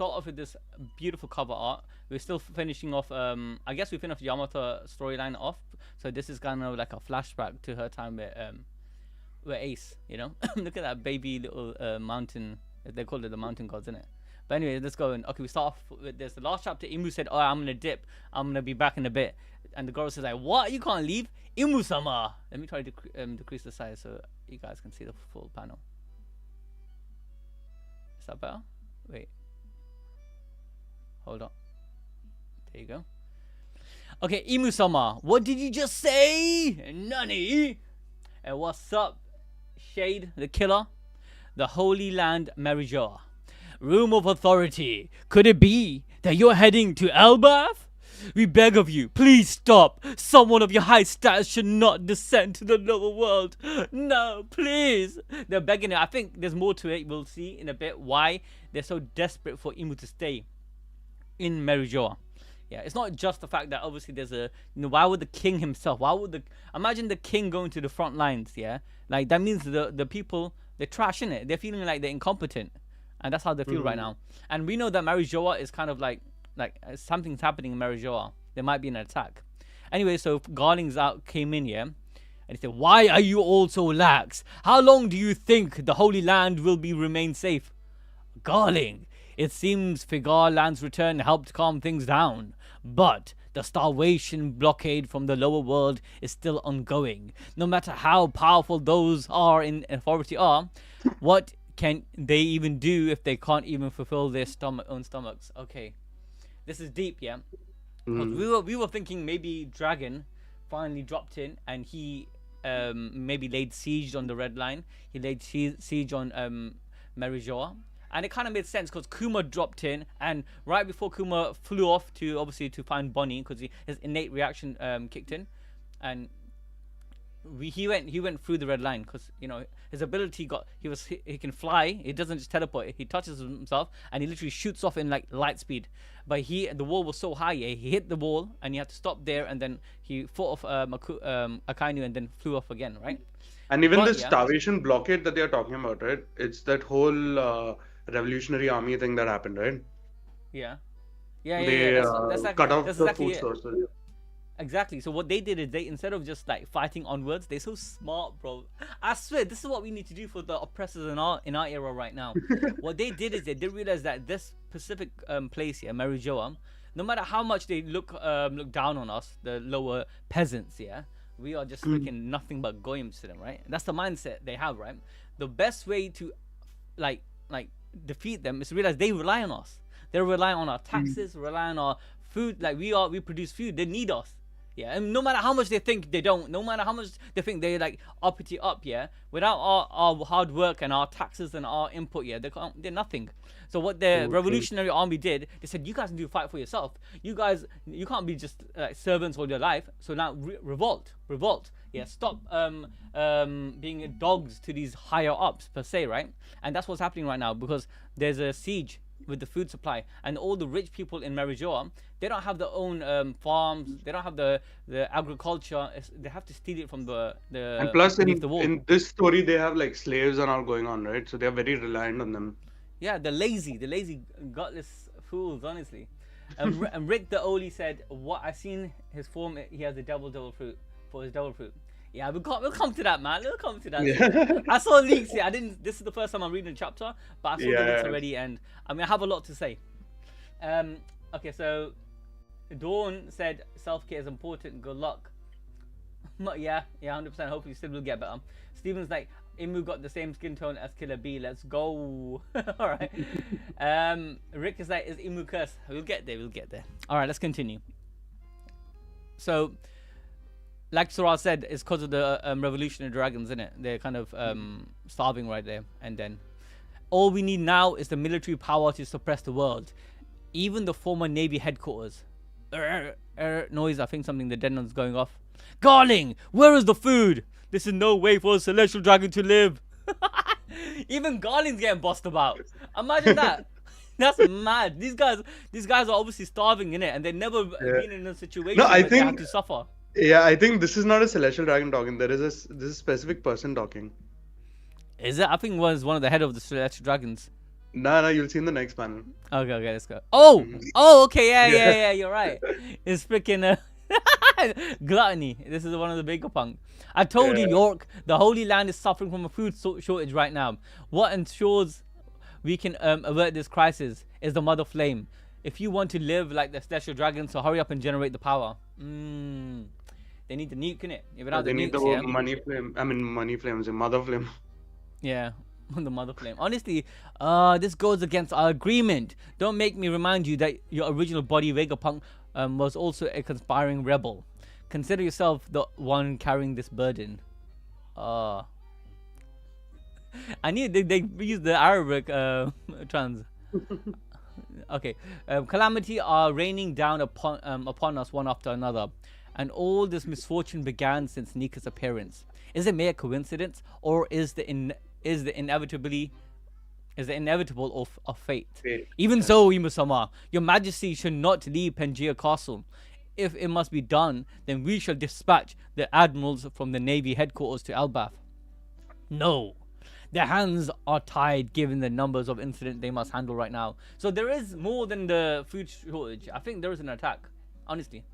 start off with this beautiful cover art. We're still finishing off. I guess we finished Yamato storyline off. So this is kind of like a flashback to her time with Ace. You know, look at that baby little mountain. They call it the mountain gods, isn't it? But anyway, let's go. And okay, we start off with this. The last chapter, Imu said, "Oh, I'm gonna dip. I'm gonna be back in a bit." And the girl says, "Like, what? You can't leave, Imu-sama." Let me try to decrease the size so you guys can see the full panel. Is that better? Wait. Hold on. There you go. Okay, Imu-sama, what did you just say? Nani? And what's up, Shade, the killer? The Holy Land Marijoa. Room of authority. Could it be that you're heading to Elbath? We beg of you, please stop. Someone of your high status should not descend to the lower world. No, please. They're begging it. I think there's more to it. We'll see in a bit why they're so desperate for Imu to stay in Marijoa. Yeah, it's not just the fact that obviously there's a, you know, why would the king himself, imagine the king going to the front lines, yeah? Like, that means the people, they're trash, innit? They're feeling like they're incompetent. And that's how they feel right now. And we know that Marijoa is kind of like something's happening in Marijoa. There might be an attack. Anyway, so Garling's came in here. And he said, why are you all so lax? How long do you think the Holy Land will remain safe? Garling, it seems Figar Land's return helped calm things down. But the starvation blockade from the lower world is still ongoing. No matter how powerful those are in authority are, what can they even do if they can't even fulfill their own stomachs? Okay, this is deep, yeah. We were thinking maybe Dragon finally dropped in and he maybe laid siege on the Red Line. He laid siege on Marijoa. And it kind of made sense because Kuma dropped in, and right before Kuma flew off to obviously to find Bonnie, because his innate reaction kicked in, and he went through the Red Line because, you know, his ability he can fly. He doesn't just teleport. He touches himself and he literally shoots off in like light speed. But the wall was so high, he hit the wall and he had to stop there, and then he fought off Akainu and then flew off again, right? And even the starvation blockade that they are talking about, right? It's that whole revolutionary army thing that happened, right? Yeah. That's cut off the food sources. Exactly. So what they did is instead of just like fighting onwards, they're so smart, bro. I swear, this is what we need to do for the oppressors in our era right now. What they did is they did realize that this specific place here, Marijoa, no matter how much they look down on us, the lower peasants, yeah, we are just freaking nothing but goyim to them, right? That's the mindset they have, right? The best way to like defeat them is to realize they rely on us. They rely on our taxes, rely on our food. Like we produce food. They need us. Yeah, and no matter how much they think they don't, no matter how much they think they like uppity up, yeah, without our hard work and our taxes and our input, yeah, they're nothing. So what the revolutionary army did, they said, you guys need to fight for yourself. You can't be just servants all your life. So now revolt. Yeah, stop being dogs to these higher ups per se, right? And that's what's happening right now because there's a siege with the food supply, and all the rich people in Marijoa, they don't have their own farms, they don't have the agriculture. They have to steal it from the and plus in this story they have like slaves and all going on, right? So they're very reliant on them. Yeah, the lazy gutless fools, honestly. And Rick the Oli said, what I seen his form, he has a devil fruit for his devil fruit. Yeah, we'll come to that, man. We'll come to that. Yeah. I saw leaks. Yeah, this is the first time I'm reading the chapter, but I saw the leaks already, and I mean, I have a lot to say. Okay, so Dawn said self-care is important. Good luck. Yeah, 100%. Hopefully, still will get better. Steven's like, Imu got the same skin tone as Killer B. Let's go. All right. Rick is like, is Imu cursed? We'll get there. All right, let's continue. So, like Sora said, it's because of the revolutionary dragons, isn't it? They're kind of starving right there. And then all we need now is the military power to suppress the world. Even the former Navy headquarters. Noise, I think something, the Denon's going off. Garling, where is the food? This is no way for a celestial dragon to live. Even Garling's getting bossed about. Imagine that. That's mad. These guys are obviously starving, innit? And they've never been in a situation where they have to suffer. Yeah, I think this is not a celestial dragon talking. This is a specific person talking. Is it? I think it was one of the head of the celestial dragons. Nah, you'll see in the next panel. Okay, let's go. Oh, okay, Yeah. yeah, you're right. It's freaking gluttony. This is one of the Vegapunk. I told you, Yeah. York, the Holy Land is suffering from a food shortage right now. What ensures we can avert this crisis is the Mother Flame. If you want to live like the Celestial Dragon, so hurry up and generate the power. They need the nuke, innit? Without They the need nukes, the yeah. money flame. I mean, money flames, the mother flame. Yeah, the Mother Flame. Honestly, this goes against our agreement. Don't make me remind you that your original body, Vegapunk, was also a conspiring rebel. Consider yourself the one carrying this burden. I knew they used the Arabic trans. Okay, calamity are raining down upon us one after another, and all this misfortune began since Nika's appearance. Is it mere coincidence, or is the inevitable of fate? Fate, Even so, Imu-sama, your Majesty should not leave Pangaea Castle. If it must be done, then we shall dispatch the admirals from the Navy headquarters to Elbaf. No. Their hands are tied given the numbers of incidents they must handle right now. So there is more than the food shortage. I think there is an attack. Honestly.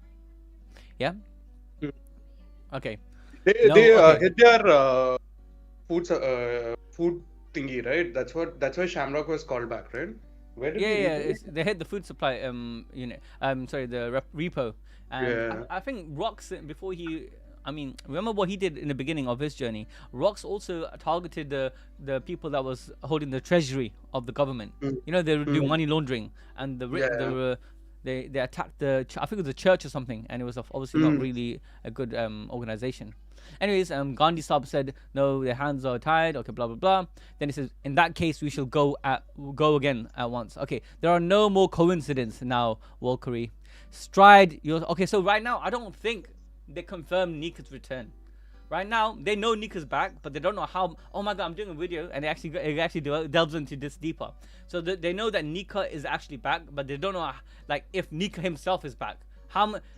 Yeah? Okay. They hit their food thingy, right? That's why Shamrock was called back, right? Where did he hit it? They hit the food supply unit. Sorry, the repo. And I think Rox, before he, I mean, remember what he did in the beginning of his journey. Rox also targeted the people that was holding the treasury of the government. You know, they were doing money laundering, and they attacked I think it was a church or something, and it was obviously not really a good organization. Anyways, Gandhi Sab said, no, their hands are tied, okay, blah, blah, blah. Then he says, in that case, we shall go again at once. Okay, there are no more coincidences now, Valkyrie. Stride your... Okay, so right now, I don't think they confirmed Nika's return. Right now, they know Nika's back, but they don't know how... Oh my god, I'm doing a video, and it actually delves into this deeper. So they know that Nika is actually back, but they don't know, like, if Nika himself is back.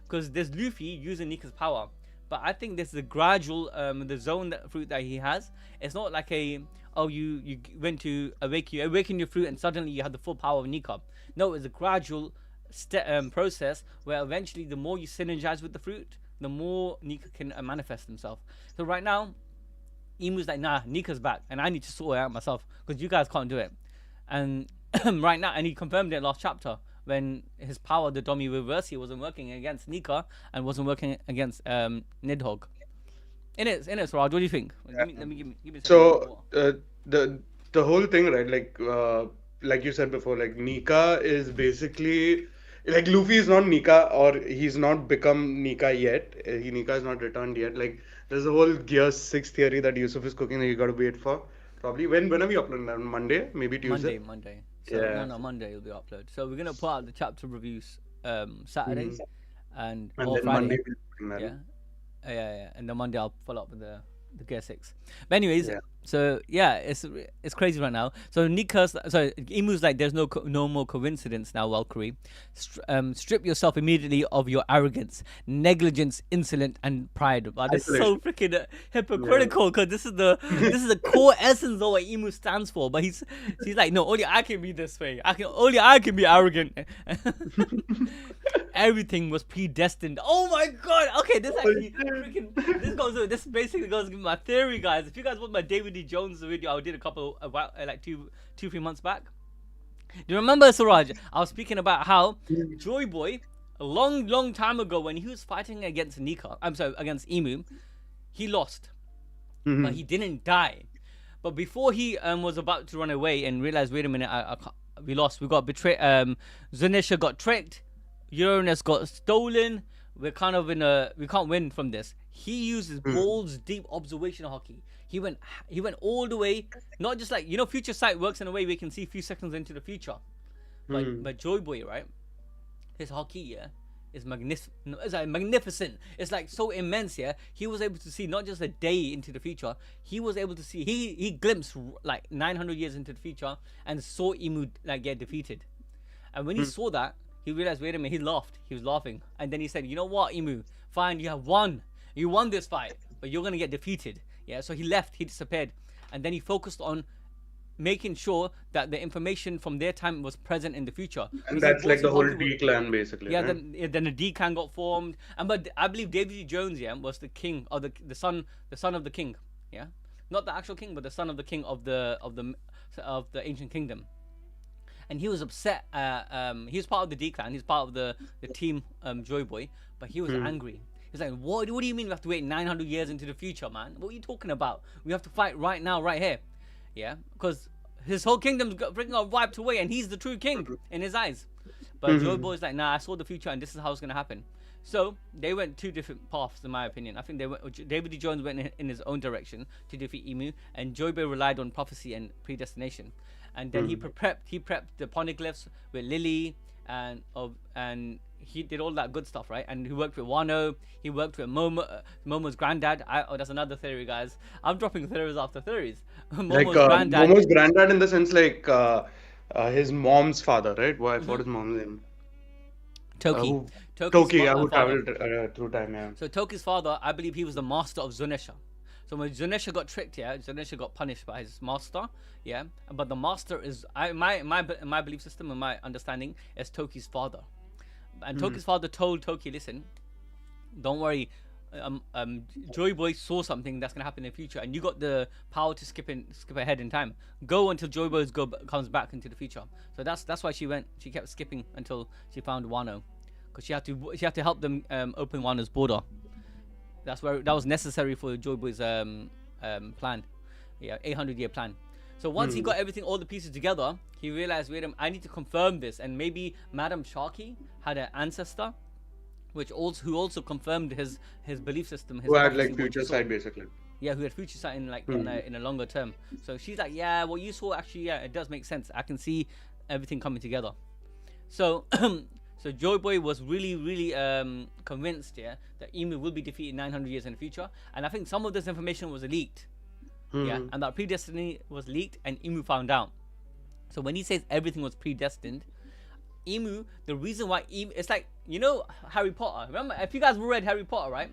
Because there's Luffy using Nika's power. But I think this is a gradual, the zone fruit that he has. It's not like you went to awaken your fruit and suddenly you have the full power of Nika. No, it's a gradual process where eventually the more you synergize with the fruit, the more Nika can manifest himself. So right now, Imu's like, nah, Nika's back and I need to sort it out myself because you guys can't do it. And right now, and he confirmed it last chapter, when his power, the Domi Reversi, wasn't working against Nika and wasn't working against Nidhogg. In it, Raj, what do you think? Yeah. Let me give me So the whole thing, right? Like you said before, like Nika is basically like Luffy is not Nika, or he's not become Nika yet. Nika is not returned yet. Like there's a whole Gear 6 theory that Yusuf is cooking that you gotta wait for. Probably when are we uploading? On Monday, maybe Tuesday. Monday. So Yeah. no, Monday will be uploaded. So we're gonna put out the chapter reviews Saturdays and And or then Friday. Monday we'll bring that. Yeah. And then Monday I'll follow up with the Gear 6. But anyways, Yeah. so yeah, it's crazy right now. So Imu's like, there's no more coincidence now, Valkyrie. Strip yourself immediately of your arrogance, negligence, insolence, and pride. Wow, this is so freaking hypocritical, because this is the core essence of what Imu stands for. But he's like, no, only I can be this way. Only I can be arrogant. Everything was predestined. Oh my god. Okay, this actually freaking this basically goes with my theory, guys. If you guys want my David D. Jones video I did a couple about like 2-3 months back. Do you remember, Suraj? I was speaking about how Joy Boy a long time ago, when he was fighting against against Imu, he lost. But he didn't die. But before he was about to run away and realized, wait a minute, we lost. We got betrayed. Zunisha got tricked. Uranus got stolen. We're kind of we can't win from this. He uses balls deep observation Haki. He went all the way, not just like, future sight works in a way we can see a few seconds into the future. But Joy Boy, right? His Haki, is magnificent. It's like so immense, He was able to see not just a day into the future. He was able to see, he glimpsed like 900 years into the future and saw Imu like get defeated. And when he saw that, he realized, wait a minute, he laughed. He was laughing. And then he said, you know what, Imu? Fine, you have won. You won this fight, but you're going to get defeated. Yeah, so he left. He disappeared. And then he focused on making sure that the information from their time was present in the future. And Because that's like the whole Bossy D clan basically, yeah, right? then the D clan got formed, and but I believe David G. Jones, yeah, was the king or the son of the king, yeah, not the actual king, but the son of the king of the ancient kingdom. And he was upset. He was part of the D clan. He's part of the team Joy Boy, but he was angry. He's like, what do you mean we have to wait 900 years into the future, man? What are you talking about? We have to fight right now, right here, yeah, because his whole kingdom's freaking got wiped away, and he's the true king in his eyes. But Joy Boy's like, nah, I saw the future, and this is how it's gonna happen. So they went two different paths, in my opinion. I think David D. Jones went in his own direction to defeat Imu, and Joy Boy relied on prophecy and predestination. And then he prepped the poneglyphs with Lily, and he did all that good stuff, right? And he worked with Wano. He worked with Momo's granddad. That's another theory, guys. I'm dropping theories after theories. Momo's granddad in the sense like his mom's father, right? What his mom's name? Toki. Toki, who traveled through time, yeah. So Toki's father, I believe he was the master of Zunesha. So when Zunesha got tricked, yeah, Zunesha got punished by his master, yeah. But the master is, my belief system and my understanding is Toki's father. And Toki's father told Toki, listen, don't worry, Joy Boy saw something that's gonna happen in the future, and you got the power to skip ahead in time. Go until Joy Boy comes back into the future. So that's why she kept skipping until she found Wano, because she had to help them open Wano's border. That was necessary for Joy Boy's plan, 800-year plan. So once he got all the pieces together, he realized, wait a minute, I need to confirm this, and maybe Madame Sharky had an ancestor, who also confirmed his belief system. Who had like future sight basically. Yeah, who had future sight in in a longer term. So she's like, yeah, what you saw actually, yeah, it does make sense. I can see everything coming together. So so Joy Boy was really, really convinced, yeah, that Imu will be defeated 900 years in the future. And I think some of this information was leaked. Yeah, and that predestiny was leaked, and Imu found out. So when he says everything was predestined, Imu, the reason why Imu, it's like, you know, Harry Potter. Remember, if you guys read Harry Potter, right?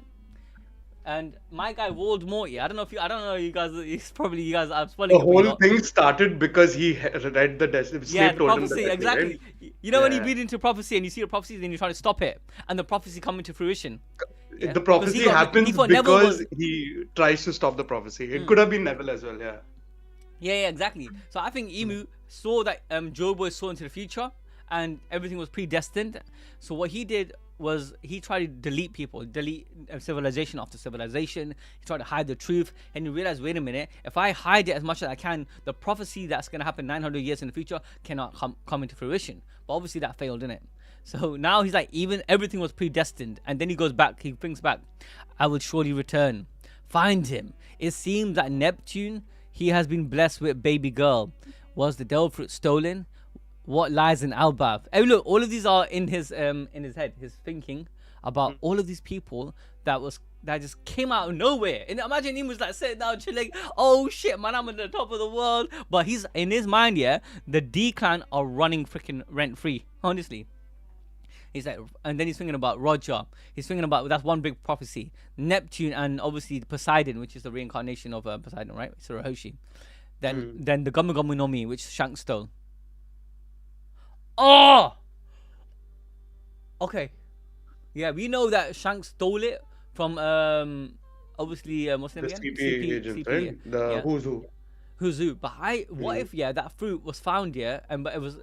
And my guy Voldemort, I don't know you guys. It's probably you guys. I'm spoiling. The whole thing started because he read the destiny. Yeah, the prophecy, exactly. Right? You know when you read into prophecy and you see the prophecy, then you try to stop it, and the prophecy come into fruition. Yeah? The prophecy happens because he tries to stop the prophecy. It could have been Neville as well, yeah. Yeah, exactly. So I think Imu saw that Joy Boy saw into the future, and everything was predestined. So what he did was he tried to delete civilization after civilization. He tried to hide the truth, and he realized, wait a minute, if I hide it as much as I can, the prophecy that's going to happen 900 years in the future cannot come into fruition. But obviously that failed, didn't it? So now he's like, everything was predestined. And then he thinks back, I will surely return, find him. It seems that Neptune, he has been blessed with baby girl. Was the devil fruit stolen? What lies in Albath? Hey, look, all of these are in his head, his thinking about all of these people that just came out of nowhere. And imagine he was like sitting down chilling, oh shit, man, I'm at the top of the world. But he's in his mind, yeah, the D clan are running freaking rent free, honestly. He's like, and then he's thinking about Roger. He's thinking about, that's one big prophecy, Neptune, and obviously Poseidon, which is the reincarnation of Poseidon, right? Surahoshi. Then the Gomu Gomu no Mi, which Shanks stole. Oh! Okay. Yeah, we know that Shanks stole it from, obviously, what's the name again? CP agent, right? The Who's Who. Who's Who. But what if, that fruit was found, but it was,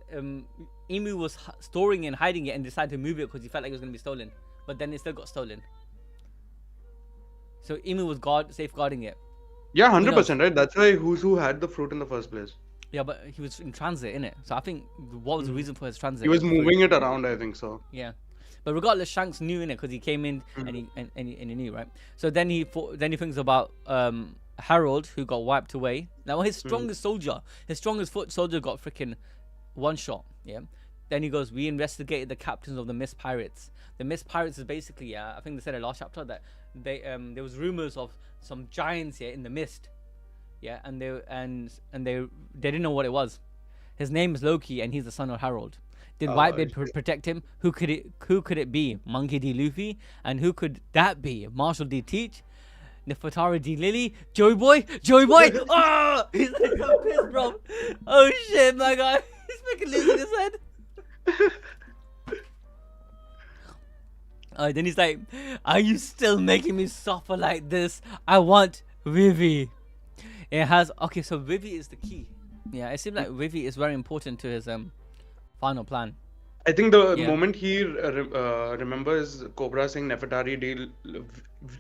Imu was storing it and hiding it and decided to move it because he felt like it was going to be stolen. But then it still got stolen. So Imu was safeguarding it. Yeah, 100%, right? That's why Who's Who had the fruit in the first place. Yeah, but he was in transit, innit? So I think, what was the reason for his transit? He was moving it around, I think so. Yeah. But regardless, Shanks knew, innit? Because he came in and he knew, right? So then he thinks about Harold, who got wiped away. Now, his strongest soldier, his strongest foot soldier got freaking one shot, yeah? Then he goes, we investigated the captains of the Mist Pirates. The Mist Pirates is basically, I think they said in the last chapter that there was rumors of some giants here in the mist. Yeah, and they didn't know what it was. His name is Loki, and he's the son of Harold. Did Whitebeard protect him? Who could it be? Monkey D. Luffy? And who could that be? Marshall D. Teach? Nefertari D. Lily, Joey Boy. Oh, he's like so pissed, bro. Oh shit, my guy, he's fucking losing his head. Then he's like, "Are you still making me suffer like this? I want Vivi." It has okay, so Vivi is the key. Yeah, it seems like Vivi is very important to his final plan. I think the Yeah. moment he remembers Cobra saying Nefertari deal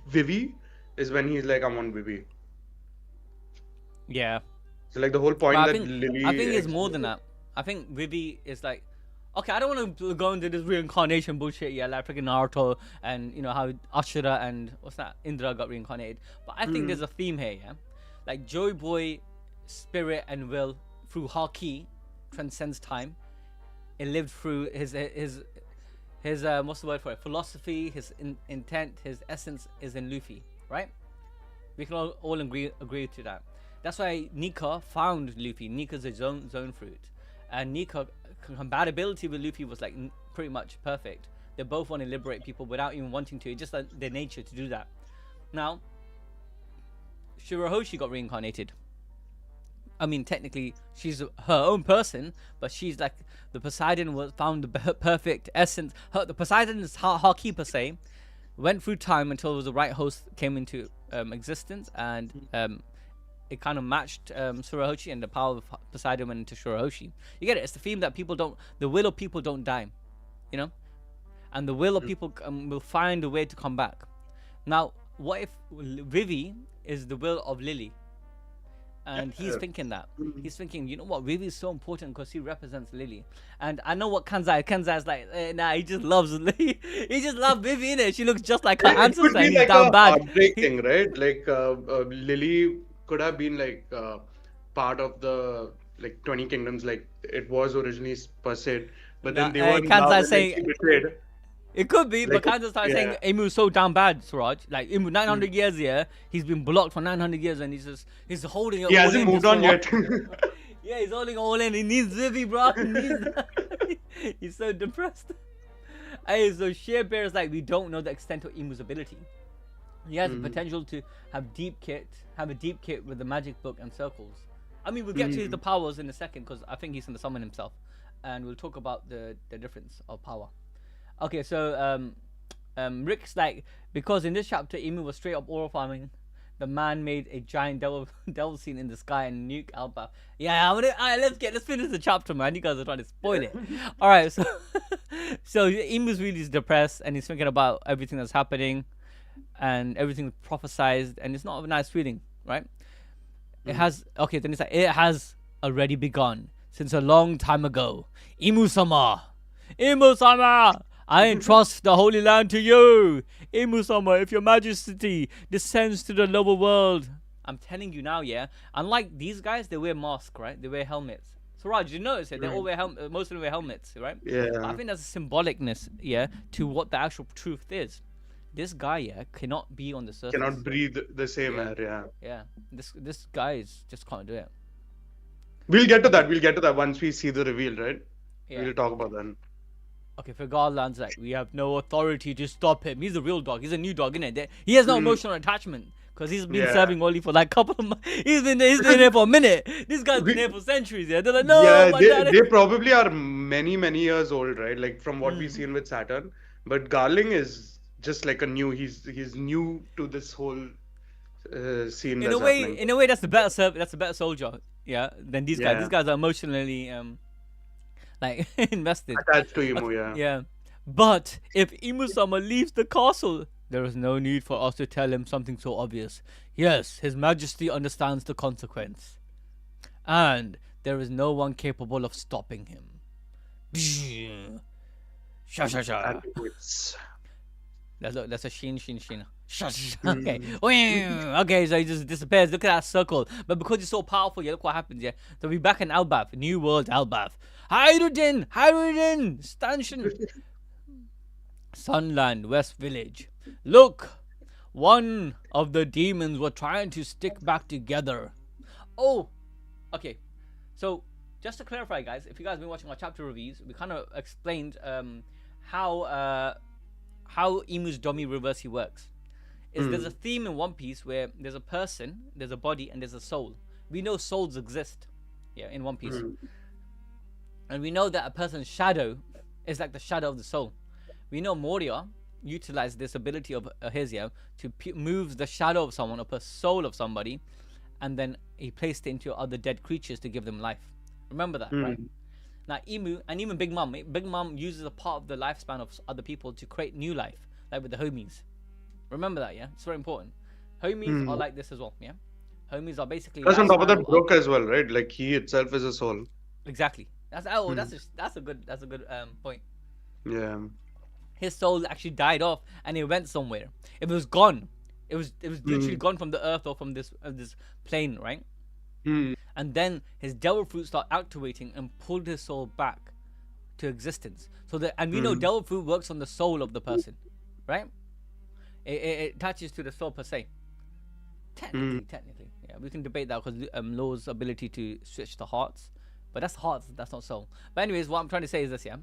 Vivi is when he's like, I want Vivi. Yeah. So like the whole point But that Lily. I think it's more than that. I think Vivi is like, okay, I don't want to go into this reincarnation bullshit, yeah, like freaking Naruto and you know how Ashura and what's that, Indra got reincarnated. But I think there's a theme here, yeah, like Joy Boy, spirit and will through Haki transcends time. It lived through his what's the word for it? Philosophy, his intent, his essence is in Luffy, right? We can all agree to that. That's why Nika found Luffy. Nika's a zone fruit, and Nika compatibility with Luffy was like pretty much perfect. They both want to liberate people without even wanting to. It's just like their nature to do that. Now, Shirahoshi got reincarnated. I mean, technically, she's her own person, but she's like the Poseidon was found the perfect essence. The Poseidon's Haki per se went through time until the right host came into existence, and it kind of matched Shirahoshi, and the power of Poseidon went into Shirahoshi. You get it? It's the theme that the will of people don't die, you know, and the will of people will find a way to come back. Now, what if Vivi is the will of Lily? And he's thinking that. He's thinking, you know what, Vivi is so important because he represents Lily. And I know what Kanzai's like, nah, he just loves Lily. He just loves Vivi, innit? She looks just like her ancestor. It could be He's like down a bad. heartbreak thing, right? Like Lily could have been like part of the like 20 kingdoms, like it was originally per se, but then they were now Kanzai saying, like, betrayed. it could be, Like, but Kanzai started saying Imu's so down bad, Suraj. Like Imu, 900 years, yeah, he's been blocked for 900 years, and he's holding it. He all hasn't in moved just on for yet. Yeah, he's holding all in. He needs Vivi, bro. He needs he's so depressed. Hey, so Sheer Bear is like, we don't know the extent of Imu's ability. He has the potential to have a deep kit with the magic book and circles. I mean, we'll get to the powers in a second because I think he's going to summon himself, and we'll talk about the difference of power. Okay, so Rick's like, because in this chapter Imu was straight up oral farming, the man made a giant devil scene in the sky and nuke Alba. Yeah, alright, let's finish the chapter, man. You guys are trying to spoil it. Alright, so so Imu's really depressed and he's thinking about everything that's happening and everything prophesized, and it's not a nice feeling, right? It has then it's like, it has already begun since a long time ago. Imu-sama, I entrust the Holy Land to you. Imu-sama, if your majesty descends to the lower world. I'm telling you now, yeah. Unlike these guys, they wear masks, right? They wear helmets. So Raj, you notice it? They all wear most of them wear helmets, right? Yeah. But I think that's a symbolicness, yeah, to what the actual truth is. This guy, yeah, cannot be on the surface. Cannot breathe the same air, yeah. Yeah, this guy just can't do it. We'll get to that once we see the reveal, right? Yeah. We'll talk about that. Okay, for Garland's like, we have no authority to stop him. He's a real dog. He's a new dog, innit? He has no emotional attachment because he's been serving only for like a couple of months. He's been here for a minute. This guy's been here for centuries. Yeah, they're like, no, yeah, they probably are many years old, right? Like from what we've seen with Saturn. But Garling is just like he's new to this whole scene. In a way, that's the better soldier. Yeah, than these guys. These guys are emotionally like invested. Attached to Imu, yeah. Yeah. But if Imu-sama leaves the castle, there is no need for us to tell him something so obvious. Yes, His Majesty understands the consequence. And there is no one capable of stopping him. Sha sha sha. That's a shin. Okay. Okay, so he just disappears. Look at that circle. But because he's so powerful, yeah, look what happens, yeah. So we're back in Albath, New World Albath. Hydrogen! Stanchion! Sunland, West Village. Look! One of the demons were trying to stick back together. Oh! Okay. So, just to clarify, guys, if you guys have been watching our chapter reviews, we kind of explained how Imu's dummy reverse works. is there's a theme in One Piece where there's a person, there's a body, and there's a soul. We know souls exist, in One Piece, and we know that a person's shadow is like the shadow of the soul. We know Moria utilized this ability of his to move the shadow of someone, up a soul of somebody, and then he placed it into other dead creatures to give them life. Remember that, right? Now Imu and even Big Mom uses a part of the lifespan of other people to create new life, like with the homies. Remember that, yeah? It's very important. Homies are like this as well, yeah? Homies are basically... Plus on top of that, Brook as well, right? Like he itself is a soul. Exactly. That's a good point. Yeah. His soul actually died off and it went somewhere. It was gone. It was literally gone from the earth or from this plane, right? And then his devil fruit started activating and pulled his soul back to existence. And we know devil fruit works on the soul of the person, right? It attaches to the soul per se. Technically, yeah, we can debate that because Law's ability to switch the hearts, but that's hearts, that's not soul. But anyways, what I'm trying to say is this, yeah.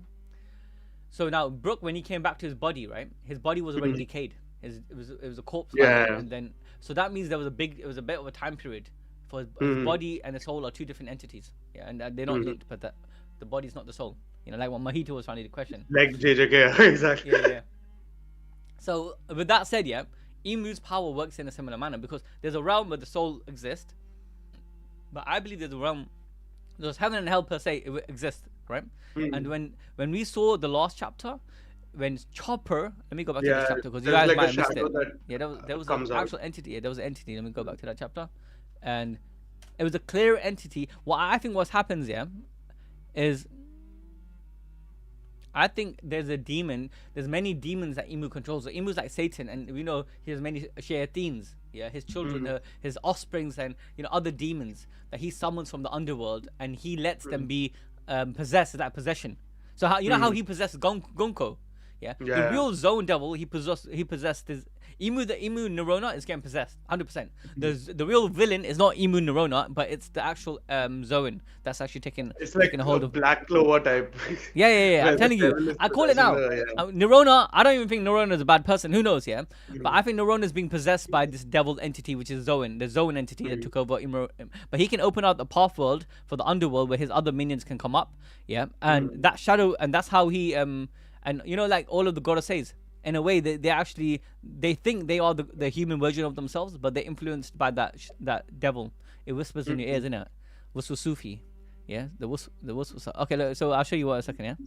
So now Brook, when he came back to his body, right, his body was already decayed. It was a corpse. Yeah. And then so that means it was a bit of a time period for his body and his soul are two different entities. Yeah, and they're not linked, but that the body's not the soul. You know, like what Mahito was trying to question. Like JJK, exactly. Yeah. So with that said, yeah, Imu's power works in a similar manner because there's a realm where the soul exists, but I believe there's a realm, there's heaven and hell per se exist, right? And when we saw the last chapter, when Chopper, let me go back to the chapter because you guys might have missed it. Yeah, there was an actual entity. Yeah, there was an entity. Let me go back to that chapter, and it was a clear entity. What I think what happens, yeah, is I think there's a demon. There's many demons that Imu controls. So Imu's like Satan, and we know he has many shayateens. Yeah, his children, his offsprings, and other demons that he summons from the underworld, and he lets them be possessed. That possession. So how how he possessed Gonko? Yeah, the real Zone Devil, he possessed his Imu. The Imu Neurona is getting possessed, 100%. The real villain is not Imu Neurona, but it's the actual Zoan that's actually taking a hold of Black Clover type. Yeah. I'm telling you, I call it now. Neurona. I don't even think Neurona is a bad person. Who knows? Yeah, but I think Neurona is being possessed by this devil entity, which is Zoan, the Zoan entity that took over Imu. But he can open out the path world for the underworld where his other minions can come up. Yeah, and that shadow, and that's how he and like all of the goddesses, in a way, they think they are the human version of themselves, but they're influenced by that devil. It whispers in your ears, isn't it? Wuswasufi. Yeah, the wuswasa. Okay, so I'll show you what a second,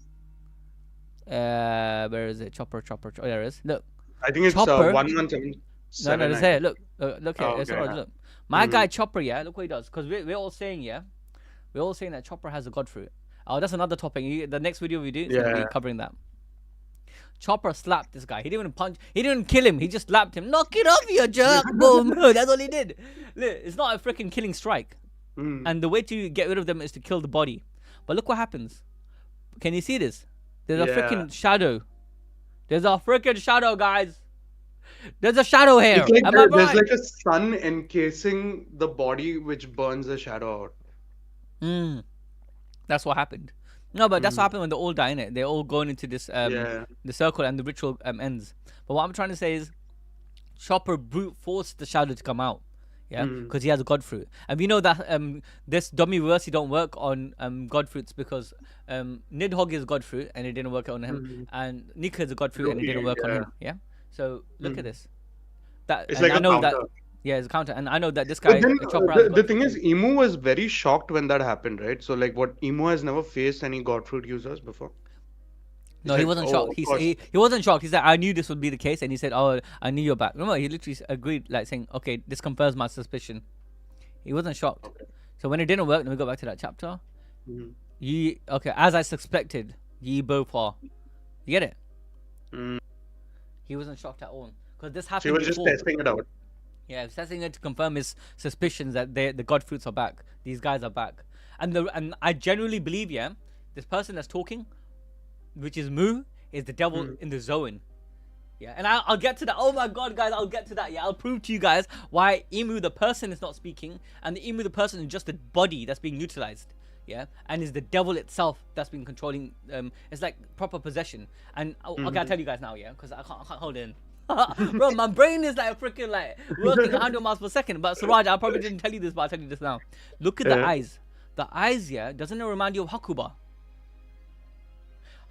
yeah? Where is it? Chopper. Oh, there it is. Look. I think it's Chopper. 1177. No, it's here. Look. Look here. Oh, It's okay, alright, look. My guy Chopper, yeah, look what he does. Because we're all saying, yeah? We're all saying that Chopper has a god fruit. Oh, that's another topic. The next video we do is going to be covering that. Chopper slapped this guy. He didn't even punch. He didn't even kill him. He just slapped him. Knock it off, you jerk. Boom. That's all he did. Look, it's not a freaking killing strike. And the way to get rid of them is to kill the body. But look what happens. Can you see this? There's a freaking shadow. There's a freaking shadow, guys. There's a shadow here. It's like there's like a sun encasing the body which burns the shadow out. That's what happened. No, but that's what happened when they all die, innit? They're all going into this the circle and the ritual ends. But what I'm trying to say is Chopper brute forced the shadow to come out. Yeah, because he has a god fruit. And we know that this dummy reverse don't work on god fruits because Nidhogg is god fruit and it didn't work on him, and Nika is a god fruit and it didn't work on him. Yeah. So look at this. It's like I know counter. that. Yeah, it's a counter, and I know that this guy. But then, Chopper has the thing is, Imu was very shocked when that happened, right? So like, what Imu has never faced any god fruit users before. No, he wasn't shocked. He wasn't shocked. He said, "I knew this would be the case," and he said, "Oh, I knew you're back." Remember, he literally agreed, like saying, "Okay, this confirms my suspicion." He wasn't shocked. Okay. So when it didn't work, let me go back to that chapter. As I suspected, ye both are. You get it? He wasn't shocked at all because this happened. So he was just testing it out. Yeah, he's testing it to confirm his suspicions that the god fruits are back. These guys are back, and I genuinely believe, this person that's talking, which is Mu, is the devil in the Zoan. Yeah, and I'll get to that. Oh my god, guys, I'll get to that. Yeah, I'll prove to you guys why Imu the person is not speaking, and the Imu the person is just a body that's being utilized. Yeah, and is the devil itself that's been controlling. It's like proper possession. And okay, I'll tell you guys now, yeah, because I can't hold it in. Bro, my brain is like freaking like working 100 miles per second. But Suraj, I probably didn't tell you this, but I'll tell you this now. Look at the Yeah. eyes. The eyes, yeah, doesn't it remind you of Hakuba?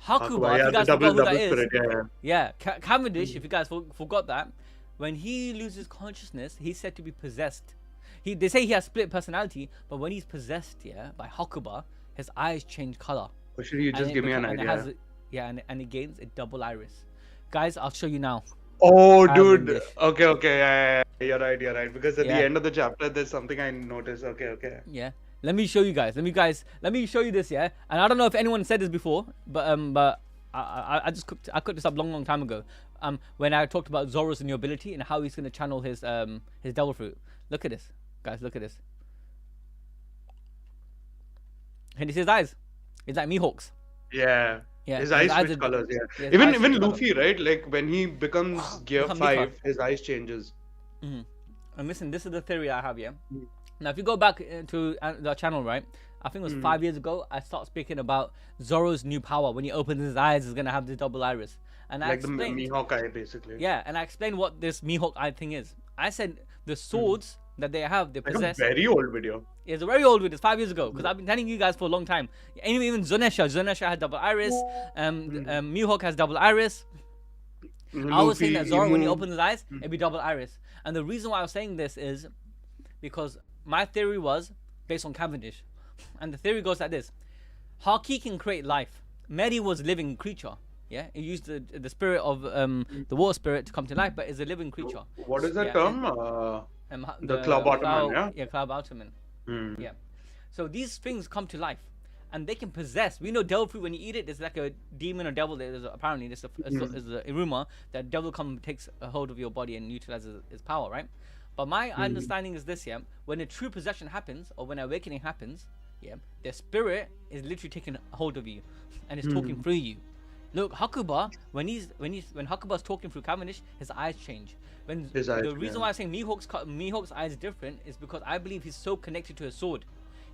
Hakuba, Hakuba, if yeah, you the guys double forgot who that is. spirit, yeah. Yeah, Cavendish, if you guys forgot that, when he loses consciousness, he's said to be possessed. They say he has split personality, but when he's possessed, yeah, by Hakuba, his eyes change color. Or should you just it give me an and idea? and it gains a double iris. Guys, I'll show you now. Oh, dude. Cavendish. Okay. Yeah. You're right. Because at Yeah. the end of the chapter, there's something I noticed. Okay. Yeah. Let me show you guys. Let me show you this, yeah. And I don't know if anyone said this before, but I cooked this up long time ago. When I talked about Zoro's new ability and how he's gonna channel his devil fruit. Look at this, guys. Look at this. And this is his eyes. It's like Mihawk's. Yeah. Yeah. His eyes switch are- colors, yeah. yeah, his Even eyes switch color. Luffy, right? Like when he becomes Gear Become 5, Nika. his eyes changes. And listen, this is the theory I have, yeah. Mm. Now, if you go back to the channel, right? I think it was 5 years ago. I started speaking about Zoro's new power. When he opens his eyes, he's gonna have this double iris. And I Like the explained, Mihawk eye, basically. yeah, and I explained what this Mihawk eye thing is. I said the swords that they have, they Like possess. a very old video. It's a very old video. It's 5 years ago because I've been telling you guys for a long time. Even Zonesha has double iris. Mihawk has double iris. I was saying that Zoro, when he Imu. opens his eyes, it'd be double iris. And the reason why I was saying this is because my theory was based on Cavendish. And the theory goes like this. Haki can create life. Mary was a living creature. Yeah, it used the spirit of the water spirit to come to life, but it's a living creature. What is that Yeah, term? The Club Ottoman, yeah? Yeah, Club Ottoman. Hmm. Yeah. So these things come to life, and they can possess. We know devil fruit, when you eat it, there's like a demon or devil. Apparently, there's a rumor that devil takes a hold of your body and utilizes its power, right? But my understanding is this, yeah. When a true possession happens, or when awakening happens, yeah, the spirit is literally taking hold of you, and it's talking through you. Look, Hakuba, when Hakuba's talking through Cavendish, his eyes change. His eyes, The reason yeah. why I'm saying Mihawk's eyes different is because I believe he's so connected to his sword.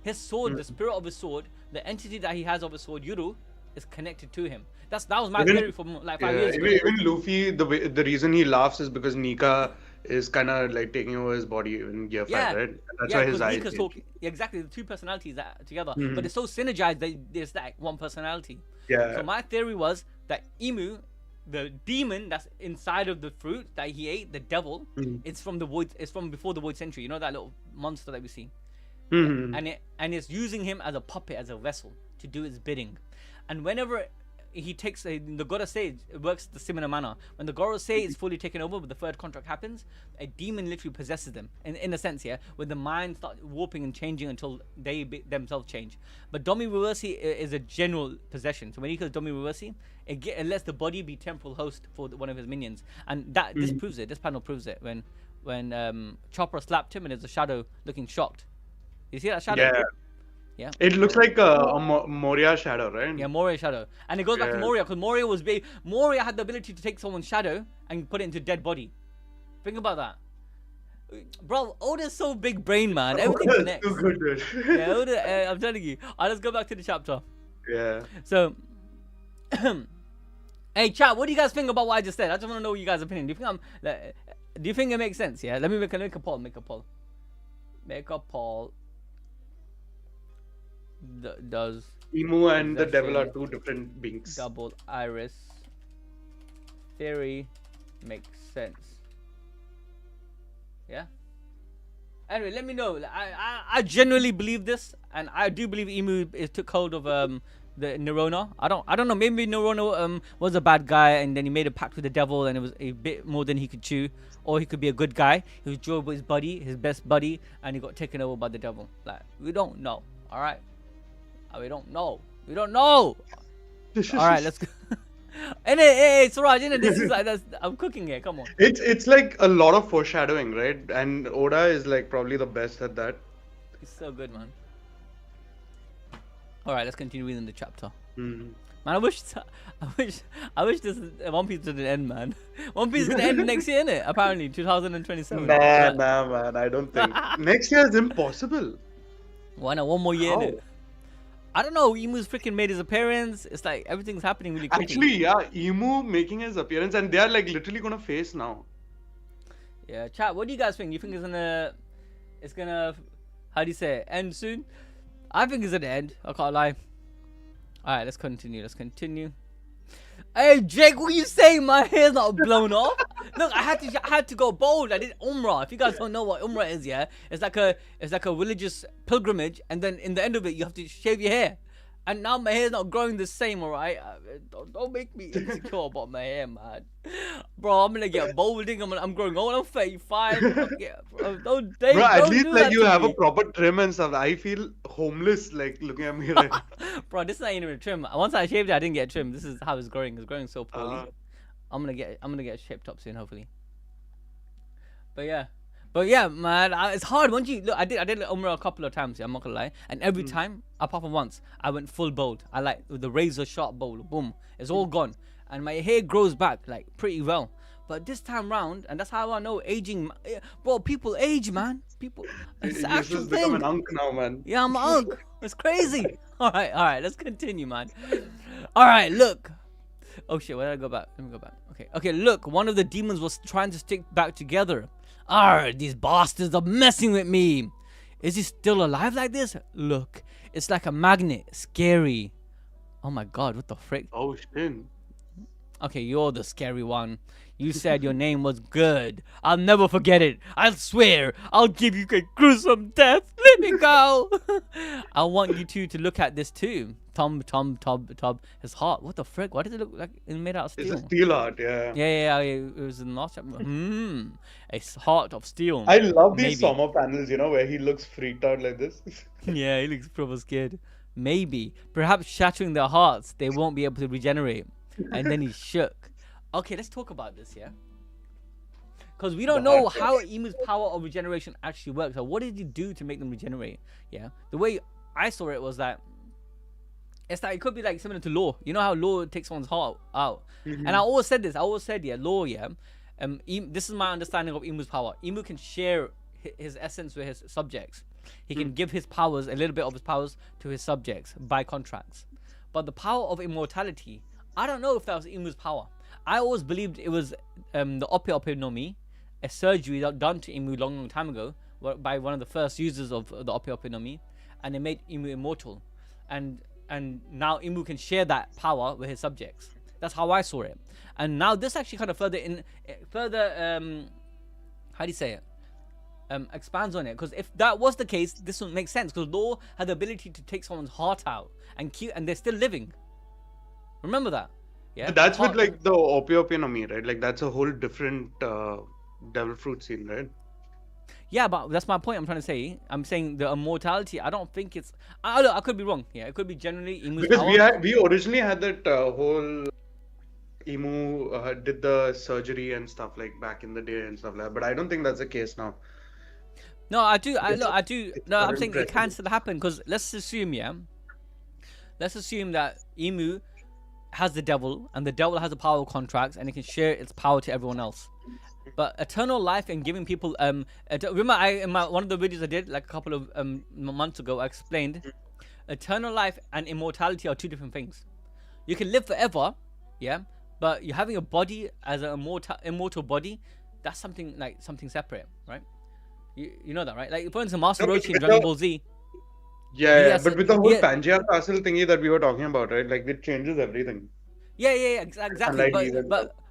His sword, the spirit of his sword, the entity that he has of his sword, Yuru, is connected to him. That was my theory from like 5 years ago. Even Luffy, the reason he laughs is because Nika is kind of like taking over his body in Gear 5, Yeah, right? That's yeah, why his because eyes Nika's change. talking. Exactly, the two personalities that together, but they're so synergized that there's like one personality. Yeah. So my theory was that Imu, the demon that's inside of the fruit that he ate, the devil, it's from the void. It's from before the Void Century. You know that little monster that we see, and it's using him as a puppet, as a vessel to do its bidding. And whenever he takes the Gorosei, it works the similar manner. When the Gorosei is fully taken over, but the third contract happens, a demon literally possesses them. In a sense, yeah, where the mind starts warping and changing until they themselves change. But Domi Reversi is a general possession. So when he calls Domi Reversi, it lets the body be temporal host for one of his minions, and that this proves it. This panel proves it when Chopper slapped him and there's a shadow looking shocked. You see that shadow? Yeah. Yeah. It looks like a Moria shadow, right? Yeah, Moria shadow, and it goes back to Yeah. Moria because Moria had the ability to take someone's shadow and put it into dead body. Think about that, bro. Oda's so big brain, man. Everything That's connects. too good, dude. Yeah, Oda, I'm telling you. Let's go back to the chapter. Yeah. So, hey, chat, what do you guys think about what I just said? I just want to know your guys' opinion. Do you think it makes sense? Yeah. Let me make a poll. Make a poll. Does Imu and the devil are Possession. two different beings. double iris theory make sense? Yeah. Anyway, let me know. I genuinely believe this, and I do believe Imu took hold of the Nerona. I don't know. Maybe Nerona was a bad guy, and then he made a pact with the devil, and it was a bit more than he could chew. Or he could be a good guy. He was joined with his buddy, his best buddy, and he got taken over by the devil. Like, we don't know. All right. We don't know. All right, let's go. And hey, Suraj, this is like I'm cooking here. Come on. It's like a lot of foreshadowing, right? And Oda is like probably the best at that. It's so good, man. All right, let's continue reading the chapter. Mm. Man, I wish this One Piece didn't end, man. One Piece is gonna end next year, innit? Apparently, 2027. Nah, Right. man. I don't think next year is impossible. Why not? One more year, How? innit? I don't know. Imu's freaking made his appearance. It's like everything's happening really quickly. Actually, yeah, Emu making his appearance, and they are like literally gonna face now. Yeah, chat. What do you guys think? You think it's gonna, how do you say it, end soon? I think it's gonna end. I can't lie. All right, let's continue. Hey Jake, what you saying? My hair's not blown off. Look, I had to go bold. I did Umrah. If you guys don't know what Umrah is, yeah, it's like a religious pilgrimage, and then in the end of it, you have to shave your hair. And now my hair's not growing the same, alright? Don't make me insecure about my hair, man. Bro, I'm gonna get balding. I'm growing old. I'm 35. Bro, At least like you have a proper trim and stuff. I feel homeless like looking at me right now. Bro, this is not even a trim. Once I shaved it, I didn't get a trim. This is how it's growing. It's growing so poorly. I'm gonna get shaped up soon, hopefully. But yeah, man, it's hard. Once you look, I did Umrah a couple of times. Yeah, I'm not gonna lie. And every time, apart from once, I went full bald. I like with the razor sharp bald. Boom, it's all gone, and my hair grows back like pretty well. But this time round, and that's how I know aging, bro. People age, man. People, it's the actual just thing. become an unk now, man. Yeah, I'm an unk. It's crazy. All right. Let's continue, man. All right, look. Oh shit, where did I go back? Let me go back. Okay, look. One of the demons was trying to stick back together. These bastards are messing with me. Is he still alive like this? Look, it's like a magnet. Scary. Oh my god, what the frick? Oh shit. Okay, you're the scary one. You said your name was good. I'll never forget it. I swear. I'll give you a gruesome death. Let me go. I want you two to look at this too. Tom, his heart. What the frick? Why does it look like it's made out of steel? It's a steel heart, yeah. Yeah. It was in the last chapter. A heart of steel. I love these Soma panels, where he looks freaked out like this. Yeah, he looks proper scared. Maybe. Perhaps shattering their hearts, they won't be able to regenerate. And then he shook. Okay, let's talk about this, yeah? Because we don't know how Imu's power of regeneration actually works. Or what did he do to make them regenerate? Yeah. The way I saw it was that it's like it could be like similar to Law. You know how Law takes someone's heart out. And I always said this. Yeah, Law, yeah. This is my understanding of Imu's power. Imu can share his essence with his subjects. He can give his powers, a little bit of his powers, to his subjects by contracts. But the power of immortality, I don't know if that was Imu's power. I always believed it was the Ope no Mi, a surgery done to Imu long time ago by one of the first users of the Ope no Mi, and it made Imu immortal. And now Imu can share that power with his subjects. That's how I saw it. And now this actually kind of how do you say it? Expands on it, because if that was the case, this would make sense, because Law had the ability to take someone's heart out and they're still living. Remember that? Yeah. But that's with like the Ope no Mi, right? Like that's a whole different devil fruit scene, right? Yeah, but that's my point. I'm trying to say. I'm saying the immortality. I don't think it's. I could be wrong. Yeah, it could be generally Imu's because power. we originally had that whole Imu did the surgery and stuff like back in the day and stuff like that. But I don't think that's the case now. No, I do. No, I'm saying it can still happen, because let's assume, yeah. Let's assume that Imu has the devil, and the devil has the power of contracts, and it can share its power to everyone else. But eternal life and giving people remember in one of the videos I did like a couple of months ago, I explained eternal life and immortality are two different things. You can live forever, yeah, but you're having a body as an immortal body. That's something separate, right? You know that, right? Like for instance, Master Roshi in Dragon Ball Z. Yeah, but with the whole Pangea Castle thingy that we were talking about, right? Like it changes everything. Yeah, exactly.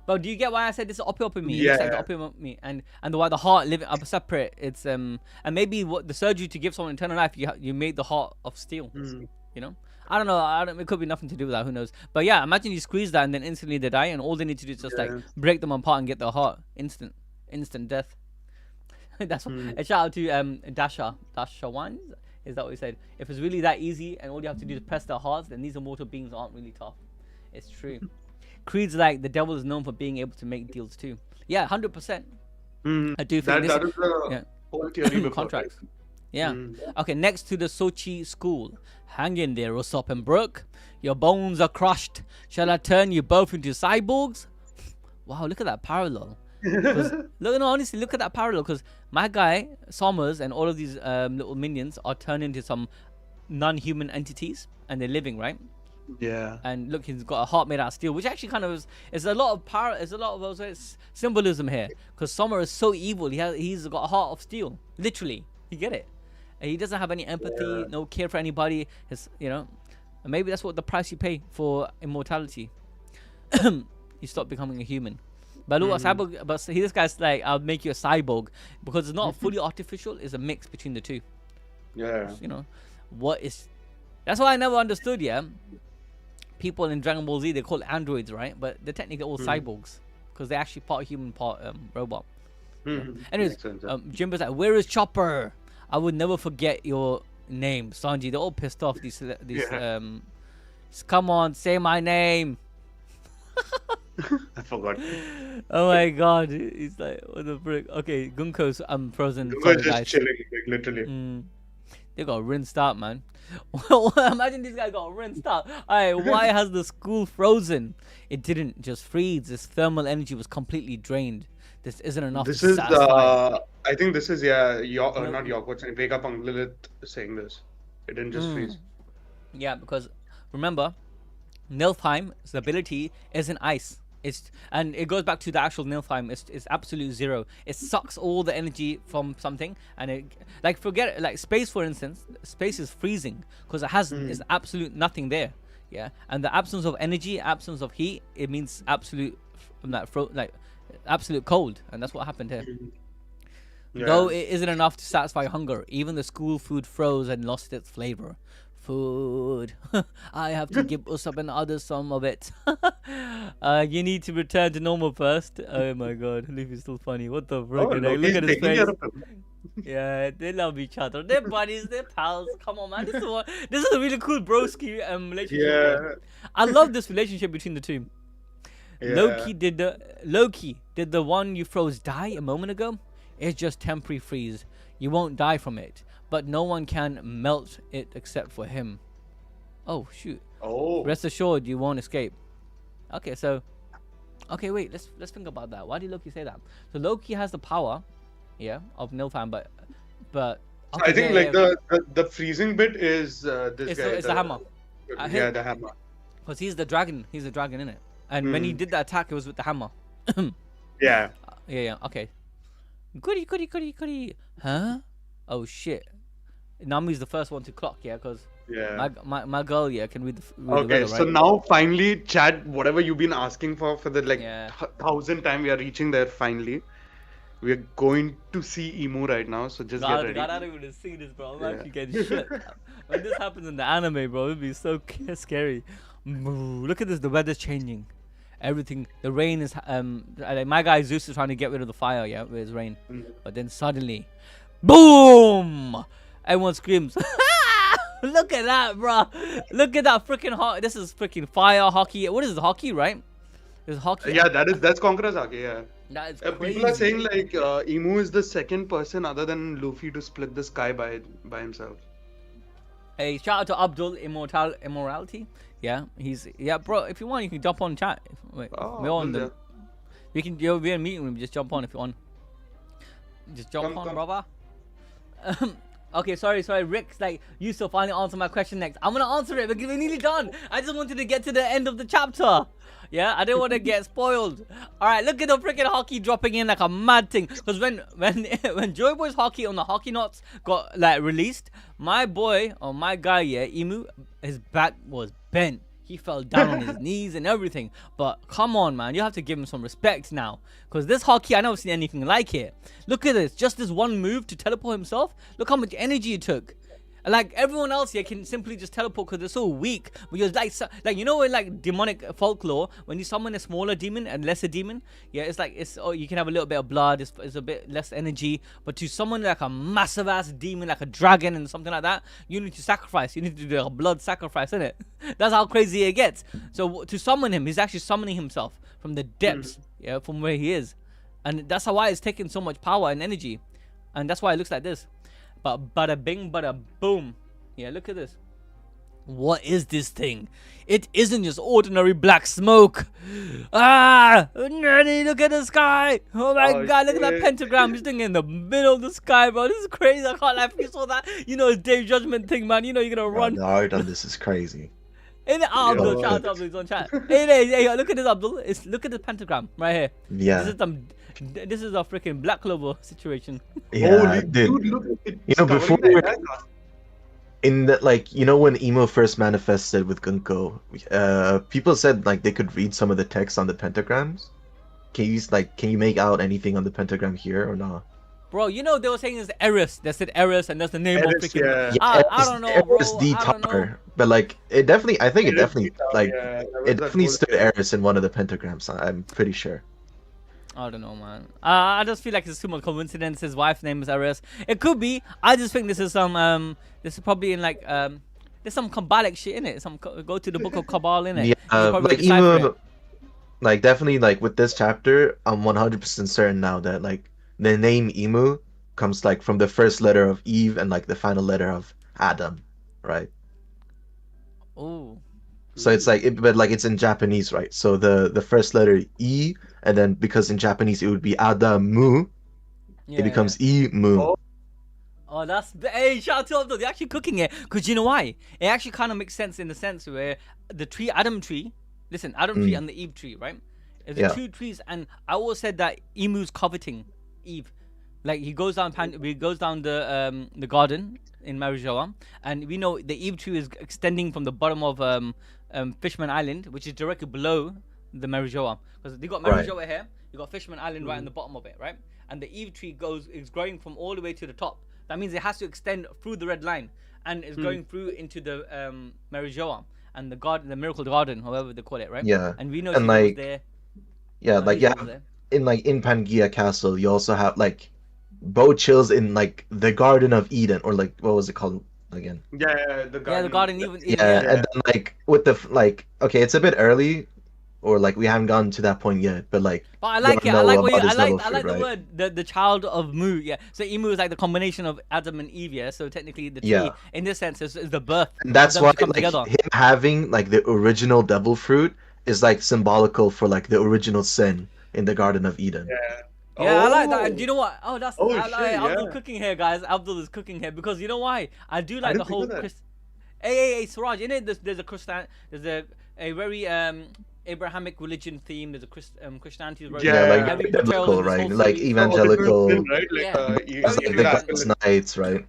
But do you get why I said this is Ope Mi? Yeah. It's like the Ope Mi, and why the heart living up separate. It's and maybe what the surgery to give someone eternal life, you made the heart of steel. You know, I don't know. It could be nothing to do with that. Who knows? But yeah, imagine you squeeze that and then instantly they die, and all they need to do is just like break them apart and get their heart. Instant death. That's a shout out to Dasha1. Is that what he said? If it's really that easy and all you have to do is press their hearts, then these immortal beings aren't really tough. It's true. Creed's like the devil is known for being able to make deals too. Yeah, 100%. I do think that is the whole theory before contracts. Yeah. Okay, next to the Sochi school. Hang in there, Usopp and Brook. Your bones are crushed. Shall I turn you both into cyborgs? Wow, look at that parallel. Honestly, look at that parallel, because my guy Sommers and all of these little minions are turned into some non-human entities, and they're living, right? Yeah. And look, he's got a heart made out of steel, which actually kind of is a lot of power. There's a lot of also symbolism here, because Summer is so evil. He's got a heart of steel, literally. You get it? And he doesn't have any empathy, no care for anybody. And maybe that's what the price you pay for immortality. You stop becoming a human. But look, this guy's like, I'll make you a cyborg, because it's not fully artificial. It's a mix between the two. Yeah. That's why I never understood. Yeah. People in Dragon Ball Z, they're called androids, right? But they're technically all cyborgs, because they're actually part human, part robot. Anyways, Jimbo's like, where is Chopper? I would never forget your name, Sanji. They're all pissed off. These come on, say my name. I forgot. Oh my god, he's like, what the frick? Okay, Gunko's frozen. Gunko is just chilling, like, literally. They got rinsed out, man. Imagine these guys got rinsed out. Alright, why has the school frozen? It didn't just freeze. This thermal energy was completely drained. This isn't enough. This to is satisfy. I think this is not York, saying Vegapunk Lilith saying this. It didn't just freeze. Yeah, because remember, Nilfheim's ability isn't ice. And it goes back to the actual Nilfheim. It's absolute zero. It sucks all the energy from something, and it forget it, like space, for instance. Space is freezing because it has is absolute nothing there. Yeah, and the absence of energy, absence of heat, it means absolute absolute cold, and that's what happened here. Though it isn't enough to satisfy hunger, even the school food froze and lost its flavor. Food. I have to give Usopp and others some of it. You need to return to normal first. Oh my god, Luffy's still funny. What the frick? Look at his face. Yeah, they love each other. They're buddies, they're pals. Come on, man. This is a really cool broski relationship. Yeah. I love this relationship between the two. Yeah. Loki, did the one you froze die a moment ago? It's just temporary freeze. You won't die from it. But no one can melt it except for him. Oh shoot. Oh. Rest assured you won't escape. Okay, wait, let's think about that. Why did Loki say that? So Loki has the power, of Nilfheim, but I think the freezing bit is this guy. It's the hammer. The hammer. Because he's the dragon. He's the dragon in it. And when he did the attack, it was with the hammer. Yeah. Yeah. Okay. Goody. Huh? Oh shit. Nami's the first one to clock, because my girl, can read the okay, weather, so right? now finally, Chad, whatever you've been asking for the 1,000th time, we are reaching there finally. We are going to see Imu right now, so just get ready. God, I don't even see this, bro. I'm actually getting shit. When this happens in the anime, bro, it'd be so scary. Look at this, the weather's changing. Everything, the rain is my guy Zeus is trying to get rid of the fire, with his rain. But then suddenly, boom! Everyone screams. Look at that, bro. Look at that freaking Haki. This is freaking fire Haki. What is it, Haki, right? It's Haki. Yeah, that's Conqueror's Haki, yeah. That is crazy. People are saying like Imu is the second person other than Luffy to split the sky by himself. Hey, shout out to Abdul Immortality. Yeah, bro. If you want, you can jump on chat. Wait, we're on the. We can. We're in a meeting room. Just jump on if you want. Just jump on, brother. Okay, sorry. Rick's like, you still finally answer my question next. I'm gonna answer it because we're nearly done. I just wanted to get to the end of the chapter. Yeah, I didn't want to get spoiled. All right, look at the freaking Haki dropping in like a mad thing. Because when Joy Boy's Haki on the Haki knots got like released, my boy or my guy, Imu, his back was bent. He fell down on his knees and everything. But come on, man. You have to give him some respect now. Because this Haki, I never seen anything like it. Look at this. Just this one move to teleport himself. Look how much energy it took. Like everyone else here can simply just teleport because they're so weak. But you're like you know, in like demonic folklore, when you summon a smaller demon and lesser demon, it's like you can have a little bit of blood, it's a bit less energy. But to summon like a massive ass demon, like a dragon and something like that, you need to sacrifice. You need to do a blood sacrifice, innit? That's how crazy it gets. So to summon him, he's actually summoning himself from the depths, from where he is, and that's why it's taking so much power and energy, and that's why it looks like this. But bada bing, bada boom. Yeah, look at this. What is this thing? It isn't just ordinary black smoke. Ah, Nanny, look at the sky. Oh my Oh god, look at that shit. pentagram. He's sitting in the middle of the sky, bro. This is crazy. I can't laugh. You saw that? You know, it's Dave Judgment thing, man. You know, you're gonna Bro, run. the art on this is crazy. In it, oh, Abdul, Yo. shout out to Abdul, he's on chat. Hey, look at this, Abdul. Look at the pentagram right here. Yeah. This is a freaking Black Clover situation. Yeah, Holy dude. look, it's You know, covering before the we were entire cast. in that, like, you know, when Emo first manifested with Gunko, people said like they could read some of the text on the pentagrams. Can you make out anything on the pentagram here or not? Bro, you know they were saying it's Eris. They said Eris, and that's the name Eris, of freaking. yeah. I don't know, bro. Eris the I don't know. Tar, but like it definitely, I think it Eris definitely the Tar, like yeah, that was it that definitely whole stood thing. Eris in one of the pentagrams. I'm pretty sure. I don't know, man. I just feel like it's too much coincidence. His wife's name is Eris. It could be. I just think this is some This is probably in like there's some Kabbalic shit in it. Go to the book of Kabbalah in it. Yeah, like Emo, like definitely like with this chapter, I'm 100% certain now that like the name Emu comes like from the first letter of Eve and like the final letter of Adam, right? Oh. So it's like, but like it's in Japanese, right? So the first letter E, and then because in Japanese it would be Adamu, Yeah, it becomes Imu. Oh. Oh, that's hey! Shout out to Abdul. They're actually cooking it, cause you know why? It actually kind of makes sense in the sense where the tree, Adam tree, listen, Adam tree and the Eve tree, right? It's the Yeah. two trees, and I always said that Emu's coveting Eve, like he goes down the garden in Marijoa, and we know the Eve tree is extending from the bottom of Fishman Island, which is directly below the Marijoa, because they got Right. Marijoa here, you got Fishman Island right in the bottom of it, right? And the Eve tree is growing from all the way to the top. That means it has to extend through the red line, and it's going through into the Marijoa and the garden, the miracle garden, however they call it, right? Yeah. And we know And she like, was there. Yeah, I know like she yeah, was there. in Pangaea Castle, you also have like Bo chills in like the Garden of Eden, or like what was it called again? Yeah, the garden. Yeah, the garden even. Yeah, and then like with the like, okay, it's a bit early, or like we haven't gotten to that point yet, but like. But I like we it. all I know like what you, about I his like. level I like fruit, the right? word the child of Mu. Yeah. So Imu is like the combination of Adam and Eve. Yeah. So technically the tree, Yeah. in this sense, is the birth. And that's of them why to come like together. him having like the original devil fruit is like symbolical for like the original sin in the Garden of Eden. Yeah. Yeah, I like that. Oh. And do you know what? Oh, that's Oh, I shit, like Abdul yeah. cooking here, guys. Abdul is cooking here because you know why? I do like the didn't think whole of that. Hey, Suraj, in it there's a a very Abrahamic religion theme. There's a Christianity. Very, Yeah, Yeah, like heavy biblical, portrayals in this right? whole Like series. evangelical, Sin, right? Like, Yeah. like the God's like, Knights, right?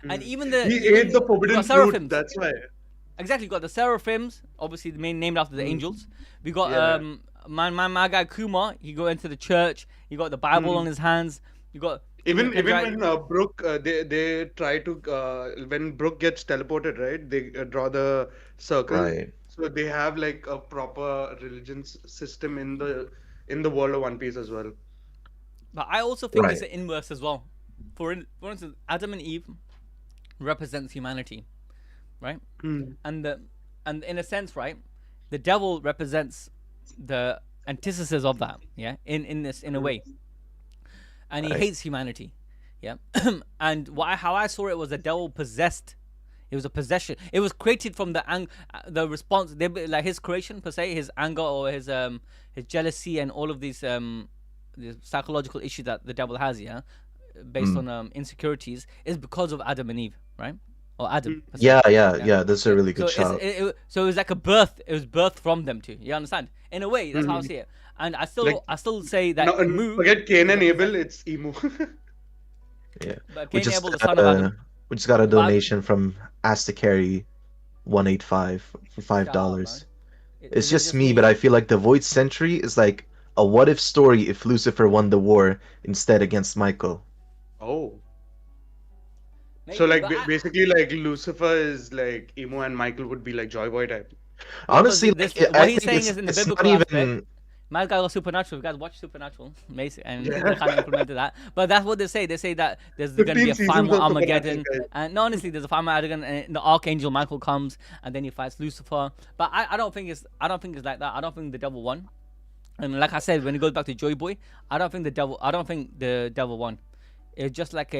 And even the he even ate the you forbidden got fruit. seraphims. That's why. Exactly, you got the seraphims, obviously the main named after the angels. We got Yeah. my guy Kuma. He go into the church. He got the Bible on his hands. You got Even Kendra- when Brooke they try to when Brooke gets teleported, right? They draw the circle. Right. So they have like a proper religion system in the world of One Piece as well. But I also think Right. it's an inverse as well. For instance, Adam and Eve represents humanity, right? And in a sense, right, the devil represents the antithesis of that, yeah. In a way, and he Right. hates humanity, yeah. And how I saw it was the devil possessed. It was a possession. It was created from the response, like his creation per se, his anger or his jealousy and all of these the psychological issues that the devil has, yeah, based on insecurities, is because of Adam and Eve, right? Or Adam. per se. Yeah. That's a really good shout. So it was like a birth. It was birthed from them too. You understand? In a way, that's how I see it. And I still say that No, Mu, forget Cain and Abel. It's Emu. Yeah. but We Cain just and Abel, the son of Adam. we just got a donation from Astacary 185 for $5. It's just me, but I feel like the Void Sentry is like a what if story if Lucifer won the war instead against Michael. Oh. Maybe, So like but I- basically like Lucifer is like Emu and Michael would be like Joy Boy type. Honestly, this- like, what I he's think saying it's, is in the it's not biblical even. My guy was Supernatural. You guys watch Supernatural, Mason, and they kind of implemented that. But that's what they say. They say that there's going to be 15 a final seasons of Armageddon. Supernatural, guys. And no, honestly, there's a final Armageddon, and the Archangel Michael comes, and then he fights Lucifer. But I don't think it's like that. I don't think the devil won. And like I said, when it goes back to Joy Boy, I don't think the devil won. It's just like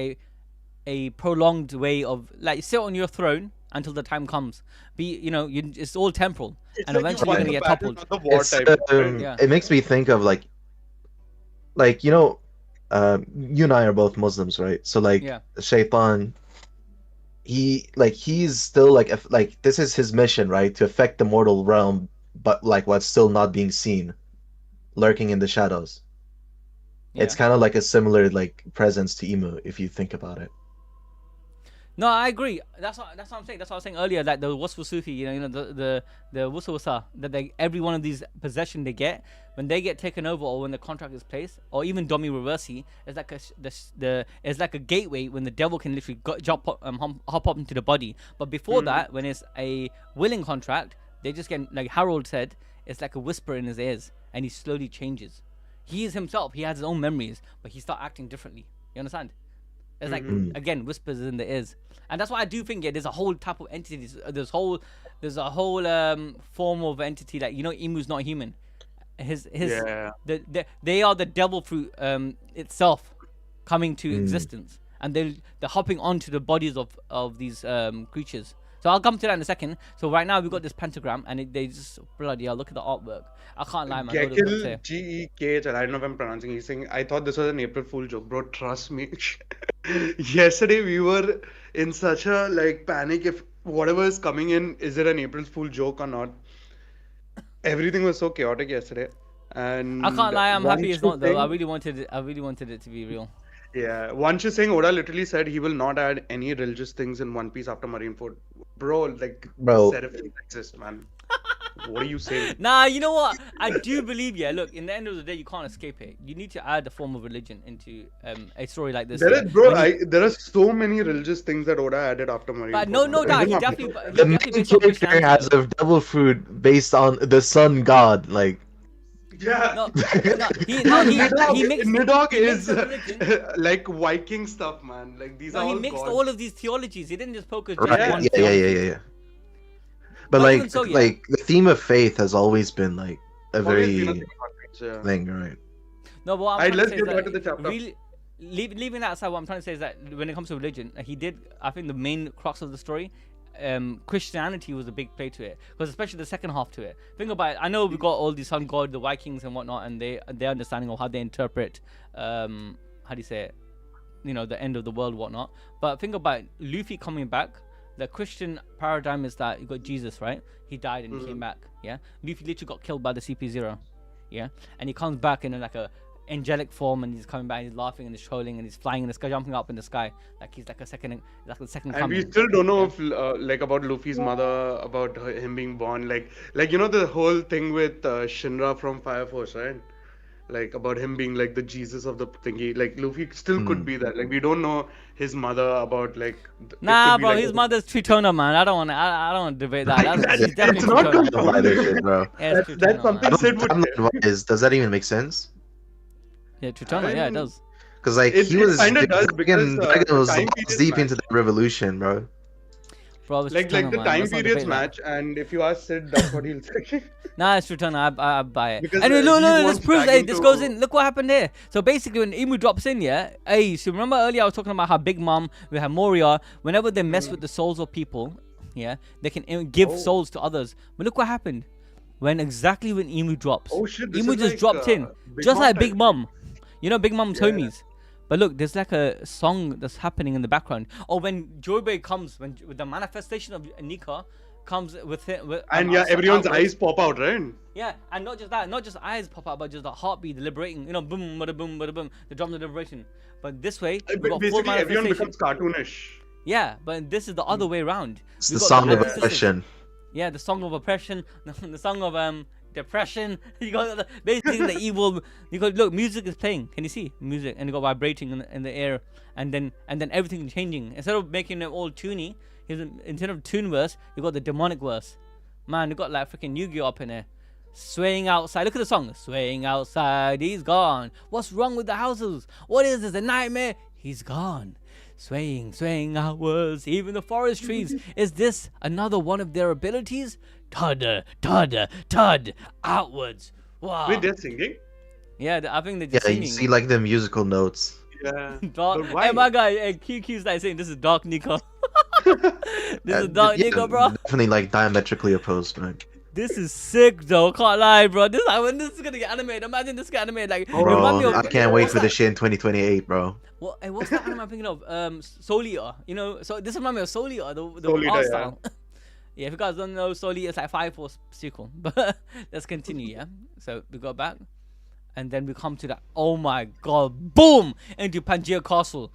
a prolonged way of like sit on your throne until the time comes. It's all temporal, It's and like you eventually won you're the gonna get battle, toppled. not the war It's type. Right? Yeah. it makes me think of like you and I are both Muslims, right? So like Yeah. Shaitan, he's still like this is his mission, right? To affect the mortal realm, but like what's still not being seen, lurking in the shadows. It's Yeah. kind of like a similar like presence to Imu if you think about it. No, I agree. That's what I'm saying. That's what I was saying earlier. That the wasfu sufi, the wusa that every one of these possession they get when they get taken over or when the contract is placed, or even domi reversi, is like it's like a gateway when the devil can literally hop up into the body. But before that, when it's a willing contract, they just get, like Harold said, it's like a whisper in his ears, and he slowly changes. He is himself. He has his own memories, but he start acting differently. You understand? It's like again whispers in the ears, and that's why I do think there's a whole type of entity. There's a whole form of entity that Imu's not human. They are the devil fruit itself coming to existence, and they're hopping onto the bodies of these creatures. So I'll come to that in a second. So right now we've got this pentagram, and they just bloody hell, look at the artwork. I can't lie, man. Gekil Gekh, I don't know if I'm pronouncing. He's saying, I thought this was an April Fool joke, bro. Trust me. Yesterday we were in such a panic if whatever is coming in, is it an April Fool joke or not? Everything was so chaotic yesterday, and I can't lie. I'm happy it's not though. I Thing, really wanted it to be real. yeah, once you're saying Oda literally said he will not add any religious things in One Piece after Marineford. Bro, Bro. Seraphim exist, man. What are you saying? Nah, you know what? I do believe, look, in the end of the day, you can't escape it. You need to add a form of religion into a story like this. There are so many religious things that Oda added after Marineford. But no doubt, he definitely The main based on character has Christianity. a devil fruit based on the sun god, like. Yeah. No, he mixed. Nidog he is mixed the religion. like Viking stuff, man. Like these are No, he all mixed gods. all of these theologies. He didn't just focus just Right, one yeah. theology. But Not like, even so, yeah. like the theme of faith has always been like a Always been a very thing about it, yeah. thing, right? No, but what I'm Alright, trying let's to say get is back that to the chapter. really, leaving that aside, what I'm trying to say is that when it comes to religion, he did. I think the main crux of the story, Christianity was a big play to it, because especially the second half to it. Think about it. I know we got all these sun god, the Vikings and whatnot, and their understanding of how they interpret, how do you say it, the end of the world, whatnot. But think about it, Luffy coming back. The Christian paradigm is that you got Jesus, right? He died and he came back. Yeah, Luffy literally got killed by the CP0. Yeah, and he comes back in like a angelic form, and he's coming back. He's laughing and he's trolling and he's flying in the sky, jumping up in the sky like he's like the second And coming. we still don't know if about Luffy's mother, about him being born, the whole thing with Shinra from Fire Force, right? Like about him being like the Jesus of the thingy. Like Luffy still could be that. Like we don't know his mother about it Nah, could be bro, like his mother's Tritona, man. I don't want to debate that. She's definitely not Tritona. Don't buy this shit, bro. Yeah, it's That's Tritona, something man. Sid would I'm get. not advised. Does that even make sense? Yeah, Tritona. Yeah, it does. Because like It he was kinda does, because, Dragon was time balls periods deep match. into the revolution, bro. Bro, it's Like Tritona, the man. time Let's not periods debate that. match, and if you ask Sid, that's what he'll say. Nah, it's Tritona. I buy it. Because, Anyway, he look, this wants proves. Hey, Dragon this to- goes in. Look what happened here. So basically, when Imu drops in, so remember earlier I was talking about how Big Mom, we have Moria. Whenever they mess with the souls of people, they can give souls to others. But look what happened when Imu drops. Oh shit! This Imu is just like, dropped in, Big just Mom like type. Big Mom. Big Mom's Yeah. homies. But look, there's like a song that's happening in the background. Or when Joybei comes, with the manifestation of Nika comes with it. And everyone's eyes pop out, right? Yeah, and not just that, not just eyes pop out, but just the heartbeat, the liberating, boom, bada boom, bada boom, the drums of liberation. But this way, we got full Basically, everyone manifestation. becomes cartoonish. Yeah, but this is the other way around. It's We the got song of antithesis. oppression. Yeah, the song of oppression, the song of depression. You got basically the evil. You got look, music is playing. Can you see music? And you got vibrating in the air, and then everything changing. Instead of making it all toony, instead of tune verse, you got the demonic verse. Man, you got like freaking Yu-Gi-Oh up in there, swaying outside. Look at the song, swaying outside. He's gone. What's wrong with the houses? What is this? A nightmare? He's gone. Swaying outwards, even the forest trees. Is this another one of their abilities? Tud, outwards. Wow. Wait, they're singing? Yeah, I think they're Yeah, just singing. you see like the musical notes. Yeah. Dark. But why? Hey, my guy, QQ's like saying this is Dark Nika. This is dark Nika, bro. Definitely like diametrically opposed, man. This is sick though, can't lie, bro. This is gonna get animated. Imagine this get animated. Like, Bro, it remind me Bro, of, I can't wait what's for that? this shit in 2028, bro. What? What's that anime I'm thinking of? Soul Eater. You know, so this reminds me of Soul Eater, the Soul Eater, art yeah. style. Yeah, if you guys don't know, Soul Eater is like 5 sequel. But let's continue. Yeah. So we go back, and then we come to that. Oh my god! Boom into Pangaea Castle.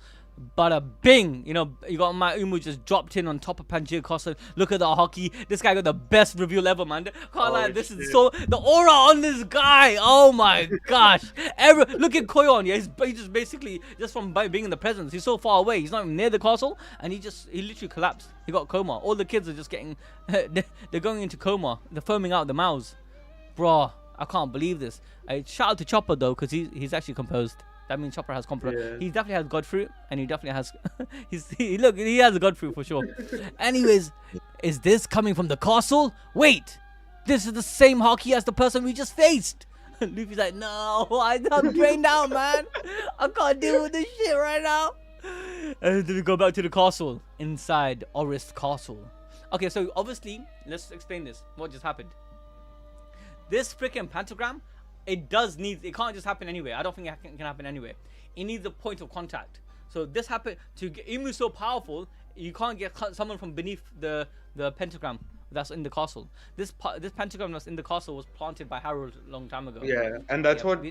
Bada bing! You know, you got my Imu just dropped in on top of Pangaea Castle. Look at the Haki. This guy got the best reveal ever, man. Can't lie, this is so the aura on this guy. Oh my gosh! Look at Koyon. Yeah, he just basically just from being in the presence. He's so far away. He's not even near the castle, and he literally collapsed. He got coma. All the kids are just getting, they're going into coma. They're foaming out the mouths, bro. I can't believe this. Shout out to Chopper though, because he's actually composed. That means Chopper has confidence. Yeah. He definitely has God fruit, and he definitely has. He has a God fruit for sure. Anyways, is this coming from the castle? Wait, this is the same Haki as the person we just faced. Luffy's like, no, I'm drained out, man. I can't deal with this shit right now. And then we go back to the castle inside Orist Castle. Okay, so obviously, let's explain this. What just happened? This freaking pentagram. It can't just happen anyway. I don't think it can happen anyway. It needs a point of contact. So this happened to get Imu so powerful, you can't get someone from beneath the pentagram that's in the castle. This pentagram that's in the castle was planted by Harold a long time ago. Yeah, and that's what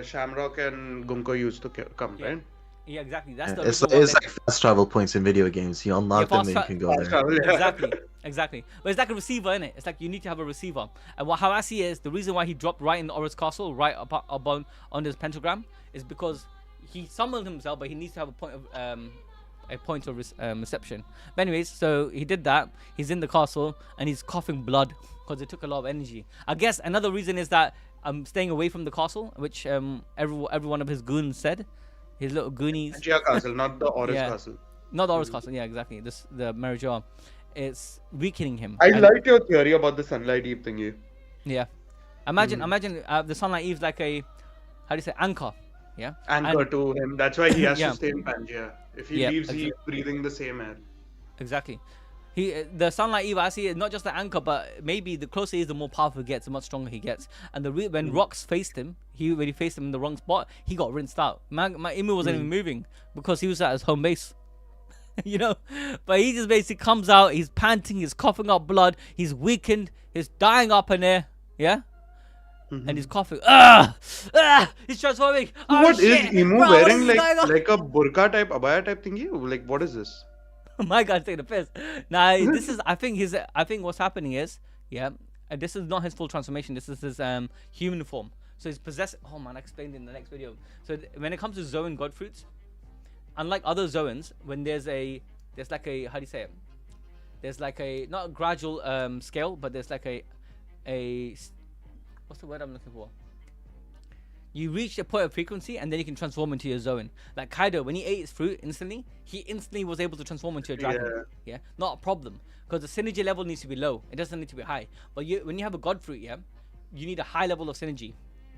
Shamrock and Gunko used to come, Yeah. right? Yeah, exactly. That's the It's original like fast travel points in video games. You unlock them and you can go there. Exactly. But it's like a receiver, innit? It's like you need to have a receiver. And how I see it is the reason why he dropped right in the Orist Castle, right up on this pentagram, is because he summoned himself, but he needs to have a point of reception. But anyways, so he did that. He's in the castle and he's coughing blood because it took a lot of energy. I guess another reason is that I'm staying away from the castle, which every one of his goons said. His little goonies. Pangaea Castle, not the Orist Castle. Not the Orist Castle, yeah, exactly. The Marijoa. It's weakening him. I like your theory about the Sunlight Eve thingy. Yeah. Imagine the Sunlight Eve's like a, how do you say, anchor. Yeah. Anchor to him. That's why he has Yeah. to stay in Pangaea. If he leaves, he's breathing the same air. Exactly. The Sunlight Eve, I see it not just the anchor, but maybe the closer he is, the more powerful he gets, the much stronger he gets. And when Rocks faced him, when he faced him in the wrong spot, he got rinsed out. My Imu wasn't even moving because he was at his home base. You know, but he just basically comes out, he's panting, he's coughing up blood, he's weakened, he's dying up in there, yeah, and he's coughing. He's transforming. What is shit. Imu Bro, wearing? what is going on? Like a burqa type, abaya type thingy? Like what is this? My guy's taking a piss. Nah, this is. I think what's happening is, yeah, this is not his full transformation. This is his human form. So he's possessed. Oh man, I explained in the next video. So when it comes to Zoan God fruits, unlike other Zoans, when there's like a, how do you say it? There's like a, not a gradual scale, but there's like a what's the word I'm looking for? You reach a point of frequency and then you can transform into your Zoan. Like Kaido, when he ate his fruit instantly, he instantly was able to transform into a dragon. Yeah, not a problem. Because the synergy level needs to be low. It doesn't need to be high. But when you have a God fruit, yeah, you need a high level of synergy.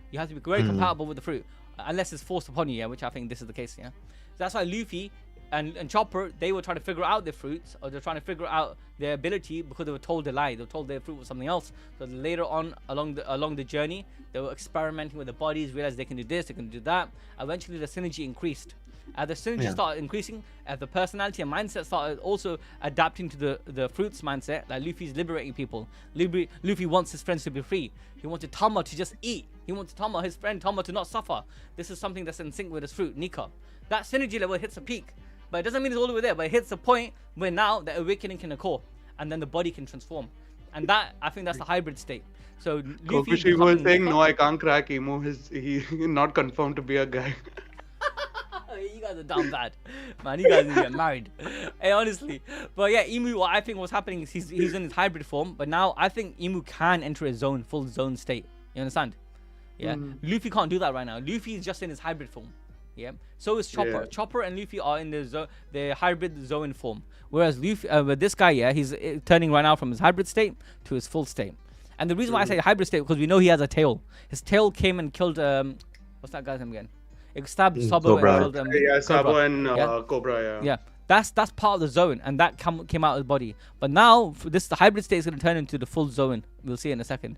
You have to be very compatible with the fruit. Unless it's forced upon you, yeah, which I think this is the case, yeah. So that's why Luffy and Chopper, they were trying to figure out their fruits, or they're trying to figure out their ability because they were told a lie. They were told their fruit was something else. So later on along the journey, they were experimenting with the bodies, realized they can do this, they can do that. Eventually the synergy increased. As the synergy started increasing, as the personality and mindset started also adapting to the fruits mindset, like Luffy's liberating people. Luffy wants his friends to be free. He wanted Tama to just eat. He wanted his friend Tama, to not suffer. This is something that's in sync with his fruit, Nika. That synergy level hits a peak. But it doesn't mean it's all the way there, but it hits a point where now the awakening can occur. And then the body can transform. And that, I think that's the hybrid state. So Luffy was saying, no, I can't crack Imu. He's not confirmed to be a guy. You guys are down bad. Man, you guys need to get married. Hey, honestly. But yeah, Imu, what I think was happening is he's in his hybrid form. But now I think Imu can enter a full zone state. You understand? Yeah. Luffy can't do that right now. Luffy is just in his hybrid form. Yeah. So is Chopper. Yeah. Chopper and Luffy are in the hybrid zone form. Whereas Luffy, with this guy, yeah, he's turning right now from his hybrid state to his full state. And the reason why I say hybrid state because we know he has a tail. His tail came and killed what's that guy's name again? It stabbed Sabo and killed Sabo and Cobra, yeah. Yeah. That's part of the zone, and that came out of his body. But now, the hybrid state is going to turn into the full zone. We'll see in a second.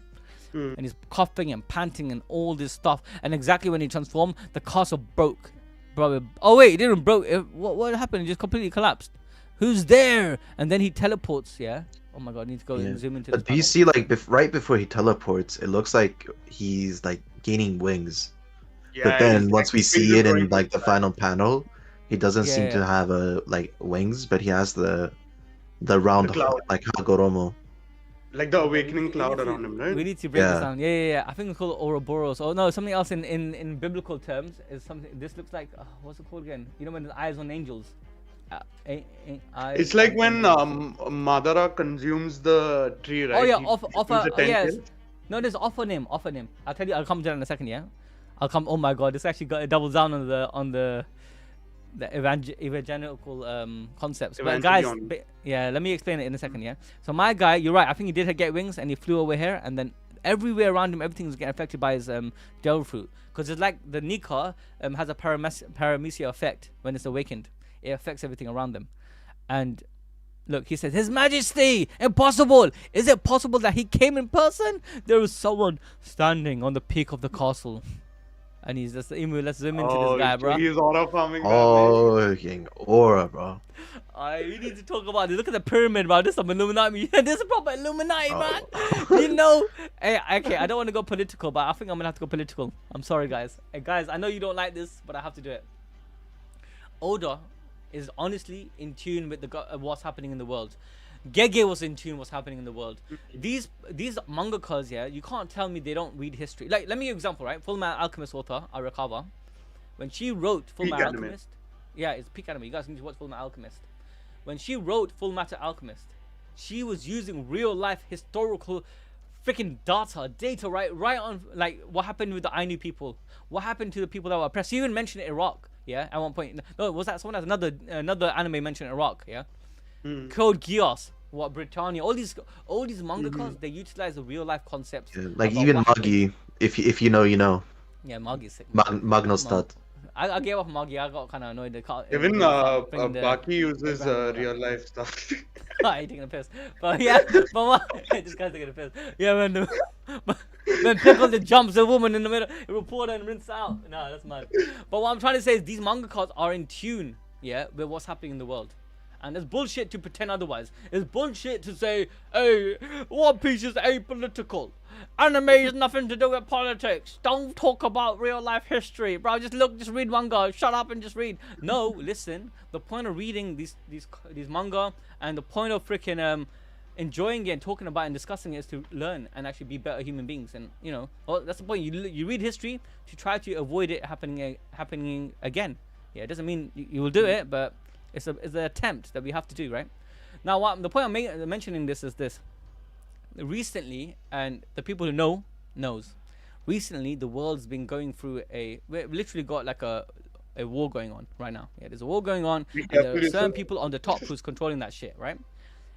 And he's coughing and panting and all this stuff. And exactly when he transformed, the castle broke. Bro, oh wait, it didn't broke. What happened? It just completely collapsed. Who's there? And then he teleports. Yeah. Oh my god, I need to go and zoom into. But do you see, like, right before he teleports, it looks like he's like gaining wings. Yeah, But then he's once we see it in like the final panel, he doesn't seem to Yeah. have wings, but he has the round cloud. like Hagoromo. like the awakening cloud around him, right? We need to break this Yeah. down. Yeah. I think it's called Ouroboros. Oh no, something else in biblical terms is something. This looks like what's it called again? You know when the eyes on angels. Eyes It's like on when angels. Madara consumes the tree, right? Oh yeah, He offer. consumes the Yes. tentacle. No, there's offer name. I'll tell you. I'll come to that in a second. Yeah. I'll come. Oh my god, this actually got a double down on the evangelical concepts. But guys, Evangelion. yeah, let me explain it in a second. Yeah. So my guy, you're right. I think he did get wings and he flew over here, and then everywhere around him, everything's getting affected by his devil fruit. Because it's like the Nika has a paramecia effect when it's awakened. It affects everything around them, and. Look, he says, His Majesty, impossible. Is it possible that he came in person? There was someone standing on the peak of the castle. And he's just, Imu, let's zoom into this guy, bro. He's aura farming. Oh, getting aura, bro. We need to talk about this. Look at the pyramid, bro. This is some Illuminati. This is proper Illuminati, Oh. man. You know. Hey, okay, I don't want to go political, but I think I'm going to have to go political. I'm sorry, guys. Hey, guys, I know you don't like this, but I have to do it. Oda is honestly in tune with what's happening in the world. Gege was in tune with what's happening in the world. These mangakas, yeah, you can't tell me they don't read history. Like, let me give you an example, right? Full Metal Alchemist author, Arakawa, when she wrote Full Peak Metal anime. Alchemist, yeah, it's peak anime. You guys need to watch Full Metal Alchemist. When she wrote Full Metal Alchemist, she was using real life historical freaking data, right on, like what happened with the Ainu people, what happened to the people that were oppressed. She even mentioned Iraq. Yeah, at one point. No, was that someone else? Another anime mentioned Iraq. Yeah, Code Geass. What Britannia? All these mangakas, they utilize the real life concepts. Yeah, like about even what happened. Magi, if you know, you know. Yeah, Magi's sick. Magnostad. I gave up Magi. I got kind of annoyed. Even Baki uses Abraham real life stuff. I taking a piss. But yeah, but what? This guy's taking a piss. Yeah, when Pickle jumps a woman in the middle, he will pour her and rinse out. No, that's mad. But what I'm trying to say is these mangakas are in tune, yeah, with what's happening in the world. And it's bullshit to pretend otherwise. It's bullshit to say, hey, One Piece is apolitical. Anime has nothing to do with politics. Don't talk about real life history, bro. Just read manga. Shut up and just read. No, listen. The point of reading these manga and the point of freaking enjoying it and talking about it and discussing it is to learn and actually be better human beings. And you know, well, that's the point. You read history to try to avoid it happening again. Yeah, it doesn't mean you will do it, but it's an attempt that we have to do, right? Now, the point I'm mentioning this is this. Recently, and the people who knows, recently the world's been going through we've literally got like a war going on right now. Yeah, there's a war going on, and there are certain people on the top who's controlling that shit, right?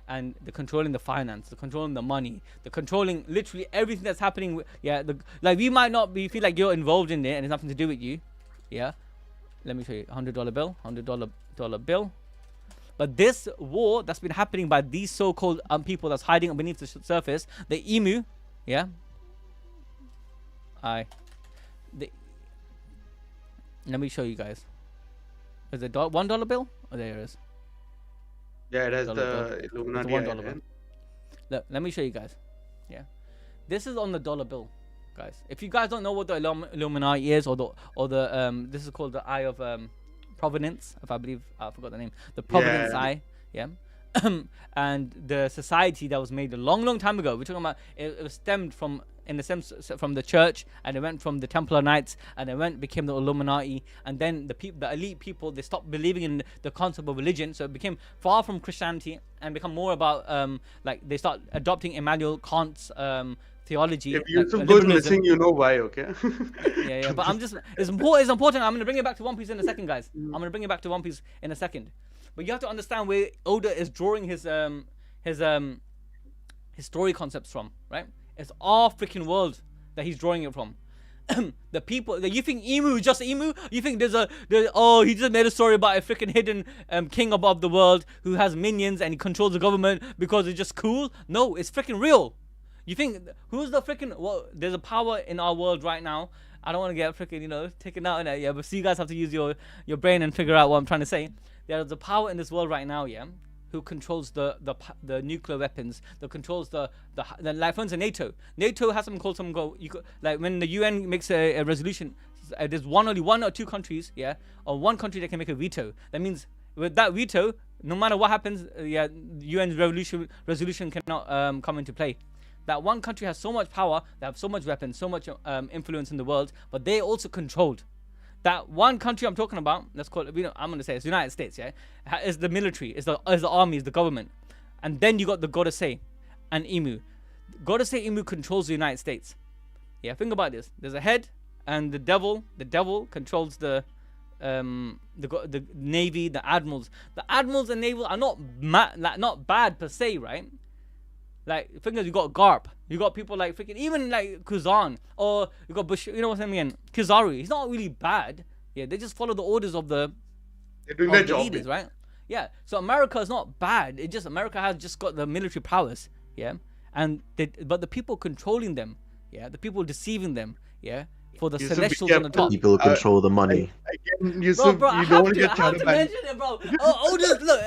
And they're controlling the finance, they're controlling the money, they're controlling literally everything that's happening. Yeah, like you might not feel like you're involved in it and it's nothing to do with you. Yeah, let me show you. $100 bill, $100 bill. But this war that's been happening by these so-called people that's hiding beneath the surface, the Imu, yeah. Let me show you guys. Is it $1 bill? Oh, there it is. Yeah, it has $1 the bill. Illuminati. It's a $1 bill. Look, let me show you guys. Yeah, this is on the dollar bill, guys. If you guys don't know what the Illuminati is, or the this is called the Eye of Providence, if I believe, I forgot the name. The Providence Eye, yeah. And the society that was made a long time ago. We're talking about it was stemmed from, in the sense, from the church, and it went from the Templar Knights, and it became the Illuminati, and then the elite people, they stopped believing in the concept of religion, so it became far from Christianity and become more about like they start adopting Immanuel Kant's theology. If Yusuf goes missing, you know why, okay? Yeah. But it's important. I'm gonna bring it back to One Piece in a second, guys. I'm gonna bring it back to One Piece in a second. But you have to understand where Oda is drawing his story concepts from, right? It's our freaking world that he's drawing it from. the people. You think Imu is just Imu? You think there's he just made a story about a freaking hidden king above the world who has minions and he controls the government because it's just cool? No, it's freaking real. You think who's the freaking? Well, there's a power in our world right now. I don't want to get freaking taken out in that, yeah. But so you guys have to use your brain and figure out what I'm trying to say. There's a power in this world right now, yeah, who controls the nuclear weapons, that controls the like for instance NATO. NATO has something called like when the UN makes a resolution, there's only one or two countries, yeah, or one country that can make a veto. That means with that veto, no matter what happens, UN's resolution cannot come into play. That one country has so much power, they have so much weapons, so much influence in the world, but they also controlled. That one country I'm talking about, let's call it, I'm going to say it's the United States, yeah? Is the military, is the army, is the government. And then you got the Geoise and Imu. Geoise Imu controls the United States. Yeah, think about this. There's a head, and the devil controls the navy, the admirals. The admirals and naval are not bad per se, right? Like, the thing is, you got Garp, you got people like freaking, even like Kuzan, or you got Bush, you know what I mean? Kizaru, he's not really bad. Yeah, they just follow the orders of the leaders, right? Yeah, so America is not bad. It just, America has just got the military prowess, yeah? But the people controlling them, yeah? The people deceiving them, yeah? For the celestials on the top. People control the money. Again, Yusuf, bro, you don't want to get I have to mention it, bro. Oda's, look,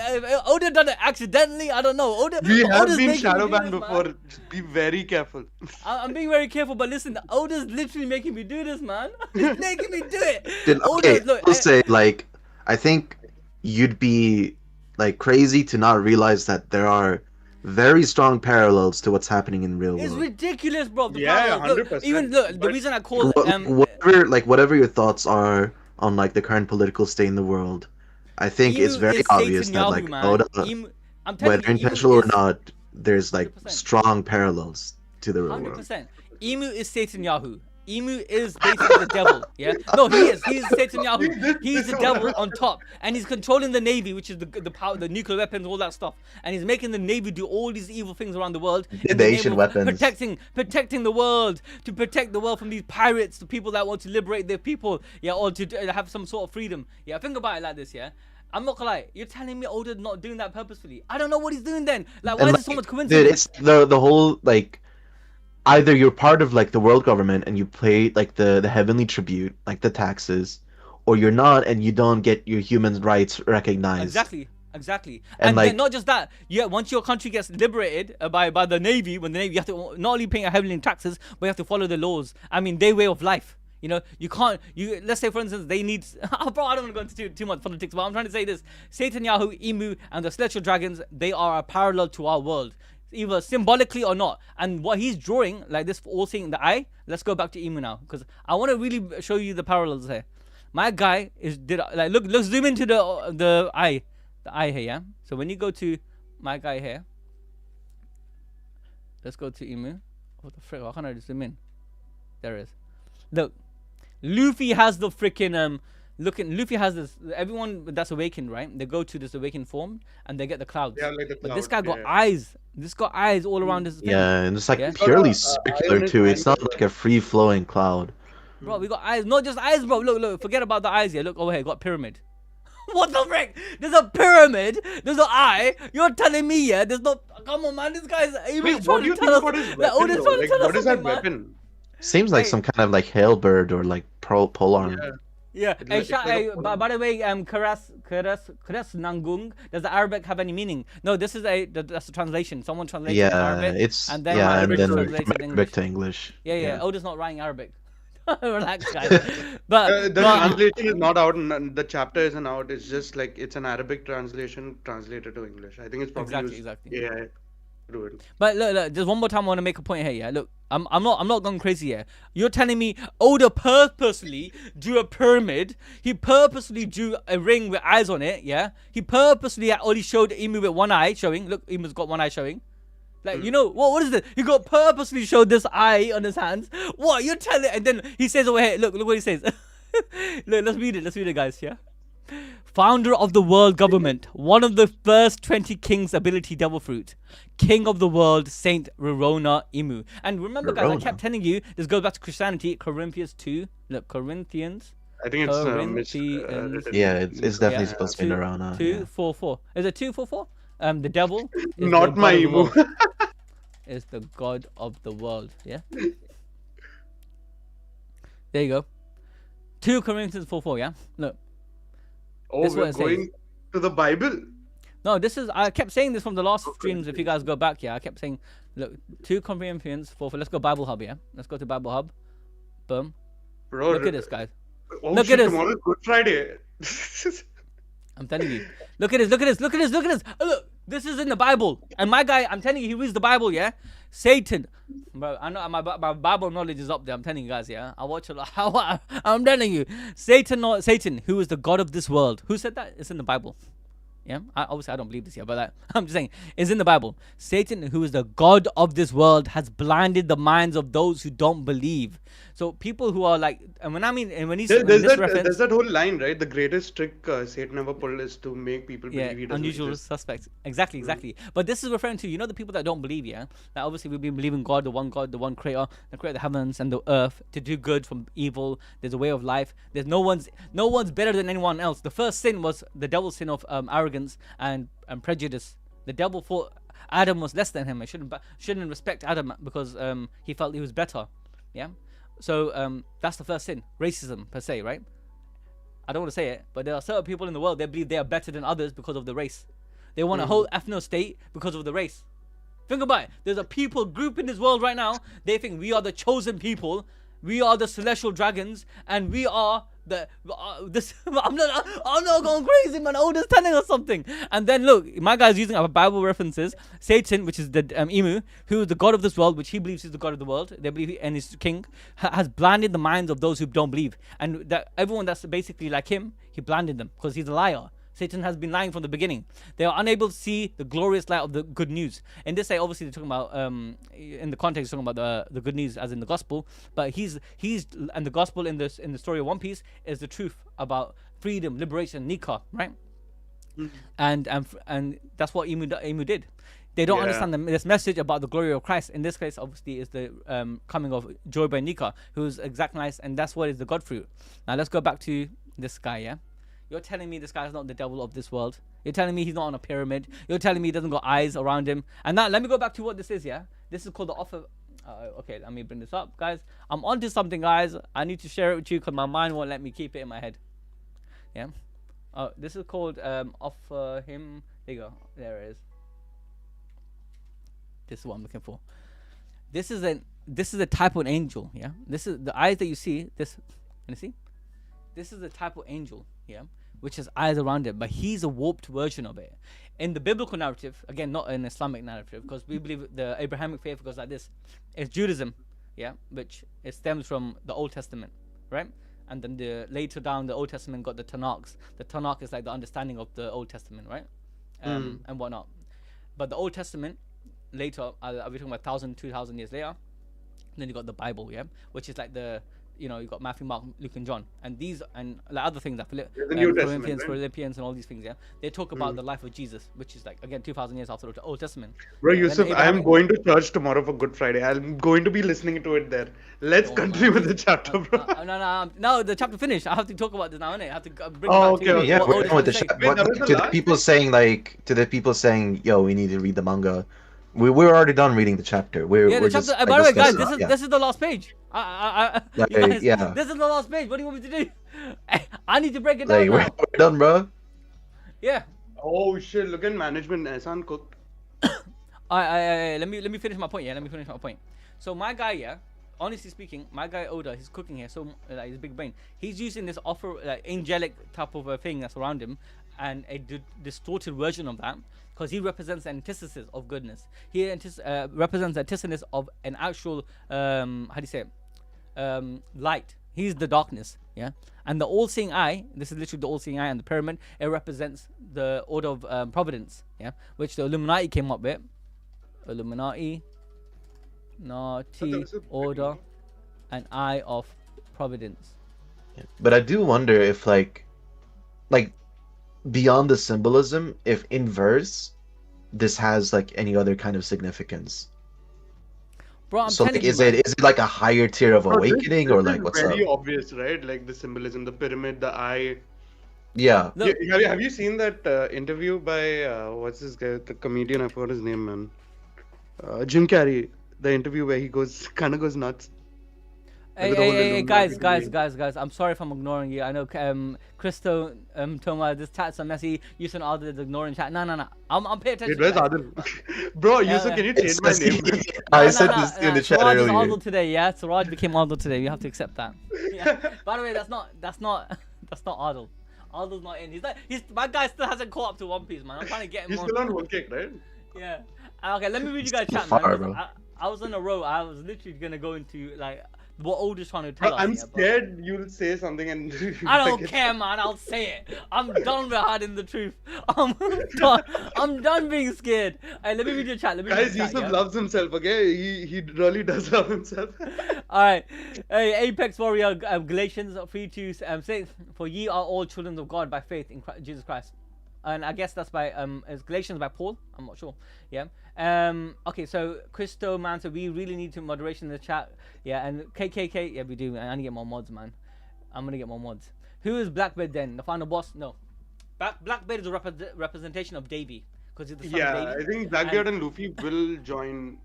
Oda done it accidentally. I don't know. We have Oda's been making shadow me do banned this, before. man. Just be very careful. I'm being very careful, but listen, Oda's literally making me do this, man. He's making me do it. Then, okay, I'll say, like, I think you'd be, like, crazy to not realize that there are very strong parallels to what's happening in real world. It's ridiculous, bro. The Yeah, parallels. Look, 100%. even look, the reason I call whatever your thoughts are on like the current political state in the world, I think it's very obvious that like Oda, whether intentional or not, there's like 100%. strong parallels to the real world. 100%. Imu is Satan Yahoo. Imu is basically the devil, yeah? No, he is. He's Satan Yahoo. He's the devil on top. And he's controlling the navy, which is the power, the nuclear weapons, all that stuff. And he's making the navy do all these evil things around the world. In The the Asian name of weapons. protecting the world. To protect the world from these pirates, the people that want to liberate their people, yeah? Or to have some sort of freedom. Yeah, think about it like this, yeah? I'm not gonna lie, you're telling me Oda's not doing that purposefully. I don't know what he's doing then. Like, why is there so much coincidence? Dude, it's the whole like either you're part of like the world government and you pay like the heavenly tribute, like the taxes, or you're not and you don't get your human rights recognized. Exactly. And And like- then not just that, yeah, once your country gets liberated by the navy, when the navy, you have to not only pay heavily in taxes, but you have to follow the laws. I mean, their way of life. You know, you can't. Let's say, for instance, they need. Bro, I don't want to go into too much politics, but I'm trying to say this: Satan, Yahoo, Imu, and the celestial dragons, they are a parallel to our world, either symbolically or not. And what he's drawing, like this, all seeing the eye. Let's go back to Imu now, because I want to really show you the parallels here. My guy look. Let's zoom into the eye here. Yeah. So when you go to my guy here, let's go to Imu. What the frick? Why can't I just zoom in? There it is. Look. Luffy has the freaking Luffy has this. Everyone that's awakened, right? They go to this awakened form and they get the clouds. Yeah, like the But this cloud, guy got yeah. eyes. This got eyes all around his thing. Yeah, and it's like Yeah. purely Got a, circular iron too. It's not triangle. like a free flowing cloud. Bro, we got eyes. Not just eyes, bro. Look. Forget about the eyes here. Look over here. Got pyramid. What the frick? There's a pyramid. There's an eye. You're telling me, yeah? There's no. Come on, man. This guy's. Wait, what do you think about his weapon? Oda's Though? trying to Like, tell us what is that something, man. weapon? Seems like Hey. some kind of like halberd or like polearm. Yeah. Yeah. It's Hey, like- it's like a by the way, Karas Nangung. Does the Arabic have any meaning? No, this is that's a translation. Someone translated it in Yeah, Arabic. it's and then yeah, and Arabic then translated from in Arabic English. to English. Yeah. Oda's not writing Arabic. Relax, guys. The But translation is not out, and the chapter isn't out. It's just like it's an Arabic translation translated to English. I think it's probably Exactly. Yeah, do it. But look, just one more time I want to make a point here, yeah. Look, I'm not going crazy here. You're telling me Oda purposely drew a pyramid, he purposely drew a ring with eyes on it, yeah? He purposely only showed Imu with one eye showing. Look, Imu's got one eye showing. Like, you know, what is this? He got purposely showed this eye on his hands. What? You're telling, and then he says over here, look what he says. Look, let's read it, guys, yeah? Founder of the world government, one of the first 20 kings ability devil fruit, king of the world, Saint Rorona Imu. And remember, guys, I kept telling you, this goes back to Christianity, Corinthians 2. Look, Corinthians. I think it's yeah, it's definitely supposed to be 2, Narana. 2:4:4. Is it 2:4:4? The devil is not the my god of the Imu. world. Is the god of the world. Yeah. There you go. 2 Corinthians 4:4. Yeah. Look. Oh, This is what we're it going says. to the Bible. No, this is. I kept saying this from the last streams. If you guys go back, yeah, I kept saying, look, 2 Corinthians 4:4. Let's go Bible Hub. Yeah. Let's go to Bible Hub. Boom. Bro, Look at this, guys. Oh, Look shit, at this. tomorrow is Good Friday. I'm telling you. Look at this, look at this, look at this, look at this. Oh, look, this is in the Bible. And my guy, I'm telling you, he reads the Bible, yeah? Satan. Bro, I know my Bible knowledge is up there. I'm telling you guys, yeah? I watch a lot. I'm telling you. Satan, who is the God of this world. Who said that? It's in the Bible. Yeah, obviously I don't believe this here, but I'm just saying, it's in the Bible. Satan, who is the god of this world, has blinded the minds of those who don't believe. So people who are like, and when he's there's reference, that whole line, right? The greatest trick Satan ever pulled is to make people believe he doesn't unusual exist. suspects. Exactly. But this is referring to, the people that don't believe, yeah? That obviously we believe in God, the one creator, the creator of the heavens and the earth, to do good from evil. There's a way of life. There's no one's better than anyone else. The first sin was the devil's sin of arrogance and prejudice. The devil thought Adam was less than him. I shouldn't respect Adam because he felt he was better. Yeah. So that's the first sin, racism per se, right? I don't want to say it, but there are certain people in the world, they believe they are better than others because of the race. They want a whole ethno-state because of the race. Think about it. There's a people group in this world right now. They think we are the chosen people. We are the celestial dragons, and we are this. I'm not going crazy, man. Oh, just telling us something. And then look, my guy's using our Bible references. Satan, which is the Imu, who is the god of this world, which he believes is the god of the world. They believe and is king, has blinded the minds of those who don't believe, and that everyone that's basically like him, he blinded them because he's a liar. Satan has been lying from the beginning. They are unable to see the glorious light of the good news. In this, obviously, they're talking about, in the context, talking about the good news as in the gospel. But he's and the gospel in the story of One Piece is the truth about freedom, liberation, Nika, right? And that's what Imu did. They don't understand this message about the glory of Christ. In this case, obviously, is the coming of joy by Nika, who's exact nice, and that's what is the God fruit. Now let's go back to this guy, yeah. You're telling me this guy's not the devil of this world. You're telling me he's not on a pyramid. You're telling me he doesn't got eyes around him. And now let me go back to what this is, yeah? This is called the offer. Okay, let me bring this up, guys. I'm onto something, guys. I need to share it with you because my mind won't let me keep it in my head. Yeah? This is called offer him. There you go. There it is. This is what I'm looking for. This is a type of an angel, yeah? This is the eyes that you see. Can you see? This is a type of angel, yeah? Which has eyes around it, but he's a warped version of it. In the biblical narrative, again, not an Islamic narrative, because we believe the Abrahamic faith goes like this. It's Judaism, yeah, which it stems from the Old Testament, right? And then later down, the Old Testament got the Tanakh. The Tanakh is like the understanding of the Old Testament, right? And whatnot. But the Old Testament, later, we're talking about 1,000, 2,000 years later, then you got the Bible, yeah, which is like you got Matthew, Mark, Luke, and John, and these and like other things like Corinthians, Philippians, and all these things. Yeah, they talk about the life of Jesus, which is like again 2,000 years after the Old Testament. Bro, Yusuf, I am going to church tomorrow for Good Friday. I'm going to be listening to it there. Let's continue with the chapter, bro. No, the chapter finished. I have to talk about this now, innit? I have to bring Oh, it back okay, to Yeah, what we're Old done with the Testament to the the last people saying, yo, we need to read the manga. We're already done reading the chapter. We're the just chapter. By the way, guys, discussing- this is the last page. You guys, yeah. This is the last page. What do you want me to do? I need to break it Like, down we're now. done, bro. Yeah. Oh shit! Look at management. Ehsan cooked. Let me finish my point. Yeah, let me finish my point. So my guy, yeah, honestly speaking, my guy Oda, he's cooking here. So like his big brain, he's using this angelic type of a thing that's around him, and a distorted version of that, because he represents the antithesis of goodness. He represents the antithesis of an actual light. He's the darkness, yeah. And the all-seeing eye, this is literally the all-seeing eye and the pyramid. It represents the order of providence, yeah, which the Illuminati came up with. Illuminati, order, and eye of providence. But I do wonder if like beyond the symbolism, if in verse, this has like any other kind of significance. Bro, I'm So telling like, you, is man. it like a higher tier of Bro, awakening, this or is like what's up? very obvious, right? Like the symbolism, the pyramid, the eye. Yeah. Look, Have you seen that interview by what's this guy, the comedian? I forgot his name, man. Jim Carrey. The interview where he kind of goes nuts. hey, With the whole hey, Illuminati guys, thing. I'm sorry if I'm ignoring you. I know, Christo, Toma, this chat's so messy. Yusuf Aldo is ignoring chat. No. I'm paying Wait, attention. where's guys. Adil? Bro, Yusuf, can you It's change my just, name, man? I No, said this in the chat Siraj is earlier. Adil today, yeah. Siraj became Adil today. You have to accept that. Yeah. By the way, that's not Adil. Adil's not in. My guy still hasn't caught up to One Piece, man. I'm trying to get him He's on. still on whole cake, right? Yeah. Okay, let me read you guys Too chat, far, man. bro. I was on a row. I was literally gonna go into like what Older's trying to Bro, tell us. I'm yeah, but scared you'll say something and I don't care, man. I'll say it. I'm done with hiding the truth. I'm done being scared. Hey, let me read your chat. Let me read Guys, your chat, Yusuf yeah? loves himself, okay? He really does love himself. All right. Hey, Apex Warrior, Galatians 3:2 says, "For ye are all children of God by faith in Jesus Christ." And I guess that's by is Galatians by Paul. I'm not sure. Yeah. Okay. So Christo man, so we really need to moderation in the chat. Yeah. And KKK. Yeah, we do. I need to get more mods, man. I'm gonna get more mods. Who is Blackbeard then? The final boss? No. Blackbeard is a representation of Davy because he's the son Yeah, of I Davy. think Blackbeard and Luffy will join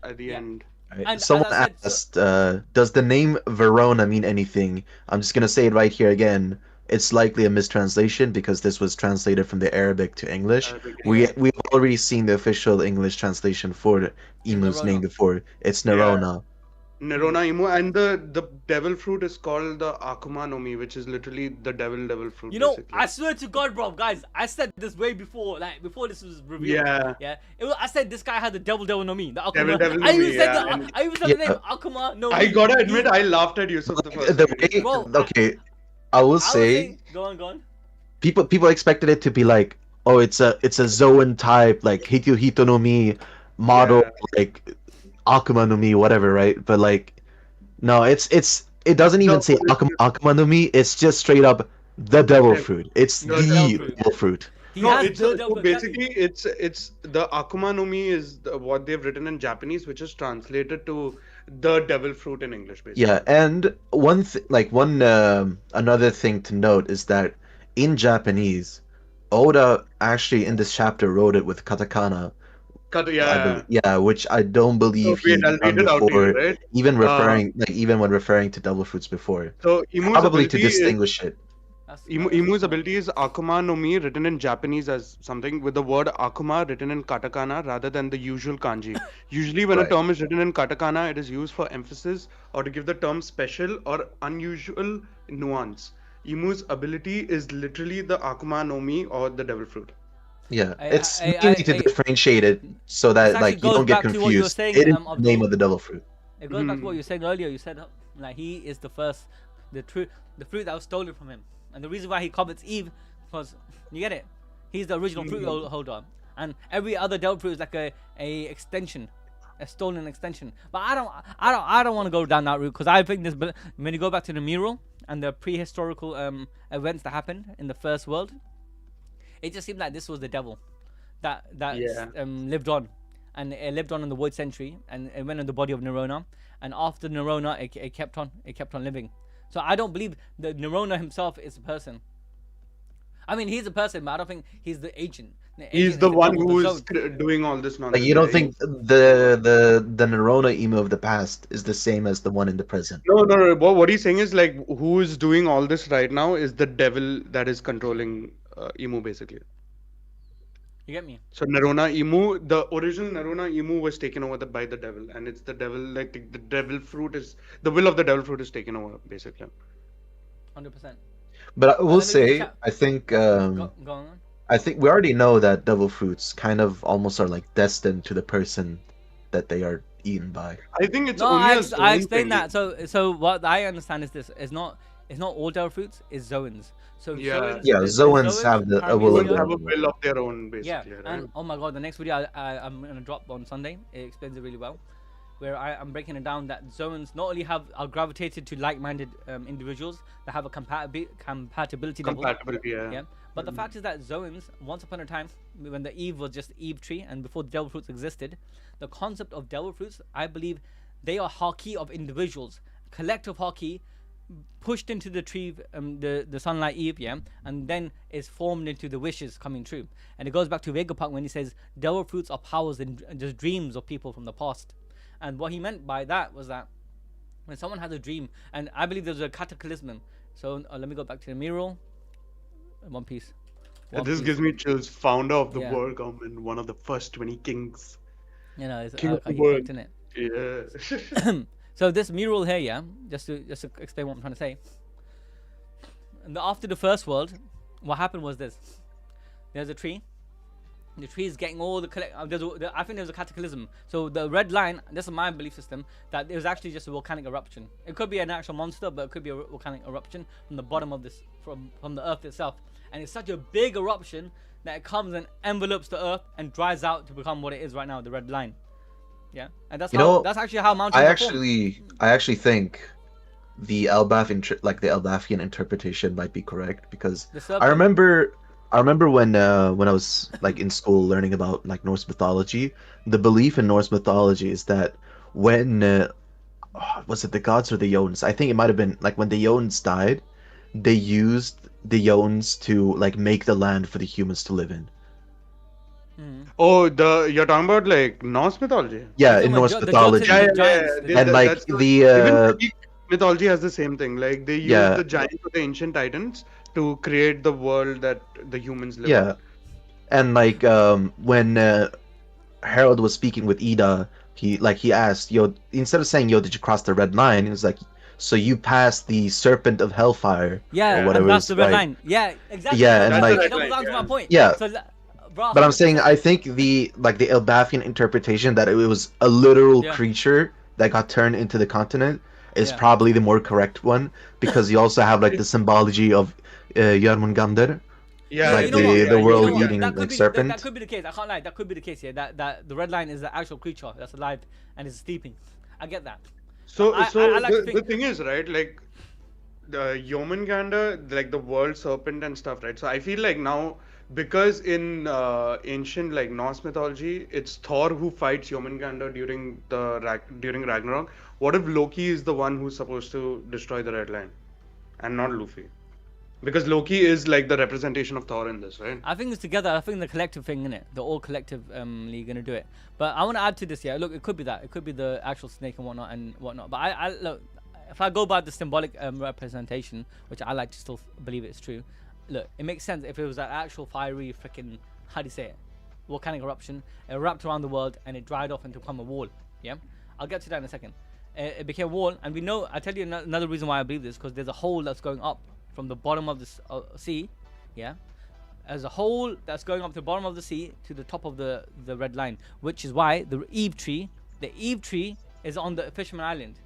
at the Yeah. end. Right. And as Someone I said, asked, does the name Verona mean anything? I'm just gonna say it right here again. It's likely a mistranslation because this was translated from the Arabic to English. Yeah. We've already seen the official English translation for Imu's name Nerona. before. It's Yeah. Nerona. Nerona Imu, and the devil fruit is called the Akuma no Mi, which is literally the devil fruit. You know, basically. I swear to God, bro, guys, I said this way before, like before this was revealed. Yeah. I said this guy had the devil no me, the Devil Akuma. no I even Mi, said yeah, the, and- I even said the name Yeah. Akuma no I Mi. gotta admit, I laughed at Yusuf the first The time. way, Bro, okay, I will I was say saying, go on. people expected it to be like, oh, it's a Zoan type, like Hito no Mi model, Yeah. like Akuma no Mi, whatever, right? But like, no, it doesn't even No, say it's- Akuma no Mi. It's just straight up the devil Yeah. fruit. It's The the devil fruit. devil fruit. He No, has it's the so devil. basically it's the Akuma no Mi is what they've written in Japanese, which is translated to the devil fruit in English, basically. Yeah, and another thing to note is that in Japanese, Oda actually in this chapter wrote it with katakana. Yeah. Which I don't believe wait, he's I'll done read it out to you, before, right? even when referring to devil fruits before. So Imu's Probably to ability is distinguish it. Imu's ability is Akuma no Mi, written in Japanese as something with the word Akuma written in katakana rather than the usual kanji. Usually, when Right. a term is written in katakana, it is used for emphasis or to give the term special or unusual nuance. Imu's ability is literally the Akuma no Mi or the devil fruit. Yeah, I- it's I- mainly to I- differentiate it so that actually like you goes don't get back to what you were confused. saying, It is Abdul. the name of the devil fruit. It goes back to what you were saying earlier. You said like he is the first, the fruit that was stolen from him, and the reason why he covets Eve because you get it. He's the original fruit holder, and every other devil fruit is like a extension, a stolen extension. But I don't want to go down that route because I think this. But when you go back to the mural and the prehistorical events that happened in the first world, it just seemed like this was the devil that Yeah. lived on, and it lived on in the void century, and it went in the body of Nerona, and after Nerona it kept on living. So I don't believe that Nerona himself is a person. I mean, he's a person, but I don't think he's the agent. He's agent the is one devil, who the is zone. doing all this Like nonsense. you don't right? think the Nerona Imu of the past is the same as the one in the present? No. What he's saying is like who is doing all this right now is the devil that is controlling Imu basically. You get me? So Nerona Imu, the original Nerona Imu was taken over by the devil, and it's the devil like the devil fruit is the will of the devil fruit is taken over basically. 100%. But I will let me say, check. I think Go on. I think we already know that devil fruits kind of almost are like destined to the person that they are eaten by. I think it's No, only I a explained zone that. thing. So what I understand is this: it's not all devil fruits, it's zoans. So Yeah. zoans, Yeah, there's Zoans have a will of Humans Paramecia. their have a own. will of their own Yeah, basically, right? and oh my god, the next video I'm gonna drop on Sunday. It explains it really well. where I'm breaking it down that zones not only are gravitated to like-minded individuals that have a compatibility level. Compatibility, yeah. Yeah. But the fact is that zones, once upon a time, when the Eve was just Eve tree, and before devil fruits existed, the concept of devil fruits, I believe, they are Haki of individuals, collective Haki, pushed into the tree, the sunlight Eve, yeah, and then is formed into the wishes coming true. And it goes back to Vegapunk when he says devil fruits are powers and just dreams of people from the past. And what he meant by that was that when someone has a dream, and I believe there's a cataclysm. So let me go back to the mural. One Piece. This gives me chills. Founder of the Yeah. world government, one of the first 20 kings. You know, it's King of the Haki world. effect, innit? Yeah. So this mural here, yeah, just to explain what I'm trying to say. And after the first world, what happened was this: there's a tree. The tree is getting all the I think there's a cataclysm. So the red line, this is my belief system, that it was actually just a volcanic eruption. It could be an actual monster, but it could be a volcanic eruption from the bottom of this, from the earth itself. And it's such a big eruption that it comes and envelopes the earth and dries out to become what it is right now, the red line. Yeah, and that's that's actually how mountains are formed. I actually think the Elbathian interpretation might be correct, because I remember when I was like in school learning about like Norse mythology. The belief in Norse mythology is that when was it the gods or the Jotuns? I think it might have been like when the Jotuns died, they used the Jotuns to like make the land for the humans to live in. Oh, you're talking about like Norse mythology? Yeah, in Norse mythology. And like even Greek mythology has the same thing. Like they use the giants of the ancient titans to create the world that the humans live in. Yeah, and like when Harold was speaking with Ida, he asked, "Yo," instead of saying, "Yo, did you cross the red line?" He was like, "So you passed the serpent of hellfire." Yeah, or whatever. And that's the red line. Yeah, exactly. Yeah, and like that was down to my point. Yeah. So, bro, but I'm saying I think the Elbathian interpretation that it was a literal creature that got turned into the continent is probably the more correct one, because you also have like the symbology of Jormungandr. Yeah, like the world eating like serpent. That could be the case. I can't lie. That could be the case. Yeah, that the red line is the actual creature that's alive and is sleeping. I get that. So the thing is, right, like the Jormungandr, like the world serpent and stuff, right? So I feel like now, because in ancient like Norse mythology, it's Thor who fights Jormungandr during Ragnarok. What if Loki is the one who's supposed to destroy the red line, and not Luffy? Because Loki is like the representation of Thor in this, right? I think it's together. I think the collective thing, innit? They're all collectively gonna do it. But I want to add to this. Yeah, look, it could be that. It could be the actual snake and whatnot. But I look, if I go by the symbolic representation, which I like to still believe it's true. Look, it makes sense if it was an actual fiery freaking, how do you say it, volcanic eruption. It wrapped around the world and it dried off and become a wall. Yeah, I'll get to that in a second. It became a wall, and we know. I tell you another reason why I believe this, because there's a hole that's going up from the bottom of the sea. Yeah, as a hole that's going up to the bottom of the sea to the top of the red line, which is why the Eve tree is on the Fisherman Island,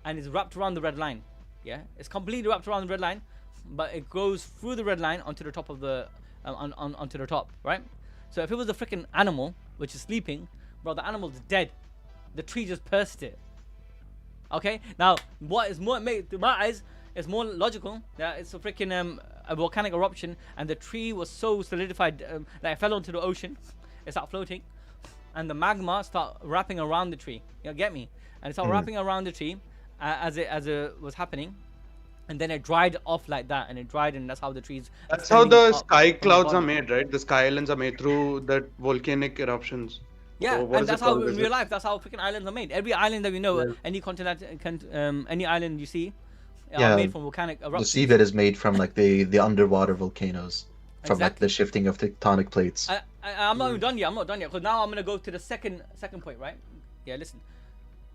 and is wrapped around the red line. Yeah, it's completely wrapped around the red line, but it goes through the red line onto the top of the onto the top, right? So if it was a freaking animal which is sleeping, bro, the animal's dead. The tree just pursed it. Okay, now what is more to my eyes is more logical. That it's a freaking a volcanic eruption, and the tree was so solidified that it fell onto the ocean. It started floating, and the magma start wrapping around the tree. You get me? And it started wrapping around the tree as it was happening. And then it dried off like that, and it dried, and that's how the trees. That's how the sky clouds are made, right? The sky islands are made through that volcanic eruptions. Yeah, and that's how in real life, that's how freaking islands are made. Every island that we know, any continent, any island you see, are made from volcanic eruptions. The seabed is made from like the underwater volcanoes, from like the shifting of tectonic plates. I'm not even done yet. I'm not done yet, because now I'm gonna go to the second point, right? Yeah, listen.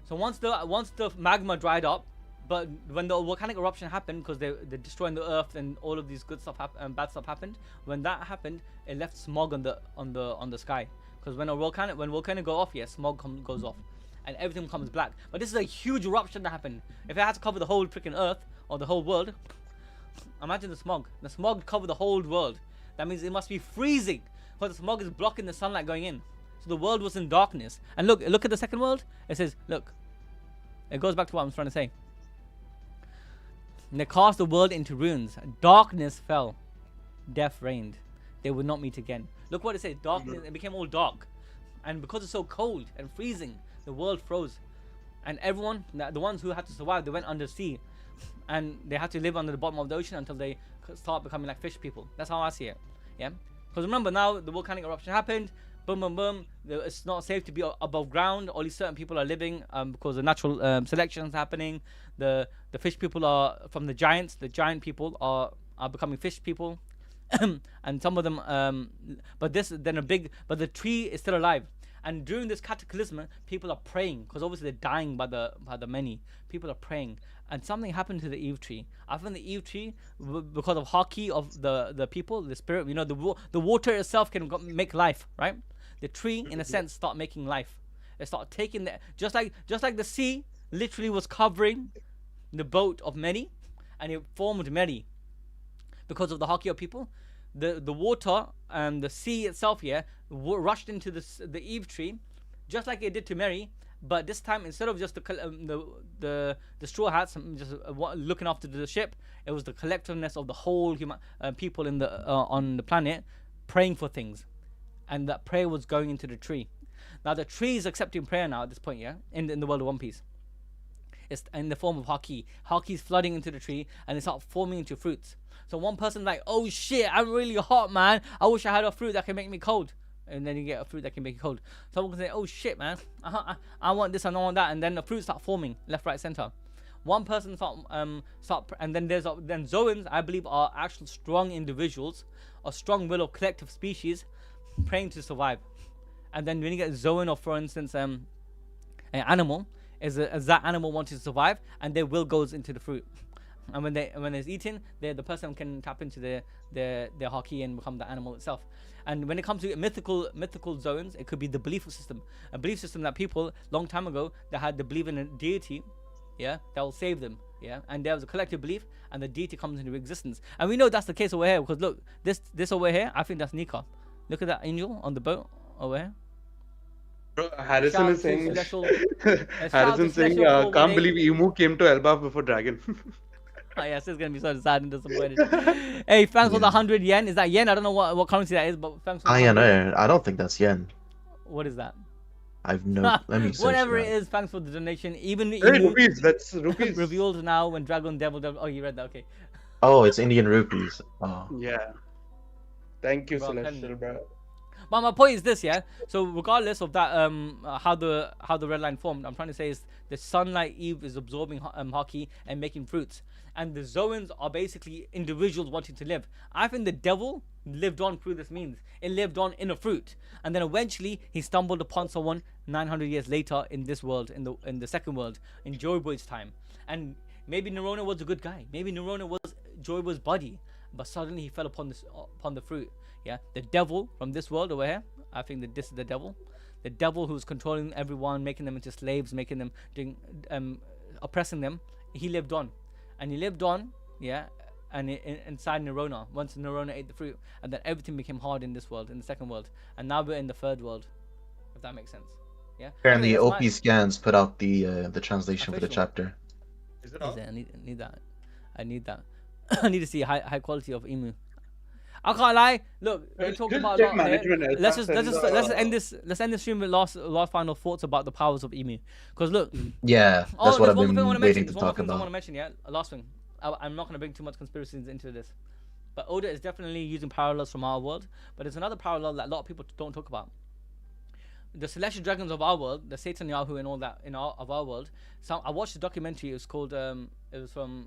So once the magma dried up. But when the volcanic eruption happened, because they're destroying the earth and all of these good stuff bad stuff happened. When that happened, it left smog on the sky. Because when volcano go off, smog goes off, and everything becomes black. But this is a huge eruption that happened. If it had to cover the whole freaking earth or the whole world, imagine the smog. The smog covered the whole world. That means it must be freezing, because the smog is blocking the sunlight going in. So the world was in darkness. And look at the second world. It says, look, It goes back to what I'm trying to say. And they cast the world into ruins. Darkness fell. Death reigned. They would not meet again. Look what it says. Darkness. It became all dark. And because it's so cold and freezing, the world froze. And everyone, the ones who had to survive, they went under sea. And they had to live under the bottom of the ocean until they start becoming like fish people. That's how I see it. Yeah. Because remember now, the volcanic eruption happened. Boom, boom, boom. It's not safe to be above ground. Only certain people are living because the natural selection is happening. The fish people are from the giants. The giant people are becoming fish people. And some of them, but the tree is still alive. And during this cataclysm, people are praying because obviously they're dying by the many. People are praying, and something happened to the Eve tree. I think the Eve tree, because of Haki of the people, the spirit. You know, the water itself can make life, right? The tree, in a sense, start making life. It start taking just like the sea literally was covering the boat of many, and it formed many because of the Haki of people. The water and the sea itself here rushed into the Eve tree, just like it did to Mary. But this time, instead of just the straw hats just looking after the ship, it was the collectiveness of the whole human people in on the planet praying for things, and that prayer was going into the tree. Now the tree is accepting prayer now at this point, yeah, in the world of One Piece. It's in the form of Haki. Haki is flooding into the tree, and it starts forming into fruits. So one person's like, oh shit, I'm really hot, man. I wish I had a fruit that can make me cold. And then you get a fruit that can make you cold. Someone can say, oh shit, man, I want this and I want that. And then the fruits start forming, left, right, center. One person and then then ZOANS, I believe, are actual strong individuals, a strong will of collective species, praying to survive. And then when you get ZOAN, or for instance, an animal, is that animal wanting to survive, and their will goes into the fruit. And when it's eaten, the person can tap into their Haki and become the animal itself. And when it comes to mythical ZOANS, it could be the belief system. A belief system that people long time ago that had to believe in a deity, yeah, that will save them, yeah. And there was a collective belief, and the deity comes into existence. And we know that's the case over here because look, this over here, I think that's Nika. Look at that angel on the boat over here. Bro, Harrison is saying, Harrison saying, can't believe Imu came to Elbaf before Dragon. Oh yes, it's gonna be so sad and disappointed. Hey, thanks for the 100 yen. Is that yen? I don't know what currency that is, but thanks for the 100. No, I don't think that's yen. What is that? I've no. Let me search whatever that. it is, thanks for the donation. Even rupees. That's rupees. Revealed now when Dragon Devil. Oh, you read that? Okay. Oh, it's Indian rupees. Oh. Yeah. Thank you, Celestial, bro. But my point is this, yeah. So regardless of that, how the red line formed, I'm trying to say is the sunlight Eve is absorbing Haki and making fruits, and the ZOANS are basically individuals wanting to live. I think the devil lived on through this means. It lived on in a fruit, and then eventually he stumbled upon someone 900 years later in this world, in the second world, in Joyboy's time. And maybe Nerona was a good guy. Maybe Nerona was Joyboy's buddy, but suddenly he fell upon the fruit. Yeah, the devil from this world over here. I think that this is the devil who's controlling everyone, making them into slaves, making them doing, oppressing them. He lived on, yeah, and inside Nerona. Once Nerona ate the fruit, and then everything became hard in this world, in the second world, and now we're in the third world. If that makes sense, yeah. Apparently, OP Scans put out the translation for the chapter. Is it all? I need that. I need that. I need to see high quality of Imu. I can't lie. Look, we talked about a lot here. Let's end this stream with last final thoughts about the powers of Imu. Because look, yeah, that's what I've been waiting to talk about. about. I want to mention, yeah. Last thing. I'm not going to bring too much conspiracies into this, but Oda is definitely using parallels from our world. But there's another parallel that a lot of people don't talk about. The celestial dragons of our world, the Satan Yahoo and all that of our world. I watched a documentary. It was called. It was from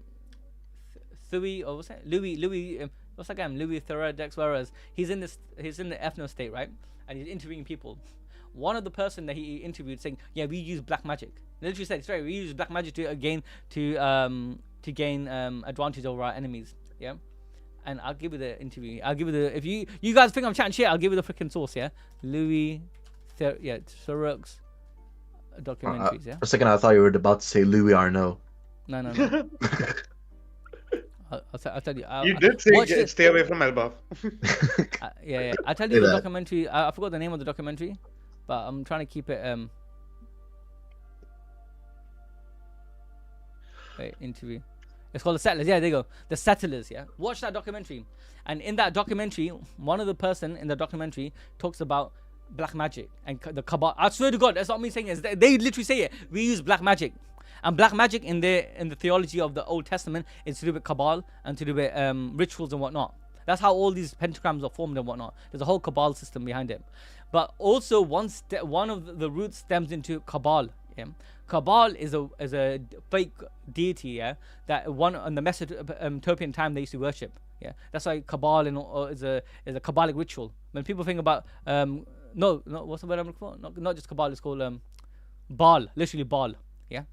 Louis, or what's that? Louis. What's that guy? Louis Theoredex, whereas he's in the ethno state, right? And he's interviewing people. One of the person that he interviewed saying, "Yeah, we use black magic." They literally said, "Sorry, we use black magic to gain advantage over our enemies." Yeah, and I'll give you the interview. I'll give you the if you guys think I'm chatting shit, I'll give you the freaking source. Yeah, Louis, Theoredex documentaries. Yeah. For a second, I thought you were about to say Louis Arnaud. No. I'll tell you. You did say stay away from Elbaf. Yeah. I'll tell you the documentary. I forgot the name of the documentary, but I'm trying to keep it. Wait, interview. It's called The Settlers. Yeah, there you go. The Settlers, yeah. Watch that documentary. And in that documentary, one of the person in the documentary talks about black magic and the Kabbalah. I swear to God, that's not me saying it. They literally say it. We use black magic. And black magic in the theology of the Old Testament is to do with Kabbalah and to do with rituals and whatnot. That's how all these pentagrams are formed and whatnot. There's a whole Kabbalah system behind it. But also one of the roots stems into Kabbalah. Yeah? Kabbalah is a fake deity, yeah, that one on the Mesopotamian time they used to worship. Yeah, that's why Kabbalah is a Kabbalic ritual. When people think about no, what's the word I'm looking for? Not just Kabbalah, it's called Baal, literally Baal. Yeah.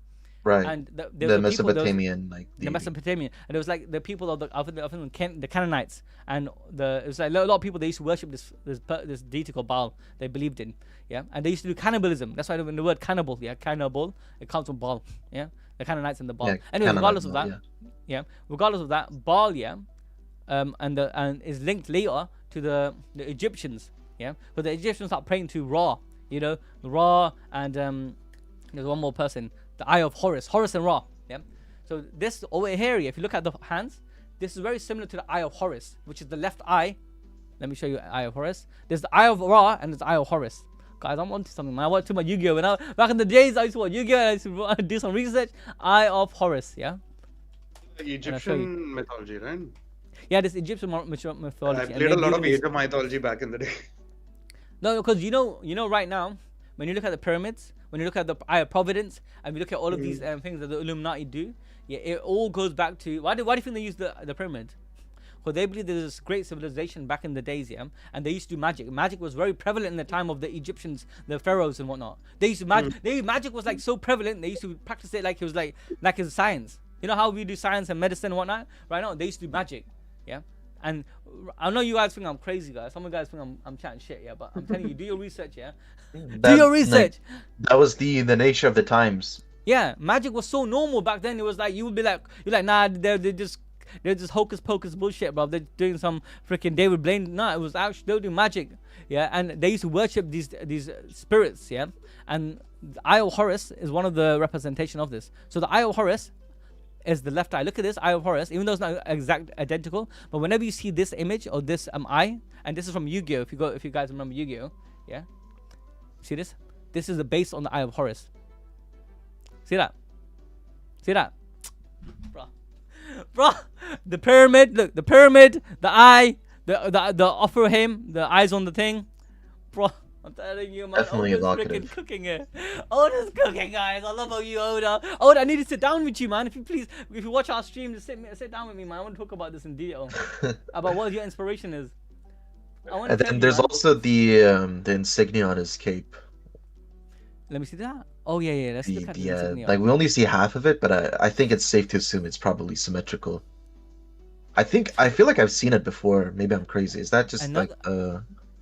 Right. And The Mesopotamian, the Mesopotamian, and it was like the people of the Canaanites, and it was like a lot of people, they used to worship this deity called Baal. They believed in, yeah, and they used to do cannibalism. That's why when the word cannibal, yeah, cannibal, it comes from Baal, yeah, the Canaanites and the Baal. Yeah, anyway, regardless of that, Baal, yeah, and is linked later to the Egyptians, yeah, but the Egyptians start praying to Ra, Ra, and there's one more person. The Eye of Horus and Ra. Yeah. So this over here, if you look at the hands, this is very similar to the Eye of Horus, which is the left eye. Let me show you Eye of Horus. There's the Eye of Ra and there's the Eye of Horus. Guys, I'm onto something, man. I watched too much Yu-Gi-Oh! Back in the days, I used to watch Yu-Gi-Oh! And I used to do some research. Eye of Horus, yeah. Egyptian mythology, right? Yeah, this Egyptian mythology. I played a lot of Asian mythology back in the day. No, because you know, right now, when you look at the pyramids, when you look at the Eye of Providence, and you look at all of these things that the Illuminati do, yeah, it all goes back to why do you think they use the pyramid? Well, they believe there's this great civilization back in the days, yeah, and they used to do magic. Magic was very prevalent in the time of the Egyptians, the pharaohs and whatnot. They used to magic was like so prevalent. They used to practice it like it was like it's science. You know how we do science and medicine and whatnot? Right now, they used to do magic, yeah. And I know you guys think I'm crazy, guys. Some of you guys think I'm chatting shit, yeah. But I'm telling you, do your research, yeah. Do your research. That was the nature of the times. Yeah, magic was so normal back then. It was like you would be like, you're like, nah, they're just hocus pocus bullshit, bro. They're doing some freaking David Blaine. Nah, it was actually they were doing magic, yeah. And they used to worship these spirits, yeah. And the Eye of Horus is one of the representation of this. So the Eye of Horus is the left eye. Look at this Eye of Horus, even though it's not exact identical, but whenever you see this image or this eye, and this is from Yu-Gi-Oh! If you guys remember Yu-Gi-Oh! Yeah, see this? This is the base on the Eye of Horus. See that? See that? Bro, the pyramid. Look, the pyramid, the eye, the upper him, the eyes on the thing, bro. I'm telling you, man. Definitely Oda's freaking cooking it. Oda's cooking, guys. I love how you, Oda. Oda, I need to sit down with you, man. If you watch our stream, just sit down with me, man. I want to talk about this in detail. About what your inspiration is. And then there's also the insignia on his cape. Let me see that. Oh yeah. Let's look at the insignia. Like we only see half of it, but I think it's safe to assume it's probably symmetrical. I feel like I've seen it before. Maybe I'm crazy. Is that just like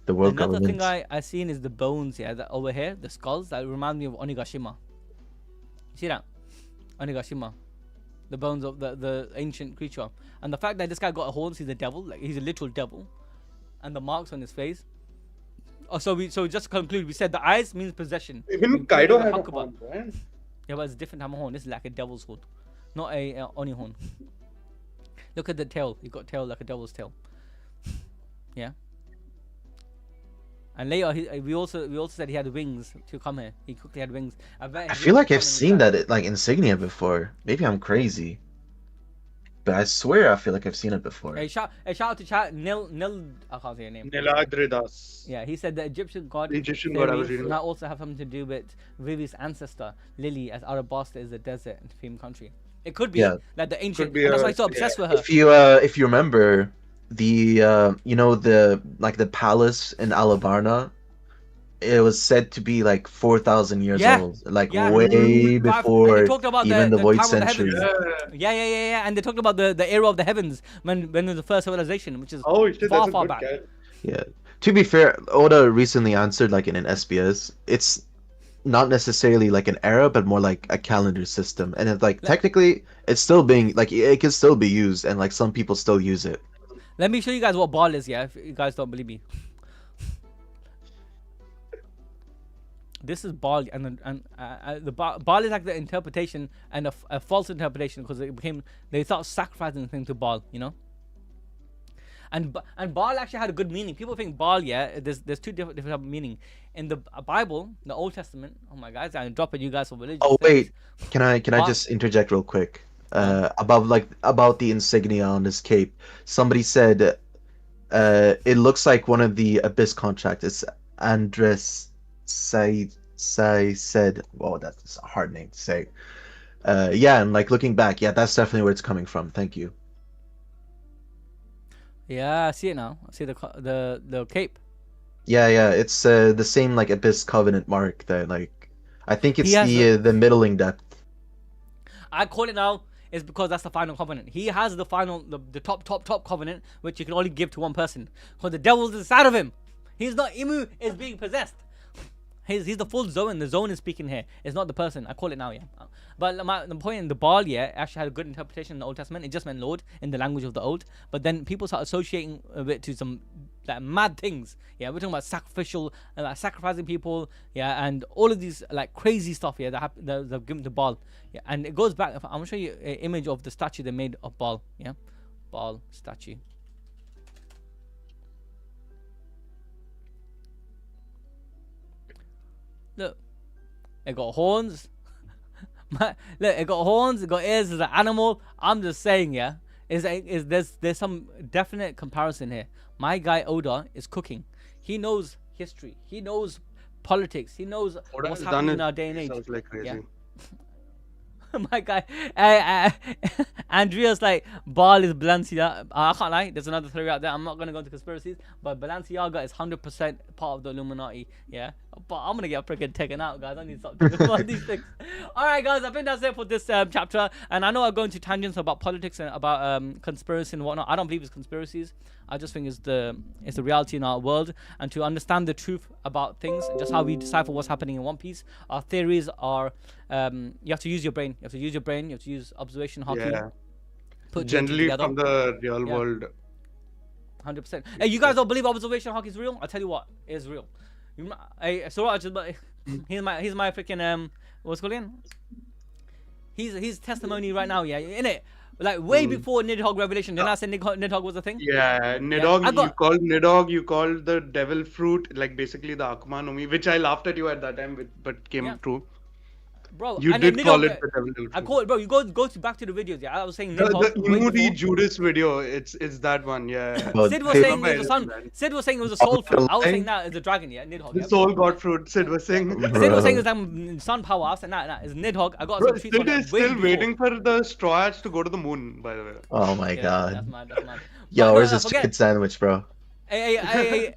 the world government? Another thing I seen is the bones, yeah, that over here, the skulls that remind me of Onigashima. You see that? Onigashima. The bones of the ancient creature. And the fact that this guy got a horns, he's a devil, like he's a literal devil. And the marks on his face. Oh, so just to conclude, we said the eyes means possession. Even Kaido had a horn, right? Yeah, but it's a different type of horn. This is like a devil's horn, not a Oni horn. Look at the tail. He got tail like a devil's tail. Yeah. And later, we also said he had wings to come here. He quickly had wings. I feel like I've seen that like insignia before. Maybe I'm crazy, but I swear I feel like I've seen it before. Hey, shout out to chat. Nil. I can't say your name. Niladridas. Yeah, he said the Egyptian god. I was reading. Might also have something to do with Vivi's ancestor Lily, as Arabasta is a desert and themed country. It could be like the ancient. That's why he's so obsessed with her. If you remember, the the palace in Alabarna, it was said to be like 4,000 years old, like way before even the Void Century. Yeah. And they talked about the era of the heavens when the first civilization, which is far back. Yeah. To be fair, Oda recently answered like in an SBS. It's not necessarily like an era, but more like a calendar system, and it's like technically it's still being like it can still be used, and like some people still use it. Let me show you guys what ball is, yeah, if you guys don't believe me. this is Baal, and the Baal is like the interpretation and a false interpretation because they start sacrificing the thing to Baal, you know. And Baal actually had a good meaning. People think Baal, yeah, there's two different meaning in the Bible, the Old Testament. Oh my guys, I'm dropping you guys for religious. Oh things. wait, can I just interject real quick? About the insignia on his cape. Somebody said, it looks like one of the Abyss contracts. It's Andres said. Whoa, that's a hard name to say. Yeah, and like looking back, yeah, that's definitely where it's coming from. Thank you. Yeah, I see it now. I see the cape. Yeah, it's the same like Abyss Covenant mark that like I think it's the middling depth. I call it now is because that's the final covenant. He has the final the top covenant which you can only give to one person because the devil's inside of him. He's not Imu is being possessed. He's the full zone. The zone is speaking here. It's not the person. I call it now, yeah. But the point in the Baal, yeah, actually had a good interpretation in the Old Testament. It just meant Lord in the language of the Old. But then people start associating it to some like mad things. Yeah, we're talking about sacrificial, like sacrificing people, yeah, and all of these like crazy stuff, yeah, that they've given to Baal. Yeah, and it goes back. I'm gonna show you an image of the statue they made of Baal. Yeah, Baal statue. Look, it got horns. Look, it got horns. It got ears. It's an animal. I'm just saying, yeah. There's some definite comparison here. My guy Oda is cooking. He knows history. He knows politics. He knows what's happening in our day and age. Sounds like crazy. Yeah. My guy, Andrea's like Baal is Balenciaga. I can't lie. There's another theory out there. I'm not gonna go into conspiracies, but Balenciaga is 100% part of the Illuminati. Yeah, but I'm gonna get freaking taken out, guys. I need to stop doing all these things. All right, guys. I think that's it for this chapter. And I know I go into tangents about politics and about conspiracy and whatnot. I don't believe it's conspiracies. I just think it's the reality in our world, and to understand the truth about things, just how we decipher what's happening in One Piece. Our theories are, you have to use your brain. You have to use your brain. You have to use observation, Haki. Yeah. Put Generally from the real world. 100%. Hey, you guys don't believe observation Haki is real? I'll tell you what, it is real. Hey, so I just he's my freaking what's it called again? He's testimony right now, yeah, in it. Like way before Nidhogg Revelation. Didn't I say Nidhogg was a thing? Yeah, Nidhogg, you called the devil fruit, like basically the Akuma no Mi, which I laughed at you at that time, but came true. Bro, you did call it the devil fruit. I call it, bro. You go back to the videos. Yeah, I was saying Nidhogg. The Imu Judas video. It's that one. Yeah. Sid was saying it was a sun. Sid was saying it was a soul fruit. I was saying that it's a dragon. Yeah, Nidhogg. The soul god fruit. Sid was saying. Sid was saying it's like sun power. I was saying nah, it's Nidhogg. I got some tweets on that. Sid is still waiting for the Straw Hats to go to the moon. By the way. Oh my god. That's mad. Yo, where's this chicken sandwich, bro? Hey,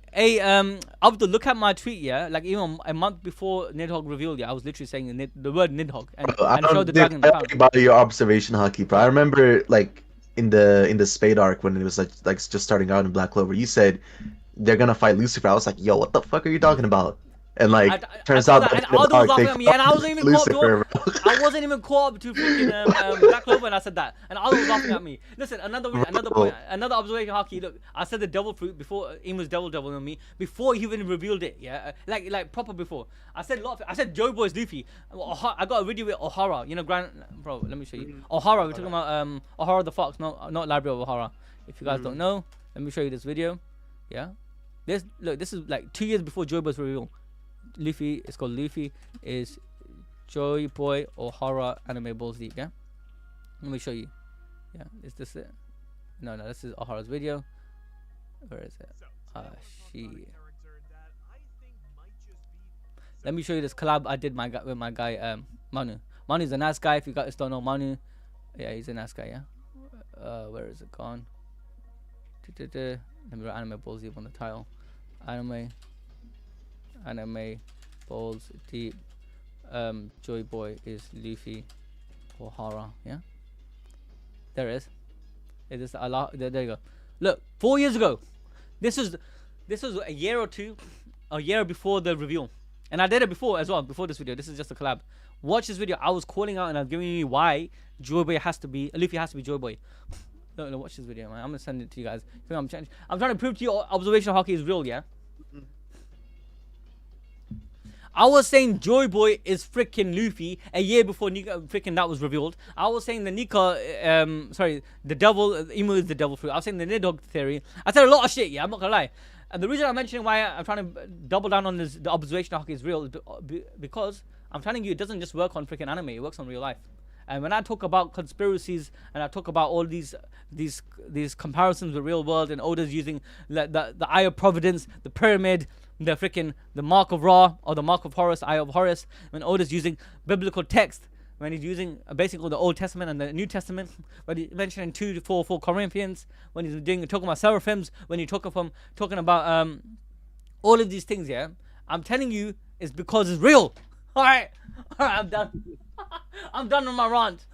Abdul, look at my tweet, yeah? Like, even a month before Nidhogg revealed, yeah, I was literally saying the word Nidhogg and showed the dragon. I don't bother your observation, Haki, bro. I remember, like, in the Spade arc when it was, like just starting out in Black Clover, you said they're gonna fight Lucifer. I was like, yo, what the fuck are you talking about? And like, turns out that Aldo was laughing at me, and I wasn't even Lucifer, I wasn't even caught up to freaking Black Clover, and I said that, and Aldo was laughing at me. Listen, another point, another observation, Haki. Look, I said the devil fruit before Imu's devil on me, before he even revealed it. Yeah, like proper before. I said Joe Boy's Luffy. I got a video with O'Hara. You know, bro. Let me show you. O'Hara. We're talking about O'Hara the Fox, not Library of O'Hara. If you guys don't know, let me show you this video. Yeah, this is like 2 years before Joe Boy's reveal. Luffy, it's called Luffy is Joy Boy O'Hara Anime Balls Deep, yeah? Let me show you. Yeah, is this it? No, this is O'Hara's video. Where is it? Let me show you this collab I did with my guy Manu. Manu's a nice guy. If you guys don't know Manu, yeah, he's a nice guy, yeah? Where is it gone? Let me write Anime Balls Deep on the title. Anime Balls Deep. Joy Boy is Luffy O'Hara, yeah? There it is. It is there you go. Look, 4 years ago. This was a year before the reveal. And I did it before as well, before this video. This is just a collab. Watch this video. I was calling out and I'm giving you why Luffy has to be Joy Boy. No, watch this video, man. I'm gonna send it to you guys. I'm trying to prove to you observational Haki is real, yeah? I was saying Joy Boy is freaking Luffy a year before Nika freaking that was revealed. I was saying the Nika, the devil, Imu is the devil fruit. I was saying the Nidhogg theory. I said a lot of shit, yeah, I'm not gonna lie. And the reason I'm mentioning why I'm trying to double down on this, the observation Haki is real, is because I'm telling you, it doesn't just work on freaking anime, it works on real life. And when I talk about conspiracies and I talk about all these comparisons with real world and Oda's using the Eye of Providence, the pyramid, the Mark of Ra or the Mark of Horus, Eye of Horus, when Oda's using biblical text, when he's using basically the Old Testament and the New Testament, when he's mentioning 2 to 4 Corinthians, when he's talking about seraphims, when he's talking about all of these things, yeah, I'm telling you, it's because it's real. All right, I'm done. I'm done with my rant.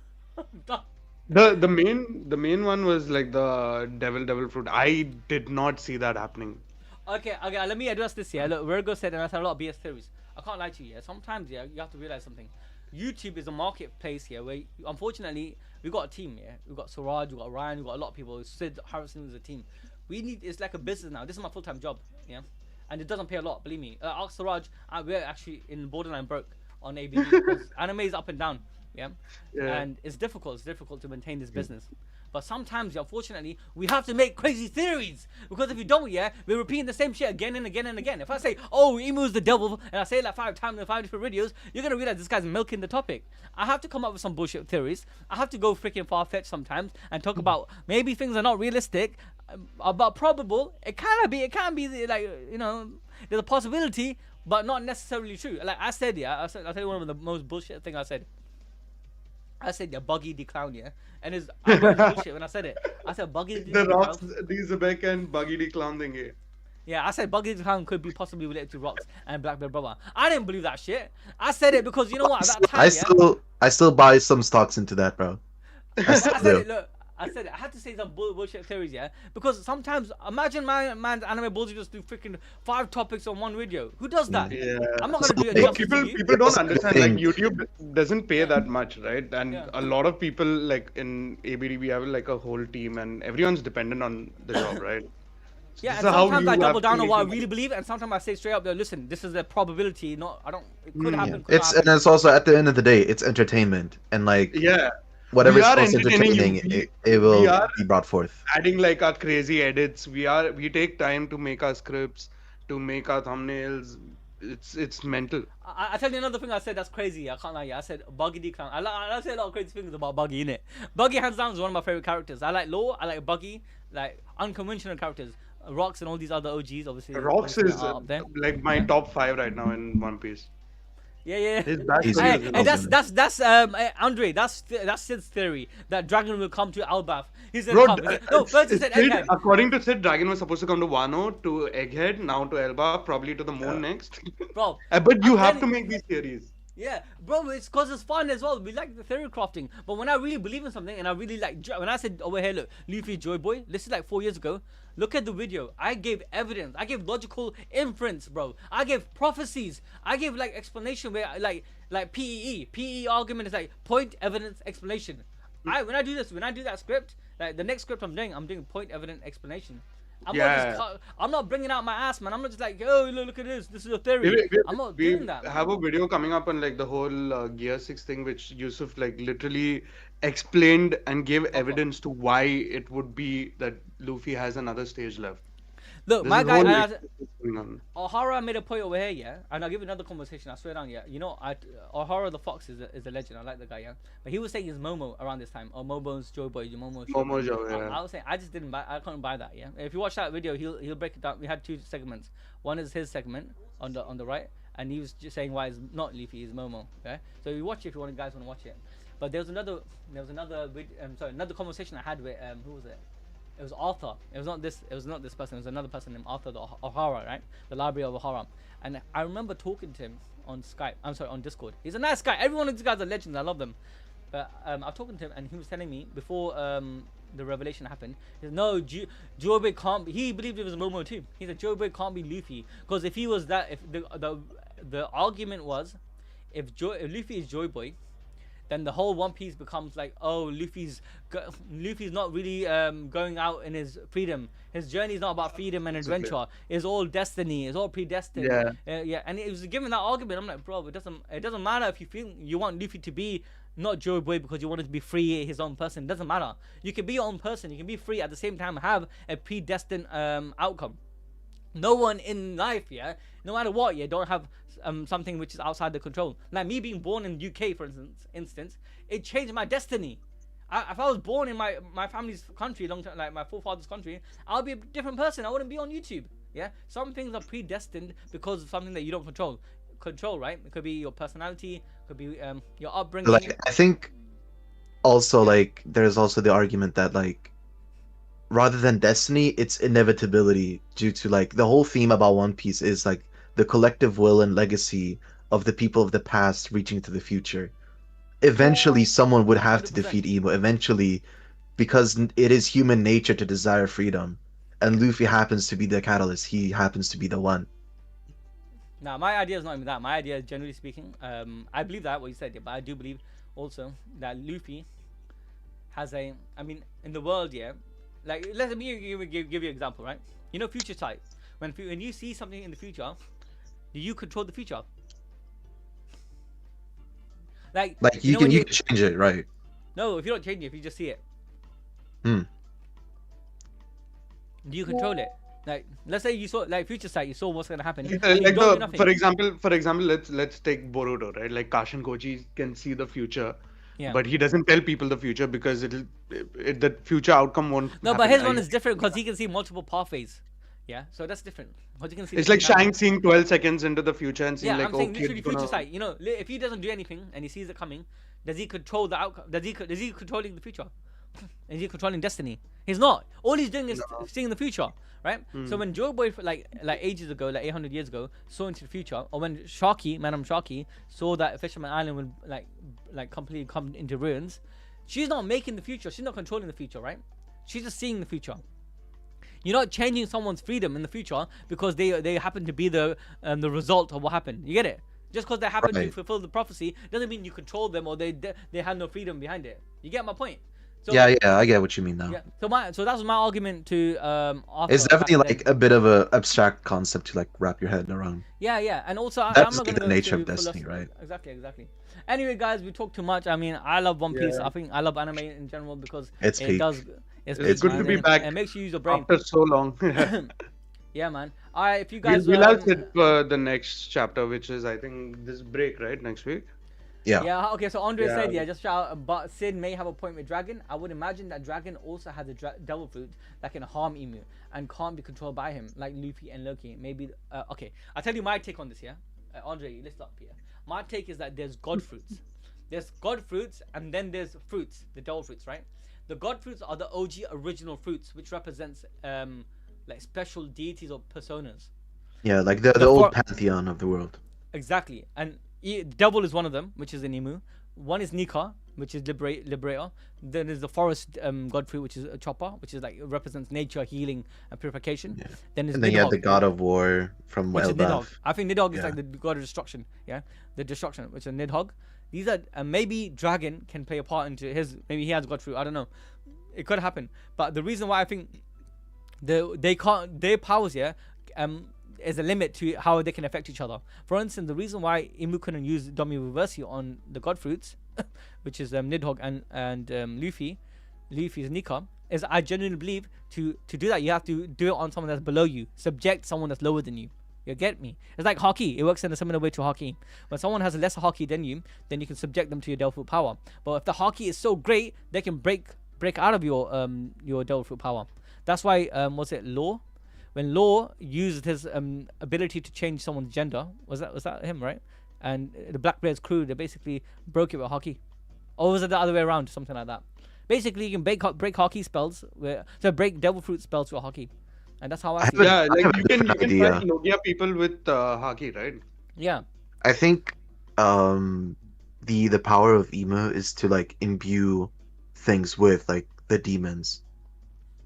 The main one was like the devil fruit. I did not see that happening. Okay, let me address this here. Look, Virgo said, and I said a lot of BS theories. I can't lie to you. Yeah, sometimes you have to realize something. YouTube is a marketplace here where, unfortunately, we got a team. Yeah, we got Suraj, we got Ryan, we got a lot of people. Sid Harrison is a team. It's like a business now. This is my full-time job. Yeah, and it doesn't pay a lot. Believe me. Ask Suraj. We're actually in borderline broke on ABD because anime is up and down. Yeah, and it's difficult. It's difficult to maintain this business. But sometimes, unfortunately, we have to make crazy theories. Because if you don't, yeah, we're repeating the same shit again and again and again. If I say, oh, Imu's the devil, and I say it like 5 times in 5 different videos, you're going to realize this guy's milking the topic. I have to come up with some bullshit theories. I have to go freaking far-fetched sometimes and talk about maybe things are not realistic, but probable. It can be, like, you know, there's a possibility, but not necessarily true. Like I said, yeah, I'll tell you one of the most bullshit things I said. I said, yeah, Buggy the Clown, yeah. And I was bullshit when I said it. I said, Buggy the The Clown. Rocks, the Zebek and Buggy the Clown thing, yeah. Yeah, I said Buggy the Clown could be possibly related to Rocks and Black Bear Brother. I didn't believe that shit. I said it because, you know what, at that time, I still buy some stocks into that, bro. I said it, look. I said it. I had to say some bullshit theories, yeah? Because sometimes, imagine man's anime bullshit just do freaking 5 topics on one video. Who does that? Yeah. I'm not going to do it. People don't understand, like, YouTube doesn't pay that much, right? And a lot of people, like, in ABD, we have, like, a whole team and everyone's dependent on the job, right? So yeah, and sometimes I double down on what I really believe, and sometimes I say straight up, listen, this is a probability, it could happen. And it's also, at the end of the day, it's entertainment. And, like... Yeah. Whatever is most entertaining, it will be brought forth. Adding like our crazy edits. We take time to make our scripts, to make our thumbnails. It's mental. I tell you another thing I said that's crazy. I can't lie. I said Buggy the Clown. I say a lot of crazy things about Buggy, innit? Buggy hands down is one of my favorite characters. I like Law. I like Buggy. Like unconventional characters. Rocks and all these other OGs, obviously. Rocks is like my top 5 right now in One Piece. Yeah. And that's Andre. That's Sid's theory that Dragon will come to Albath. He said, no, first he said Egghead. According to Sid, Dragon was supposed to come to Wano, to Egghead, now to Elbaf, probably to the moon next. Bro, but you have to make these theories. Yeah, bro, it's because it's fun as well. We like the theory crafting. But when I really believe in something and I really like, when I said over here, look, Luffy Joy Boy, this is like 4 years ago. Look at the video. I gave evidence. I gave logical inference, bro. I gave prophecies. I gave like explanation where like PEE. PEE argument is like point, evidence, explanation. When I do that script, like the next script I'm doing point, evidence, explanation. I'm not bringing out my ass, man. I'm not just like, oh, look at this. This is a theory. I'm not doing that. We have a video coming up on like the whole Gear 6 thing, which Yusuf like literally explained and gave evidence to why it would be that Luffy has another stage left. Look, my guy, O'Hara made a point over here, yeah, and I'll give you another conversation. I swear down, yeah. You know, O'Hara the Fox is a legend. I like the guy, yeah. But he was saying his Momo around this time, or Momo's Joy Boy, Momo Joe, yeah. I was saying I just didn't buy. I couldn't buy that, yeah. If you watch that video, he'll break it down. We had 2 segments. One is his segment on the right, and he was just saying why it's not Luffy, it's Momo. Okay, so you watch it if you guys want to watch it. But there was another conversation I had with who was it? It was Arthur. It was not this person. It was another person named Arthur, the O'Hara, right? The library of O'Hara. And I remember talking to him on Skype. On Discord. He's a nice guy. Every one of these guys are legends. I love them. But I was talking to him, and he was telling me before the revelation happened. He said, no, Joy can't be. He believed it was Momo too. He said Joy can't be Luffy because if he was that, if the argument was, if Luffy is Joy Boy, then the whole One Piece becomes like, oh, Luffy's not really going out in his freedom. His journey is not about freedom and adventure. It's all destiny. It's all predestined. Yeah. Yeah. And it was given that argument. I'm like, bro, it doesn't matter if you feel you want Luffy to be not Joy Boy because you want him to be free, his own person. It doesn't matter. You can be your own person. You can be free at the same time, have a predestined outcome. No one in life, yeah, no matter what, yeah, don't have something which is outside the control. Like me being born in UK, for instance, it changed my destiny. If I was born in my family's country, long time, like my forefathers' country, I'll be a different person. I wouldn't be on YouTube. Yeah, some things are predestined because of something that you don't control. Right? It could be your personality, could be your upbringing. Like, I think also like there's also the argument that like rather than destiny, it's inevitability due to like the whole theme about One Piece is like the collective will and legacy of the people of the past reaching to the future. Eventually, someone would have to 100%. defeat Imo. Eventually, because it is human nature to desire freedom, and Luffy happens to be the catalyst. He happens to be the one. Now, my idea is not even that. My idea is, generally speaking, I believe that what you said, yeah, but I do believe also that Luffy has a. I mean, in the world, yeah. Like, let me give you an example, right? You know, future sight. When you see something in the future, do you control the future? Like you can change it, right? No, if you don't change it, if you just see it. Hmm. Do you control it? Like, let's say you saw, like, future sight, you saw what's gonna happen. Like for example, let's take Boruto, right? Like Kashin Koji can see the future, but he doesn't tell people the future because the future outcome won't. No, happen, but his right? one is different because he can see multiple pathways. Yeah, so that's different. Because you can see. It's like Shang seeing 12 seconds into the future and seeing yeah, like, I'm saying oh, literally kid's future gonna... sight. You know, if he doesn't do anything and he sees it coming, does he control the outcome? Is he controlling the future? Is he controlling destiny? He's not. All he's doing is seeing the future, right? So when Joe Boy, like ages ago, like 800 years ago, saw into the future, or when Madame Sharky, saw that Fisherman Island would like completely come into ruins, she's not making the future. She's not controlling the future, right? She's just seeing the future. You're not changing someone's freedom in the future because they happen to be the result of what happened. You get it? Just because they happen to fulfill the prophecy doesn't mean you control them or they have no freedom behind it. You get my point? So, yeah, I get what you mean now. Yeah. So that was my argument to Arthur. It's definitely like a bit of a abstract concept to like wrap your head around. Yeah, and also I'm that's not like gonna the go nature of into destiny, philosophy. right? Exactly. Anyway, guys, we talked too much. I mean, I love One Piece. I think I love anime in general because it's it does. It's good to be back. And makes you use your brain after so long. Yeah, man. Alright, if you guys we'll have it for the next chapter, which is I think this break, right? Next week. Yeah. Okay. So Andre said, just shout out, but Sid may have a point with Dragon. I would imagine that Dragon also has a devil fruit that can harm Imu and can't be controlled by him, like Luffy and Loki. Maybe. Okay. I'll tell you my take on this. Yeah. Andre, listen up here. My take is that there's god fruits. There's god fruits, and then there's fruits, the devil fruits, right? The god fruits are the OG original fruits, which represents like special deities or personas. Yeah, like the old pantheon of the world. Exactly, and devil is one of them, which is in Imu. One is Nika, which is liberator. Then there's the forest god fruit, which is a chopper, which is like represents nature, healing, and purification. Yeah. Then you had the god of war from Nidhogg. I think Nidhogg is like the god of destruction. Yeah, the destruction, which is Nidhogg. These are maybe Dragon can play a part into his. Maybe he has god fruit. I don't know. It could happen, but the reason why I think they can't, their powers is a limit to how they can affect each other. For instance, the reason why Imu couldn't use Domi Reversi on the god fruits, which is Nidhogg and Luffy's Nika, is I genuinely believe to do that you have to do it on someone that's below you, subject someone that's lower than you. You get me? It's like Haki. It works in a similar way to Haki. When someone has a lesser Haki than you, then you can subject them to your devil fruit power. But if the Haki is so great, they can break out of your devil fruit power. That's why was it Law? When Law used his ability to change someone's gender, was that him, right? And the Blackbeard's crew, they basically broke it with Haki. Or was it the other way around? Something like that. Basically, you can break Haki spells, break devil fruit spells with Haki. And that's how I see it. Yeah, like you can find Logia people with Haki, right? Yeah. I think the power of Imu is to like imbue things with like the demons.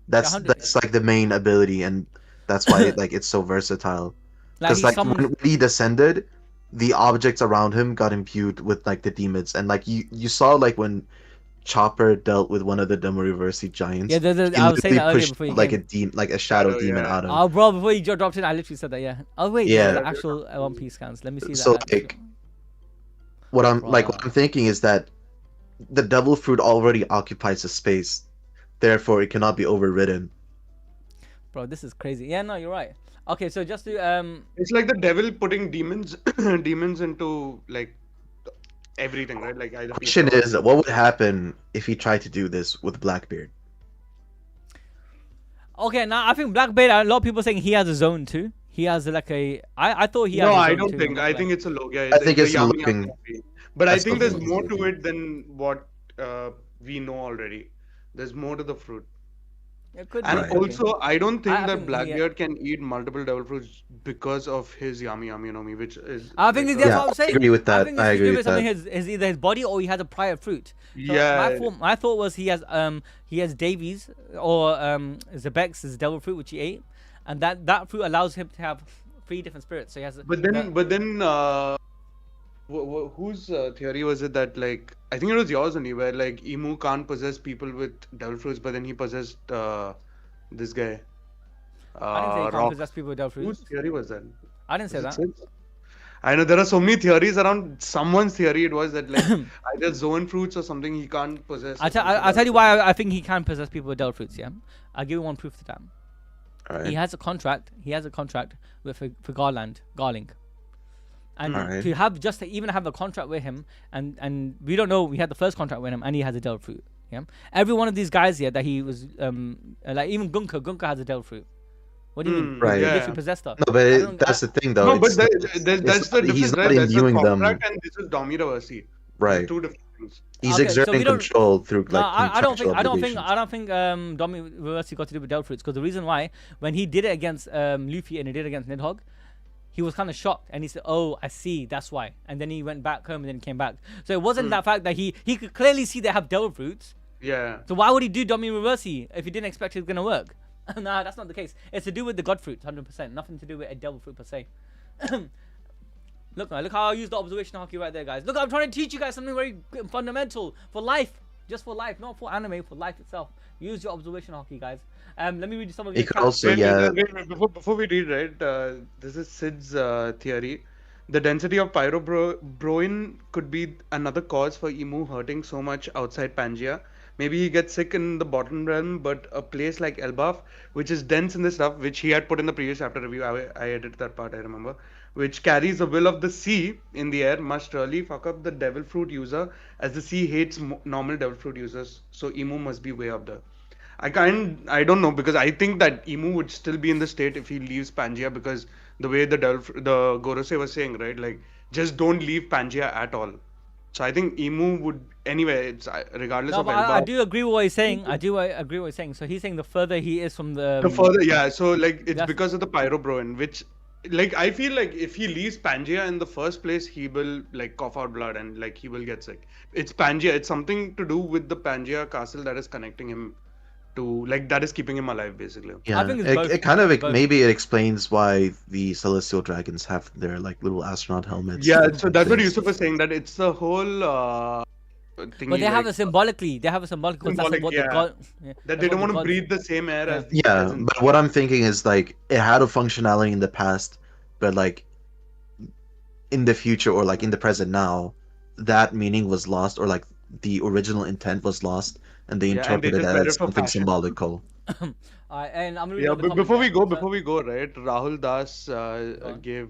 That's like the main ability, and that's why like it's so versatile. Because like when he descended, the objects around him got imbued with like the demons, and like you saw like when Chopper dealt with one of the Demoriversi giants, Yeah, he I was saying literally that earlier pushed before you like came. like a shadow Shadow, demon yeah. out of him. Oh, bro, before you dropped in, I literally said that. Yeah. Oh wait, no, Yeah. the actual One Piece scans. Let me see So that. Actual... like what I'm Bruh. thinking is that the devil fruit already occupies a space, therefore it cannot be overridden. Bro, this is crazy. Yeah, no, you're right. Okay, so just to It's like the devil putting demons demons into like everything, right? Like either Question people or is, what would happen if he tried to do this with Blackbeard? Okay, now I think Blackbeard. A lot of people saying he has a zone too. He has like a. I thought he has No, a I zone don't too. think. I think it's a Logia. I It's think the it's Yami looking. Yami. But I I still think there's think it's more to looking. it than what we know already. There's more to the fruit. It could And be. Right. Could be. also, I don't think I that think Blackbeard can eat multiple devil fruits because of his Yami Yami no Mi, which is I think like that's Yeah, what I'm I saying. agree with I that. think I it's to agree do with with something that. his either his body or he has a prior fruit. So yeah. my thought was he has Davies or Zebex's devil fruit which he ate, and that fruit allows him to have 3 different spirits. So he has. But then, whose theory was it that like I think it was yours only, where like Imu can't possess people with devil fruits, but then he possessed this guy, I didn't say he can't Rock. possess people with devil fruits. Whose theory was that? I didn't say Was it that. Sid's? I know there are so many theories around. Someone's theory it was that like either zone fruits or something he can't possess. or something I'll tell like you why I think he can possess people with devil fruits. Yeah, I'll give you one proof to that. Alright. He has a contract. He has a contract with for Garling, and Alright. to have just to even have a contract with him, and we don't know. We had the first contract with him, and he has a devil fruit. Yeah, every one of these guys here that he was like even Gunka has a devil fruit. What do you mean? Right. He Yeah. literally possessed her. No, but I don't- that's the thing, though. No, but It's, that's the difference, he's not right? That's the imbuing them. contract and this is Dominaverse. These are Right. two different things. He's Okay, so exerting we don't- control through No, like I don't think obligations. Domi Reversi got to do with devil fruits because the reason why when he did it against Luffy and he did it against Nidhogg, he was kind of shocked and he said, "Oh, I see, that's why." And then he went back home and then came back. So it wasn't that fact that he could clearly see they have devil fruits. Yeah. So why would he do Domi Reversi if he didn't expect it was gonna work? Nah, that's not the case. It's to do with the god fruit, 100%. Nothing to do with a devil fruit per se. Look how I use the observation Haki right there, guys. Look, I'm trying to teach you guys something very fundamental for life. Just for life, not for anime, for life itself. Use your observation Haki, guys. Let me read you some of He your could chat. also, yeah. Wait, before we read, right? This is Sid's theory. The density of pyrobroin could be another cause for Imu hurting so much outside Pangaea. Maybe he gets sick in the bottom realm, but a place like Elbaf, which is dense in the stuff, which he had put in the previous chapter review, I edited that part, I remember, which carries the will of the sea in the air, must really fuck up the devil fruit user, as the sea hates normal devil fruit users. So Imu must be way up there. I don't know, because I think that Imu would still be in the state if he leaves Pangaea, because the way the Gorosei was saying, right, like just don't leave Pangaea at all. So I think Imu would anyway. It's regardless No, of but Elba. I do agree with what he's saying. I agree with what he's saying. So he's saying the further he is from the further, yeah. So like it's That's- because of the pyrobroin, which like I feel like if he leaves Pangaea in the first place, he will like cough out blood and like he will get sick. It's Pangaea. It's something to do with the Pangaea castle that is connecting him to like that is keeping him alive basically. Yeah, think it's both. it kind of Both. maybe it explains why the celestial dragons have their like little astronaut helmets. Yeah, and so that's what things. Yusuf was saying, that it's the whole thingy, But they have like, a symbolically. They have a symbolic because that's Symbolic, what yeah. the god. Yeah, that that's they what don't the want to gods- breathe the same air as the Yeah, peasants. but what I'm thinking is like it had a functionality in the past, but like in the future or like in the present now, that meaning was lost or like the original intent was lost, and they Yeah, and they interpreted just it wear it as for something fashion. symbolical. Alright, and I'm gonna read Yeah, out the but before we comments, go, yeah. before we go, right? Rahul Das on. gave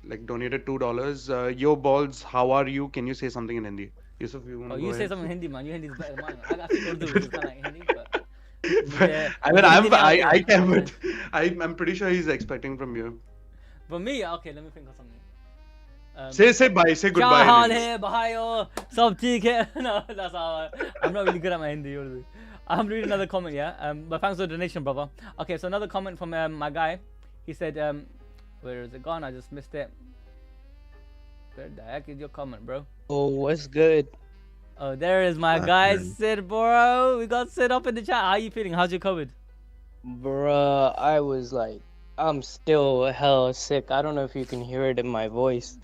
like donated $2. Yo balls, how are you? Can you say something in Hindi? Yusuf, you want Oh, to you go say ahead? something in Hindi, man. Your Hindi is better than mine. I speak Urdu, which is kind of like Hindi, but yeah, I mean, Hindi नहीं I आती है. can, but I'm pretty sure he's expecting from you. For me, okay, let me think of something. Say bye, say क्या goodbye. in hall Hindi. है भाइयों सब ठीक है no that's how I'm not really good at my Hindi Urdu. I'm reading another comment, yeah. But thanks for the donation, brother. Okay, so another comment from my guy. He said, where is it gone? I just missed it. Where the heck is your comment, bro? Oh, what's good? Oh, there is my Ah, guy, man. Sid, bro. We got Sid up in the chat. How you feeling? How's your COVID? Bruh, I was like, I'm still hell sick. I don't know if you can hear it in my voice.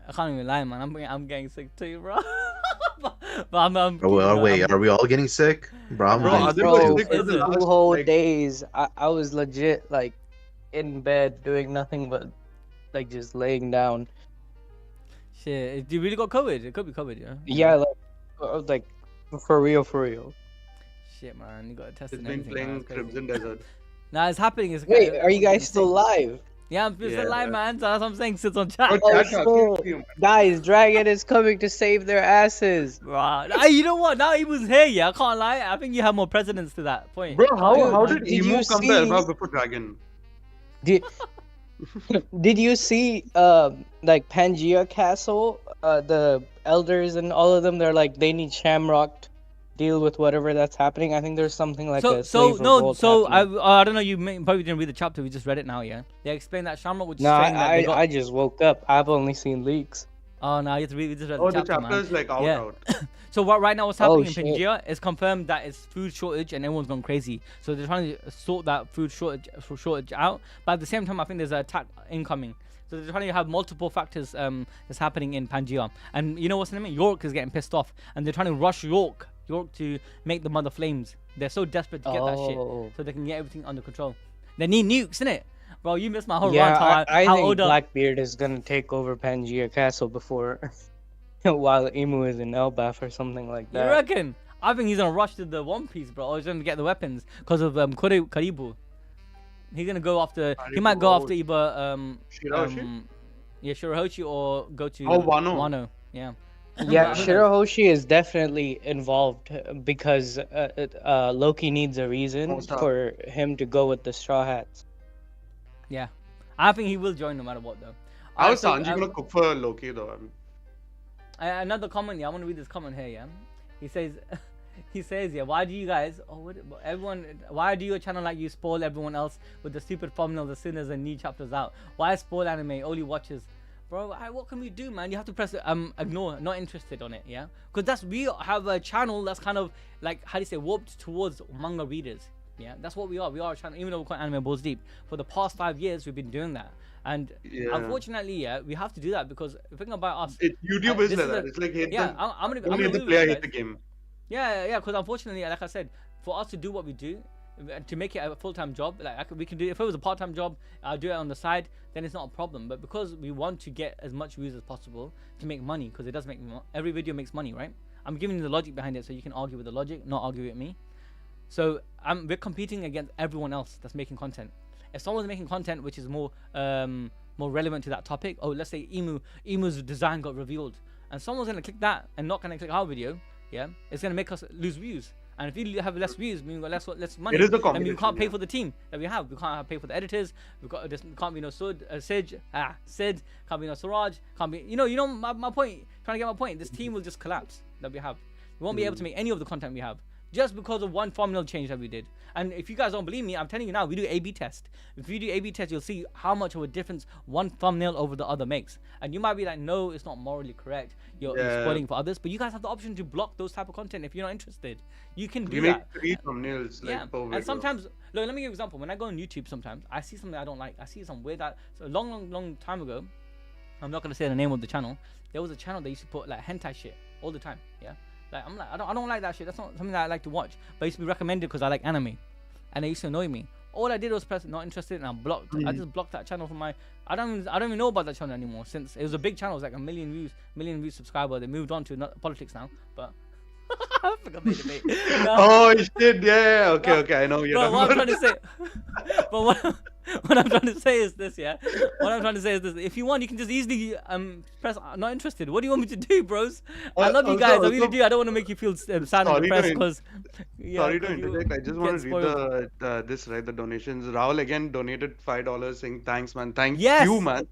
I can't even lie, man. I'm getting sick too, bro. but I'm Oh, well, wait, are we all getting sick? Bro, I'm Bro, getting other sick boys too. sick Is for the it? last 2 whole like days. I was legit like in bed doing nothing but like just laying down. Shit, you really got COVID? It could be COVID, yeah. Yeah, like for real, for real. Shit, man, you got to test it's and been everything. playing Man. That's crazy. Crimson Desert. Nah, it's happening. It's Wait, are you everyone's getting guys still sick. live? Yeah, I'm still Yeah, live, yeah. man. So that's what I'm saying. Sits on Bro, chat. Oh, chat talking shit. to you, man. Guys, Dragon is coming to save their asses. Right. Hey, you know what? Now he was here, yeah. I can't lie. I think you have more precedence to that point. Bro, Dude, how did did Emu you come to see- Alpha before Dragon? Did Did you see like Pangea Castle? The elders and all of them, they're like they need Shamrock to deal with whatever that's happening. I think there's something like a slave revolt happening. I don't know. You probably didn't read the chapter. We just read it now, yeah. They explained that Shamrock was No, saying that they got. I just woke up. I've only seen leaks. Oh no, you have to read. We just read Oh, the the chapter, man. chapter's like out. Yeah. So what right now what's happening in shit. Pangea is confirmed that it's food shortage and everyone's gone crazy. So they're trying to sort that food shortage out. But at the same time, I think there's an attack incoming. So they're trying to have multiple factors that's happening in Pangea. And you know what's the name? York is getting pissed off, and they're trying to rush York to make the Mother Flames. They're so desperate to get that shit Oh. so they can get everything under control. They need nukes, innit? Bro, you missed my whole Yeah, rant. I how think Oda. Blackbeard is gonna take over Pangea Castle before, while Imu is in Elbaf or something like You that. reckon? I think he's gonna rush to the One Piece, bro. Or he's gonna get the weapons because of Karibu. He's gonna go after. He might go after either Shirahoshi? yeah, Shirahoshi or go to Oh, Wano. Wano. Yeah. Yeah, Who knows? Shirahoshi is definitely involved because Loki needs a reason Oh, stop. for him to go with the Straw Hats. Yeah. I think he will join no matter what, though. How is Alright, so, Sanji gonna cook for Loki though? another comment. Yeah, I want to read this comment here. Yeah, he says. He says, yeah, why do you guys, why do your channel like you spoil everyone else with the stupid thumbnails as soon as a new chapter's out? Why spoil anime? Only watches. Bro, what can we do, man? You have to press ignore, not interested on it, yeah? Because we have a channel that's kind of like, how do you say, warped towards manga readers. Yeah, that's what we are. We are a channel, even though we're called Anime Balls Deep. For the past 5 years, we've been doing that. And Yeah. unfortunately, yeah, we have to do that because the thing about us, YouTube this is like is that. a- It's like hate yeah, the, I'm gonna don't hate the agree with player, you hate the guys. game. Yeah, because unfortunately, like I said, for us to do what we do, to make it a full-time job, like we can do. If it was a part-time job, I'll do it on the side. Then it's not a problem. But because we want to get as much views as possible to make money, because it does make every video makes money, right? I'm giving you the logic behind it, so you can argue with the logic, not argue with me. So we're competing against everyone else that's making content. If someone's making content which is more relevant to that topic, oh, let's say Imu's design got revealed, and someone's gonna click that and not gonna click our video, yeah, it's gonna make us lose views. And if you have less views, meaning we got less money, It is the and we competition, can't pay yeah. for the team that we have. We can't pay for the editors. We got there can't be no Sid, can't be no Suraj, can't be. You know my point. Trying to get my point. This team will just collapse that we have. We won't be able to make any of the content we have just because of one thumbnail change that we did. And if you guys don't believe me, I'm telling you now, we do A/B test. If you do A/B test, you'll see how much of a difference one thumbnail over the other makes. And you might be like, no, it's not morally correct. You're spoiling for others. But you guys have the option to block those type of content if you're not interested. You can do We that. make 3 thumbnails Yeah, like per video. and sometimes, look, let me give you an example. When I go on YouTube, sometimes I see something I don't like. I see some weird that. So a long time ago, I'm not gonna say the name of the channel. There was a channel that used to put like hentai shit all the time. Yeah, like I'm like I don't like that shit. That's not something that I like to watch. But it used to be recommended because I like anime, and it used to annoy me. All I did was press not interested, and I blocked. I just blocked that channel from my. I don't even know about that channel anymore. Since it was a big channel, it was like a million views subscriber. They moved on to politics now, but. I forgot the debate. No. Oh shit! Yeah. Okay. I know you're Bro, what I'm talking trying about. to say, but what I'm trying to say is this, yeah. What I'm trying to say is this: if you want, you can just easily press not interested. What do you want me to do, bros? I love you guys, I really do. I don't want to make you feel sad and Sorry to depressed in- because. Sorry to interject. I just want to read the donations. Rahul again donated $5, saying thanks, man. Thank Yes. you, man.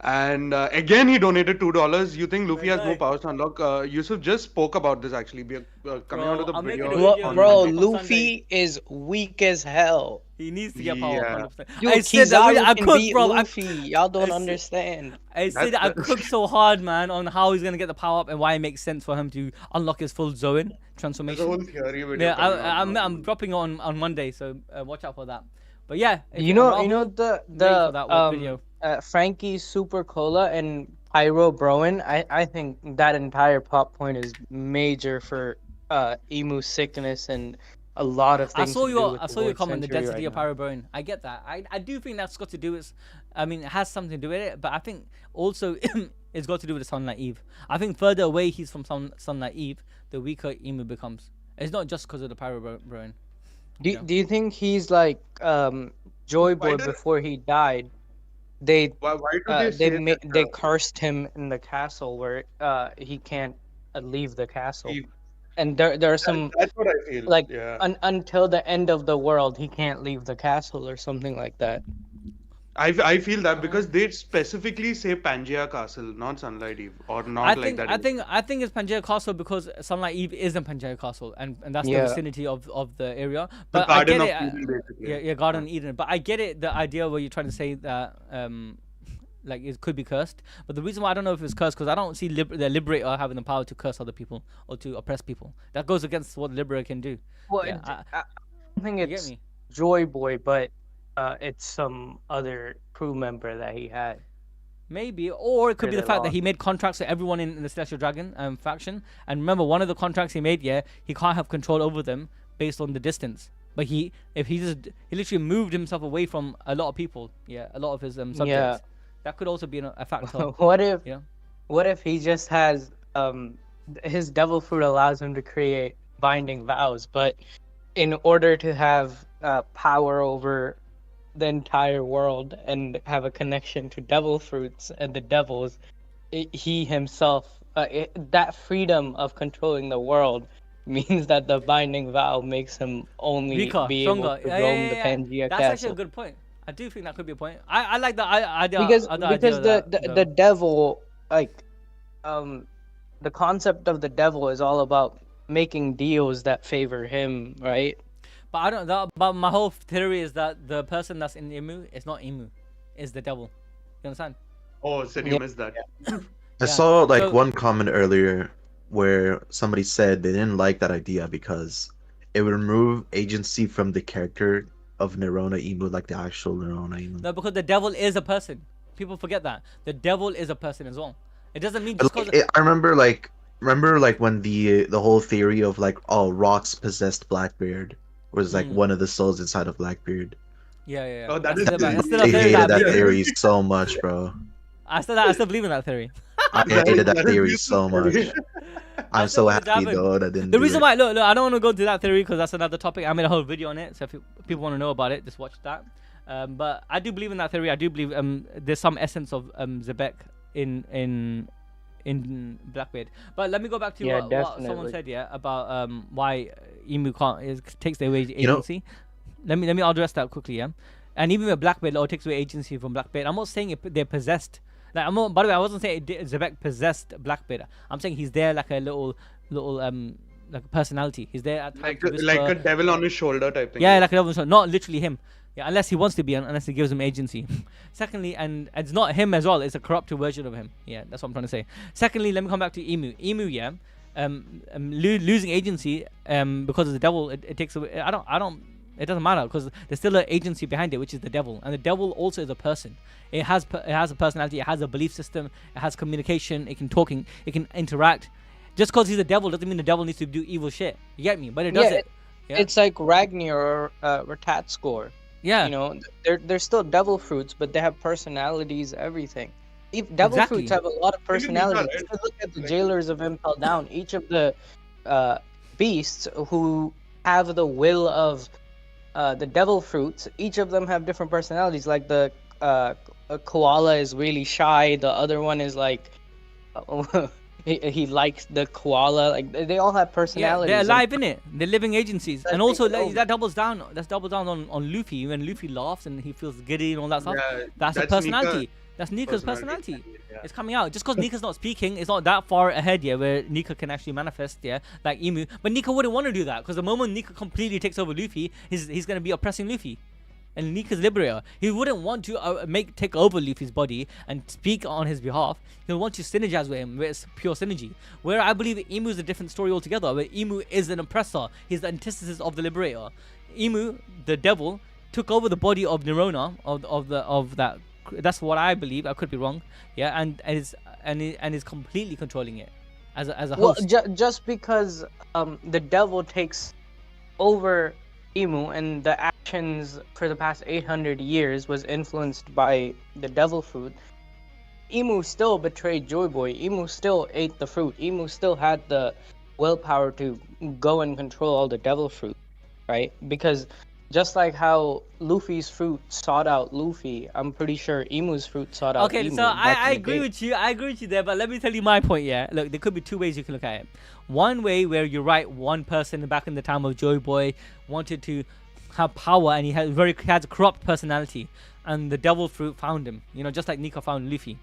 And again, he donated $2. You think Luffy has more Right. powers to unlock? Yusuf just spoke about this actually. We are coming Bro, out of the I'm making video. a video on Bro, on Monday. Luffy is weak as hell. He needs to get power. Yeah. 100%. Dude, I said that Kizaru I can cooked, beat bro. Luffy. Y'all don't I said- understand. I said that I cooked so hard, man, on how he's gonna get the power up and why it makes sense for him to unlock his full Zoan There's a transformation. whole theory video Yeah, coming out now. I'm dropping it on Monday, so watch out for that. But yeah, if You know Rahul, the wait for that one the video. Frankie's Super Cola and Pyro Broen, I think that entire plot point is major for Emu sickness and a lot of things to do with I the saw your Void comment, the Century density right of now. Pyroburn. I get that. I do think that's got to do with, I mean, it has something to do with it, but I think also it's got to do with the Sunlight Eve. I think further away he's from Sunlight Eve, the weaker Emu becomes. It's not just because of the Pyroburn. Do you think he's like Joy Why Boy do before he died? They why do they say that? they cursed him in the castle where he can't leave the castle, He- and there are some that's what I feel. like Yeah. until the end of the world he can't leave the castle or something like that. I feel that because they specifically say Pangea Castle, not Sunlight Eve, or not like that. I think it's Pangaea Castle because Sunlight Eve is in Pangaea Castle, and that's the Yeah. vicinity of the area. The But I Garden get of it. Eden, basically. Yeah, Garden of Eden. But I get it. The idea where you're trying to say that like it could be cursed. But the reason why I don't know if it's cursed because I don't see the Liberator having the power to curse other people or to oppress people. That goes against what the Liberator can do. Well, Yeah, I don't think You get it's me? Joy Boy, but it's some other crew member that he had. Maybe, or it could be the Really fact that long. he made contracts with everyone in the Celestial Dragon faction. And remember, one of the contracts he made, he can't have control over them based on the distance. But he literally moved himself away from a lot of people. Yeah, a lot of his subjects. Yeah. That could also be a factor. What if Yeah. what if he just has his devil fruit allows him to create binding vows, but in order to have power over the entire world and have a connection to devil fruits and the devils, he himself that freedom of controlling the world means that the binding vow makes him only Weaker, be stronger. able to roam the Pangea That's castle. actually a good point. I do think that could be a point. I like the idea. because other because idea the devil, like the concept of the devil is all about making deals that favor him, right? But I don't. But my whole theory is that the person that's in Imu is not Imu, is the devil. You understand? Oh, so you Yeah. missed that. I saw like so- one comment earlier where somebody said they didn't like that idea because it would remove agency from the character of Nerona Imu, like the actual Nerona Imu. No, because the devil is a person. People forget that the devil is a person as well. It doesn't mean But, just like, because. I remember like when the whole theory of like Rocks possessed Blackbeard was like one of the souls inside of Blackbeard. Yeah. Oh, that That's is- still that's still a They theory hated that I that believe in. theory so much, bro. I still believe in that theory. I hated that theory is so much. I'm I so still want it to happy happen. though that didn't The do reason it. why, look, I don't want to go to that theory because that's another topic. I made a whole video on it, so if people want to know about it, just watch that. But I do believe in that theory. I do believe there's some essence of Zebek in Blackbeard. But let me go back to Yeah, what someone definitely. said, about why Emu takes away You know- agency. Let me address that quickly, yeah. And even with Blackbeard, it takes away agency from Blackbeard. I'm not saying they're possessed. Like by the way, I wasn't saying Zebek possessed Blackbeard. I'm saying he's there like a little like a personality. He's there at times like to like a whisper. devil on his shoulder type thing. Yeah, like a devil, so not literally him. Yeah, unless he wants to be, unless he gives him agency. Secondly, and it's not him as well. It's a corrupted version of him. Yeah, that's what I'm trying to say. Secondly, let me come back to Emu. Emu, yeah, losing agency because of the devil. It takes away. I don't. It doesn't matter because there's still an agency behind it, which is the devil, and the devil also is a person. It has a personality. It has a belief system. It has communication. It can talk. It can interact. Just because he's a devil doesn't mean the devil needs to do evil shit. You get me? But it does Yeah, it. Yeah. It's like Ragnar or Ratatskor. Yeah. You know, they're still devil fruits, but they have personalities, everything. If devil Exactly. fruits have a lot of Even Nika, personalities. right? If you look at the Like- jailers of Impel Down, each of the beasts who have the will of the devil fruits, each of them have different personalities. Like the a koala is really shy, the other one is like he likes the koala. Like they all have Yeah, personalities. they're and- alive in it. They're living agencies, That's and also taking over. that doubles down. That's doubles down on Luffy when Luffy laughs and he feels giddy and all that stuff. Yeah, That's a Nika personality. That's Nika's personality. Yeah. It's coming out. Just because Nika's not speaking, it's not that far ahead yet where Nika can actually manifest, like Imu. But Nika wouldn't want to do that because the moment Nika completely takes over Luffy, he's gonna be oppressing Luffy. And Nika's liberator. He wouldn't want to take over Luffy's body and speak on his behalf. He'll want to synergize with him, where it's pure synergy. Where I believe Imu is a different story altogether, where Imu is an oppressor. He's the antithesis of the liberator. Imu, the devil, took over the body of Nerona, of that. That's what I believe. I could be wrong. Yeah, and and is completely controlling it as a Well, host. just because the devil takes over Imu and the actions for the past 800 years was influenced by the devil fruit, Imu still betrayed Joy Boy. Imu still ate the fruit. Imu still had the willpower to go and control all the devil fruit, right? Because just like how Luffy's fruit sought out Luffy, I'm pretty sure Imu's fruit sought out Okay, Imu. so I agree with you. I agree with you there, but let me tell you my point. Yeah, look, there could be two ways you can look at it. One way where you're right, one person back in the time of Joy Boy wanted to have power, and he had a corrupt personality, and the devil fruit found him. You know, just like Nika found Luffy.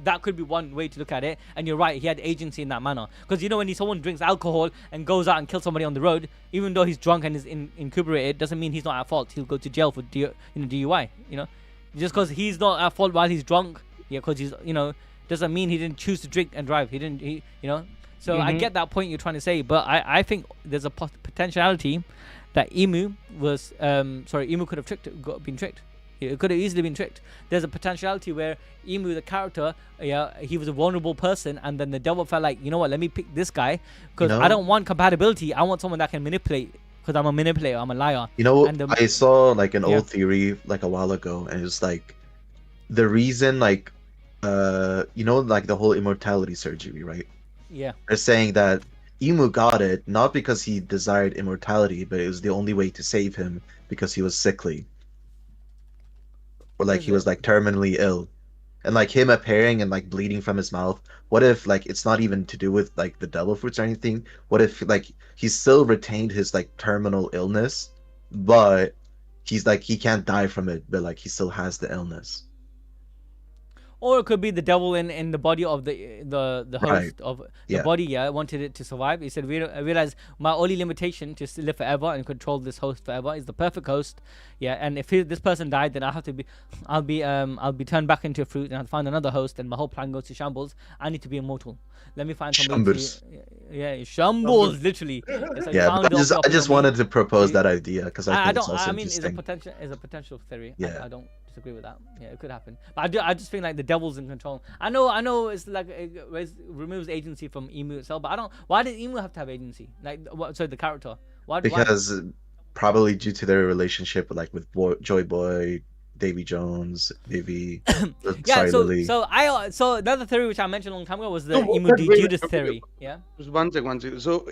That could be one way to look at it, and you're right. He had agency in that manner, because you know when someone drinks alcohol and goes out and kills somebody on the road, even though he's drunk and is incubated, doesn't mean he's not at fault. He'll go to jail for DUI. You know, just because he's not at fault while he's drunk, yeah, because he's doesn't mean he didn't choose to drink and drive. So I get that point you're trying to say, but I think there's a potentiality that Imu could have been tricked. It could have easily been tricked. There's a potentiality where Imu, the character, he was a vulnerable person, and then the devil felt like, you know what, let me pick this guy, because I don't want compatibility. I want someone that can manipulate, because I'm a manipulator, I'm a liar. You know, I saw like an old theory like a while ago, and it was like the reason, like like the whole immortality surgery, right? Yeah. They're saying that Imu got it not because he desired immortality, but it was the only way to save him because he was sickly. Or like he was like terminally ill, and like him appearing and like bleeding from his mouth. What if like it's not even to do with like the devil fruits or anything? What if like he still retained his like terminal illness, but he's like he can't die from it, but like he still has the illness? Or it could be the devil in the body of the host Right. of the body, wanted it to survive. He said, I realize my only limitation to live forever and control this host forever is the perfect host. Yeah, and if this person died, then I'll be turned back into a fruit, and I'll find another host, and my whole plan goes to shambles. I need to be immortal. Let me find somebody shambles, literally. It's like But I just wanted to propose that idea because I think it's also interesting. It's a potential theory. Yeah. I don't disagree with that. Yeah, it could happen. But I just think like the devil's in control. I know it's like it removes agency from Imu itself, but why did Imu have to have agency? Like the character. Why? Because probably due to their relationship with Joy Boy, Davy Jones, Vivi. Lily. So another theory which I mentioned a long time ago was the Imu Judas theory. Yeah. Just one second. So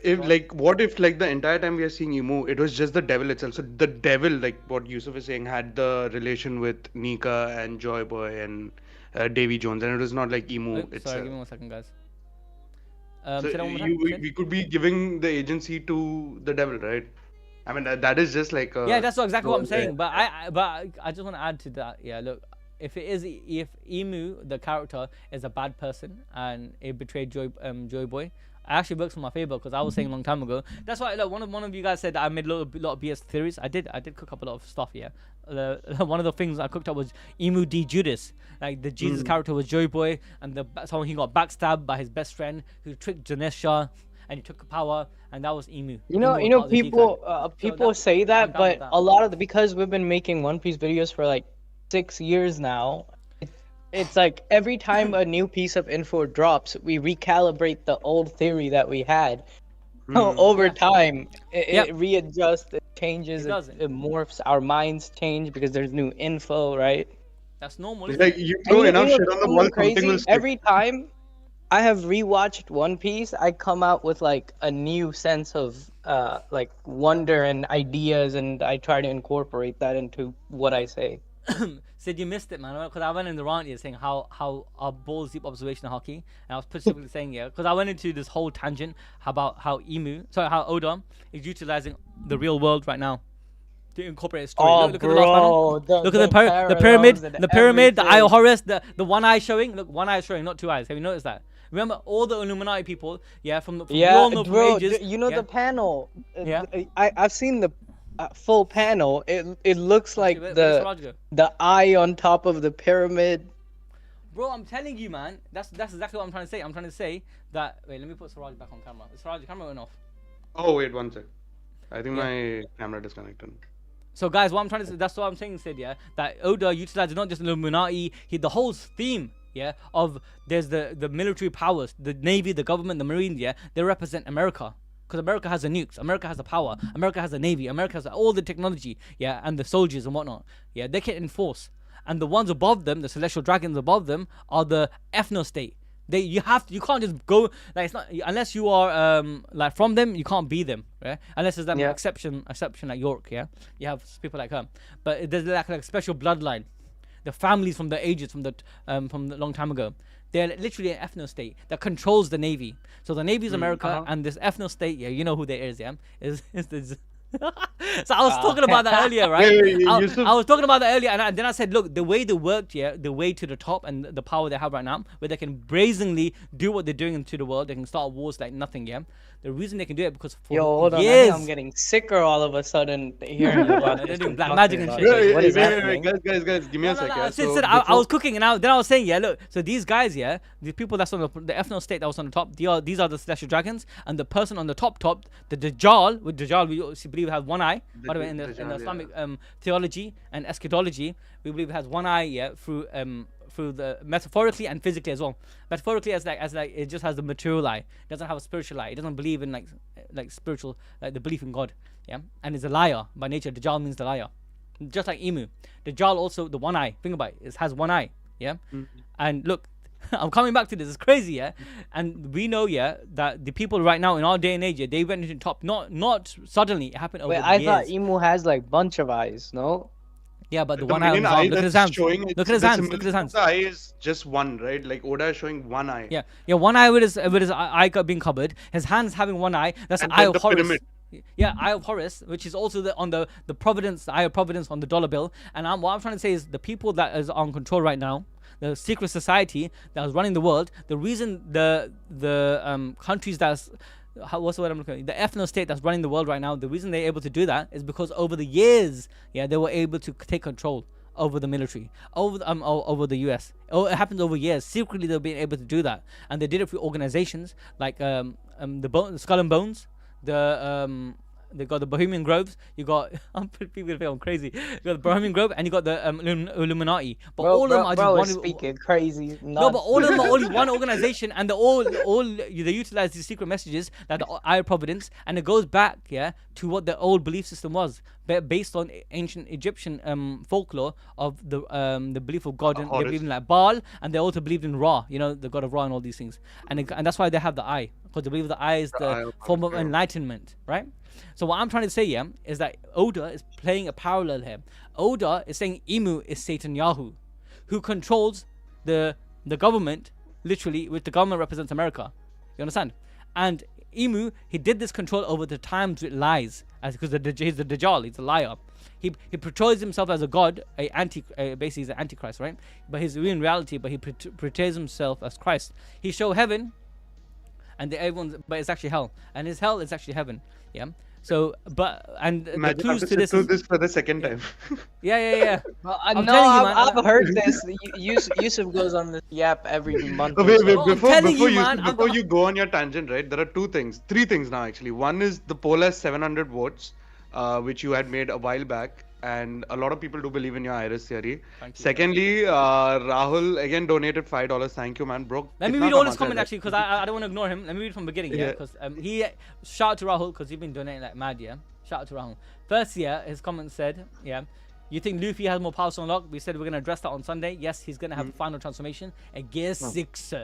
what if the entire time we are seeing Imu, it was just the devil itself. So the devil, like what Yusuf is saying, had the relation with Nika and Joy Boy and Davy Jones, and it was not like Imu itself. Sorry, give me 1 second, guys. We could be giving the agency to the devil, right? I mean that is just like that's exactly what I'm saying. But I just want to add to that. Yeah, look, if Imu the character is a bad person and it betrayed Joy Boy, it actually works in my favor, because I was saying a long time ago. That's why one of you guys said that I made a lot of BS theories. I did cook up a lot of stuff. Yeah, one of the things I cooked up was Imu D Judas. Like the Jesus character was Joy Boy, and someone he got backstabbed by his best friend who tricked Janesha, and he took power, and that was Imu. People say that, but a lot of because we've been making One Piece videos for like 6 years now, it's like every time a new piece of info drops, we recalibrate the old theory that we had. Over time, it readjusts, it changes, it morphs. Our minds change because there's new info, right? That's normal. It's like you throw enough shit on the wall, something will stick. Every time I have rewatched One Piece, I come out with like a new sense of like wonder and ideas, and I try to incorporate that into what I say. Sid, you missed it, man. Because I went in the rant here saying how our balls deep observation of Haki, and I was specifically saying because I went into this whole tangent about how Oda is utilizing the real world right now to incorporate a story. Look at the last panel. Look at the pyramid, the Eye of Horus, the one eye showing. Look, one eye showing, not two eyes. Have you noticed that? Remember all the Illuminati people, from we all know from ages. The panel. I've seen the full panel. It looks like the eye on top of the pyramid. Bro, I'm telling you, man. That's exactly what I'm trying to say. I'm trying to say that. Wait, let me put Siraj back on camera. Siraj, the camera went off. Oh wait, 1 sec. I think my camera disconnected. So guys, what I'm trying to say, that's what I'm saying, Sid, that Oda utilizes not just Illuminati, the whole theme yeah, of there's the military powers, the Navy, the government, the Marines, yeah, they represent America. Because America has the nukes, America has the power, America has the Navy, America has all the technology, yeah, and the soldiers and whatnot. Yeah, they can enforce. And the ones above them, the celestial dragons above them, are the ethno state. You can't just go, like, it's not, unless you are like from them, you can't be them, right? Unless there's an exception like York, yeah, you have people like her, but there's like a special bloodline, the families from the ages from the long time ago. They're literally an ethno state that controls the Navy. So the Navy is America, and this ethno state, yeah, you know who they is, yeah, is this. So I was talking about that earlier, right? I was talking about that earlier, and then I said, look, the way they worked, yeah, the way to the top and the power they have right now, where they can brazenly do what they're doing into the world, they can start wars like nothing, yeah. The reason they can do it because for hold on, years, I think I'm getting sicker all of a sudden hearing about they're this. doing black magic and shit. What is happening? Guys, give me a second. I was cooking, and then I was saying, yeah, look, so these guys, yeah, the people that's on the ethno state that was on the top, these are the celestial dragons, and the person on the top, the Dajjal, with Dajjal we also believe has one eye. By the way, in the Islamic theology and eschatology, we believe it has one eye, yeah, through the metaphorically and physically as well. Metaphorically as like it just has the material eye. It doesn't have a spiritual eye. It doesn't believe in like spiritual, like the belief in God. Yeah, and is a liar by nature. Dajjal means the liar, just like Imu. Dajjal also the one eye. Think about it. It has one eye. Yeah, and look. I'm coming back to this. It's crazy, yeah. And we know, yeah, that the people right now in our day and age, yeah, they went into the top. Not suddenly. It happened over Wait, the I years. thought Imu has like bunch of eyes, no? Yeah, but the one eye on his arm. Look at his hands. Look at his hands. Look at his hands. The eye is just one, right? Like Oda is showing one eye. Yeah, one eye with his eye being covered. His hands having one eye. That's the eye of Horus. Pyramid. Yeah, Eye of Horus, which is also on the Providence, the Eye of Providence on the dollar bill. And what I'm trying to say is the people that is on control right now, the secret society that was running the world, the reason the countries what's the word I'm looking at? The ethno state that's running the world right now, the reason they're able to do that is because over the years, yeah, they were able to take control over the military, over the US. It happened over years. Secretly, they've been able to do that, and they did it through organizations like the Skull and Bones. They got the Bohemian Groves. You got people gonna think I'm crazy. You got the Bohemian Grove, and you got the Illuminati. But all of them are just one. Speaking crazy. No, but all of them are only one organization, and they utilize these secret messages like the Eye of Providence, and it goes back, yeah, to what the old belief system was, based on ancient Egyptian folklore of the belief of God, and they believe in like Baal, and they also believed in Ra, you know, the god of Ra and all these things, and that's why they have the eye, because they believe the eye is the form of enlightenment, right? So what I'm trying to say, yeah, is that Oda is playing a parallel here. Oda is saying Imu is Satan Yahoo, who controls the government, literally, which the government represents America. You understand? And Imu, he did this control over the times with lies, because he's the Dajjal, he's a liar. He portrays himself as a god, basically he's an antichrist, right? But he's in reality, but he portrays himself as Christ. He show heaven, and but it's actually hell, and his hell is actually heaven. Yeah. So, the clues to this for the second time. Yeah. Well, I've heard this. Yusuf goes on this yap every month. Before you go on your tangent, right? There are three things now actually. One is the poll has 700 votes, which you had made a while back, and a lot of people do believe in your iris theory. Secondly, Rahul again donated $5. Thank you, man, bro. Let me read all his comment actually, because I don't want to ignore him. Let me read from the beginning, yeah, because he shout out to Rahul because he's been donating like mad, yeah. Shout out to Rahul. First, yeah, his comment said, yeah, you think Luffy has more powers to unlock? We said we're gonna address that on Sunday. Yes, he's gonna have a final transformation, a Gear 6.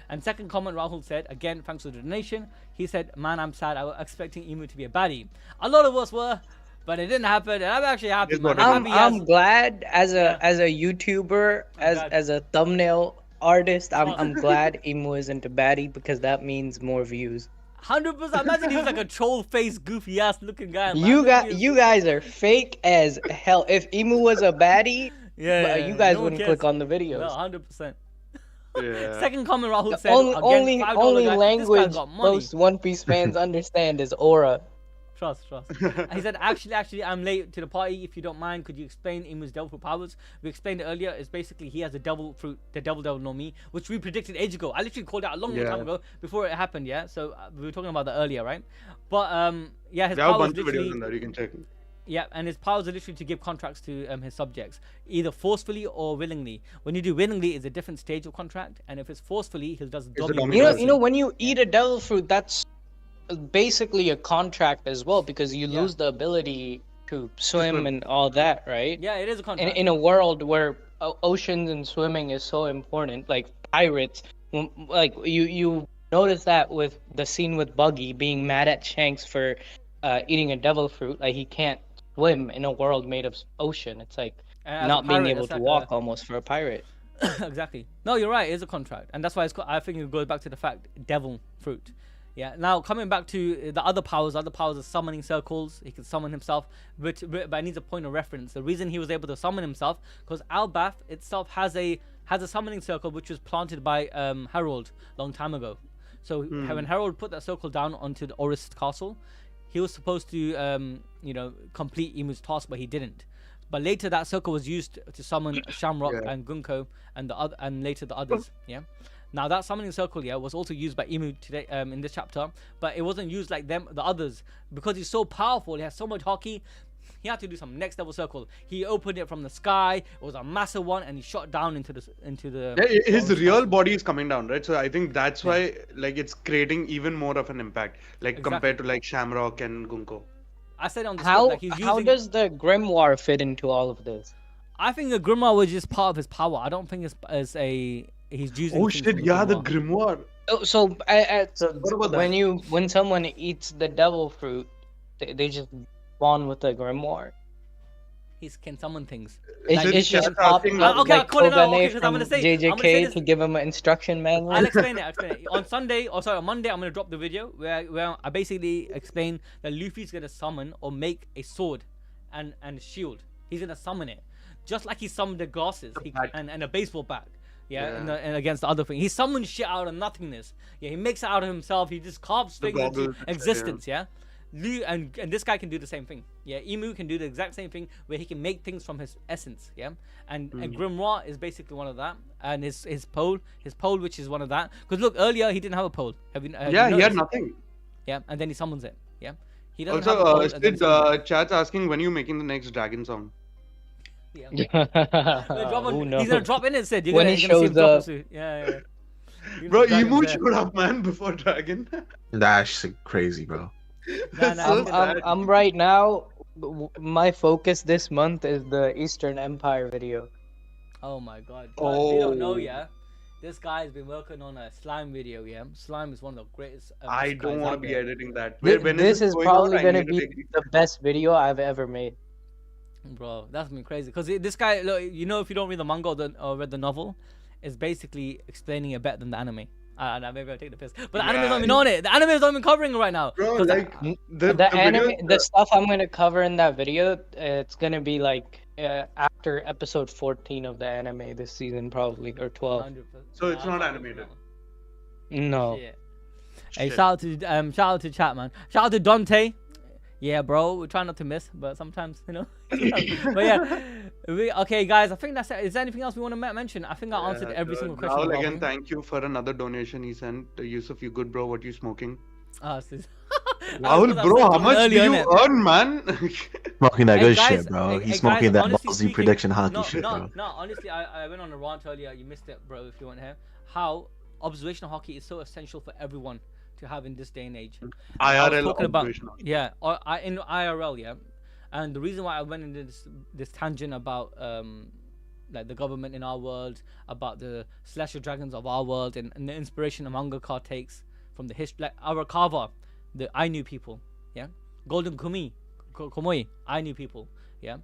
And second comment, Rahul said, again, thanks for the donation. He said, man, I'm sad. I was expecting Imu to be a baddie. A lot of us were. But it didn't happen, and I'm actually happy. Man. I'm glad as a YouTuber, as a thumbnail artist. I'm glad Imu isn't a baddie, because that means more views. 100%. Imagine he was like a troll face, goofy ass looking guy. Man. You guys are fake as hell. If Imu was a baddie, you guys wouldn't click on the videos. No, 100%. Yeah. Second comment, Rahul said, only language most One Piece fans understand is aura. Trust. And he said, actually, I'm late to the party. If you don't mind, could you explain Imu's devil fruit powers? We explained it earlier. It's basically he has the devil fruit, the devil no mi, which we predicted ages ago. I literally called out a long time ago before it happened. Yeah, so we were talking about that earlier, right? But yeah, his there are powers a bunch of videos on that you can check. Yeah, and his powers are literally to give contracts to his subjects, either forcefully or willingly. When you do willingly, it's a different stage of contract, and if it's forcefully, he does a double. dominant You know, when you eat a devil fruit, that's basically a contract as well, because you lose the ability to swim and all that, right? Yeah, it is a contract. In a world where oceans and swimming is so important, like pirates, like you notice that with the scene with Buggy being mad at Shanks for eating a devil fruit, like he can't swim in a world made of ocean. It's like And as a not being pirate, able it's to like walk almost for a pirate. Exactly. No, you're right. It is a contract, and that's why I think it goes back to the fact devil fruit. Yeah. Now coming back to the other powers are summoning circles. He can summon himself, but I need a point of reference. The reason he was able to summon himself because Albath itself has a summoning circle which was planted by Harold a long time ago. So when Harold put that circle down onto the Orist castle, he was supposed to complete Imu's task, but he didn't. But later that circle was used to summon Shamrock and Gunko and later the others. Yeah. Now that summoning circle was also used by Imu today in this chapter, but it wasn't used like the others because he's so powerful. He has so much Haki. He had to do some next level circle. He opened it from the sky. It was a massive one, and he shot down into the. Yeah, his real body is coming down, right? So I think that's why like it's creating even more of an impact, like compared to like Shamrock and Gunko. I said on the How script, like how does the grimoire fit into all of this? I think the grimoire was just part of his power. I don't think it's he's using. Oh things shit! from Yeah, the grimoire. grimoire. So What about that? when someone eats the devil fruit, they just spawn with the grimoire. He can summon things. It's just just pop asking, up okay, I'll like call it out, okay, Kogane 'cause I'm from gonna say this. JJK to give him an instruction manual. I'll explain it. On Monday, I'm gonna drop the video where I basically explain that Luffy's gonna summon or make a sword and shield. He's gonna summon it, just like he summoned the glasses and a baseball bat. And against the other thing, he summons shit out of nothingness. Yeah, he makes it out of himself. He just carves things into goggles, existence. And this guy can do the same thing. Yeah, Imu can do the exact same thing where he can make things from his essence. Yeah, and Grimoire is basically one of that, and his pole, which is one of that. Because look, earlier he didn't have a pole. Have you he had nothing. Yeah, and then he summons it. Yeah, he doesn't Also, have a pole. And then he summons it. chat's asking when you making the next dragon song. Yeah. Who knows? He's gonna drop in and said When he shows see him drop up. soon. Yeah. Bro, Imu showed up, man, before dragon. That's crazy, bro. That's so sad. I'm right now. My focus this month is the Eastern Empire video. Oh my god. If you don't know, this guy has been working on a slime video. Yeah, slime is one of the greatest. I guys don't want to out be there. editing that. This is going probably out? I gonna need to be take- the best video I've ever made. Bro, that's been crazy. Because this guy, look, if you don't read the manga or read the novel, is basically explaining it better than the anime. Maybe I'll take the piss. But the anime's not even on it. The anime's not even covering it right now. Bro, 'Cause like The anime, video- the stuff I'm gonna cover in that video, it's gonna be like after episode 14 of the anime this season, probably, or 12. 100%. So it's Nah, not I animated. No. Shit. Hey, Shit. shout out to chat, man. Shout out to Dante. Yeah, bro, we try not to miss, but sometimes, but yeah, okay, guys, I think that's it. Is there anything else we want to mention? I think I answered every single question. Rahul, about again, him. thank you for another donation he sent. Yusuf, you good, bro? What you smoking? Rahul, bro, how much do you earn, man? Smoking that Hey, good guys, shit, bro. hey, He's hey, smoking guys, that honestly ballsy speaking- prediction hockey no, shit, no, bro. No, honestly, I went on a rant earlier. You missed it, bro, if you weren't here. How observational hockey is so essential for everyone to have in this day and age. I was IRL talking about, observational. or in IRL, yeah. And the reason why I went into this tangent about like the government in our world, about the celestial dragons of our world, and the inspiration a mangaka takes from the history, like our Arakawa, the Ainu people, yeah. Golden Komoi, Ainu people, yeah.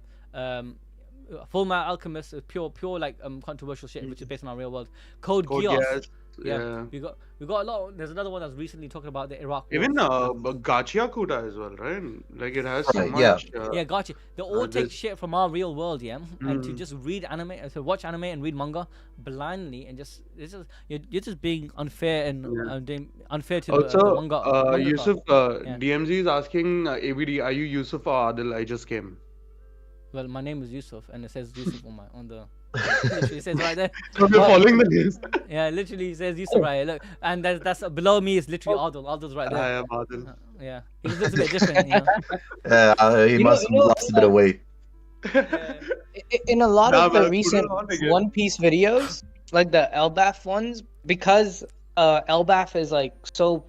Full Metal Alchemist is pure like controversial shit, which is based on our real world. Code Geass. Geass, Yeah, we got a lot. There's another one that's recently talking about the Iraq War. Even Gachia Kuta as well, right? Like it has so Right, much. Yeah, gotcha. They all take this- shit from our real world, yeah, and to just read anime, to watch anime and read manga blindly, and just you're just being unfair and unfair to the Also, manga. mangaka. Yusuf, Yeah. DMZ is asking ABD, are you Yusuf or Adil? I just came. Well, my name is Yusuf, and it says Yusuf on the Literally it says right there. So we're following the list. Yeah, literally it says Yusuf right here. Look, and that's below me is literally Adil. Adil's right I there. am Adil. Yeah, he just looks a bit different, you know. He You know- must you know, have lost a bit of weight. Yeah. In a lot Nah, of the man, put recent it on again. One Piece videos, like the Elbaf ones, because Elbaf is like so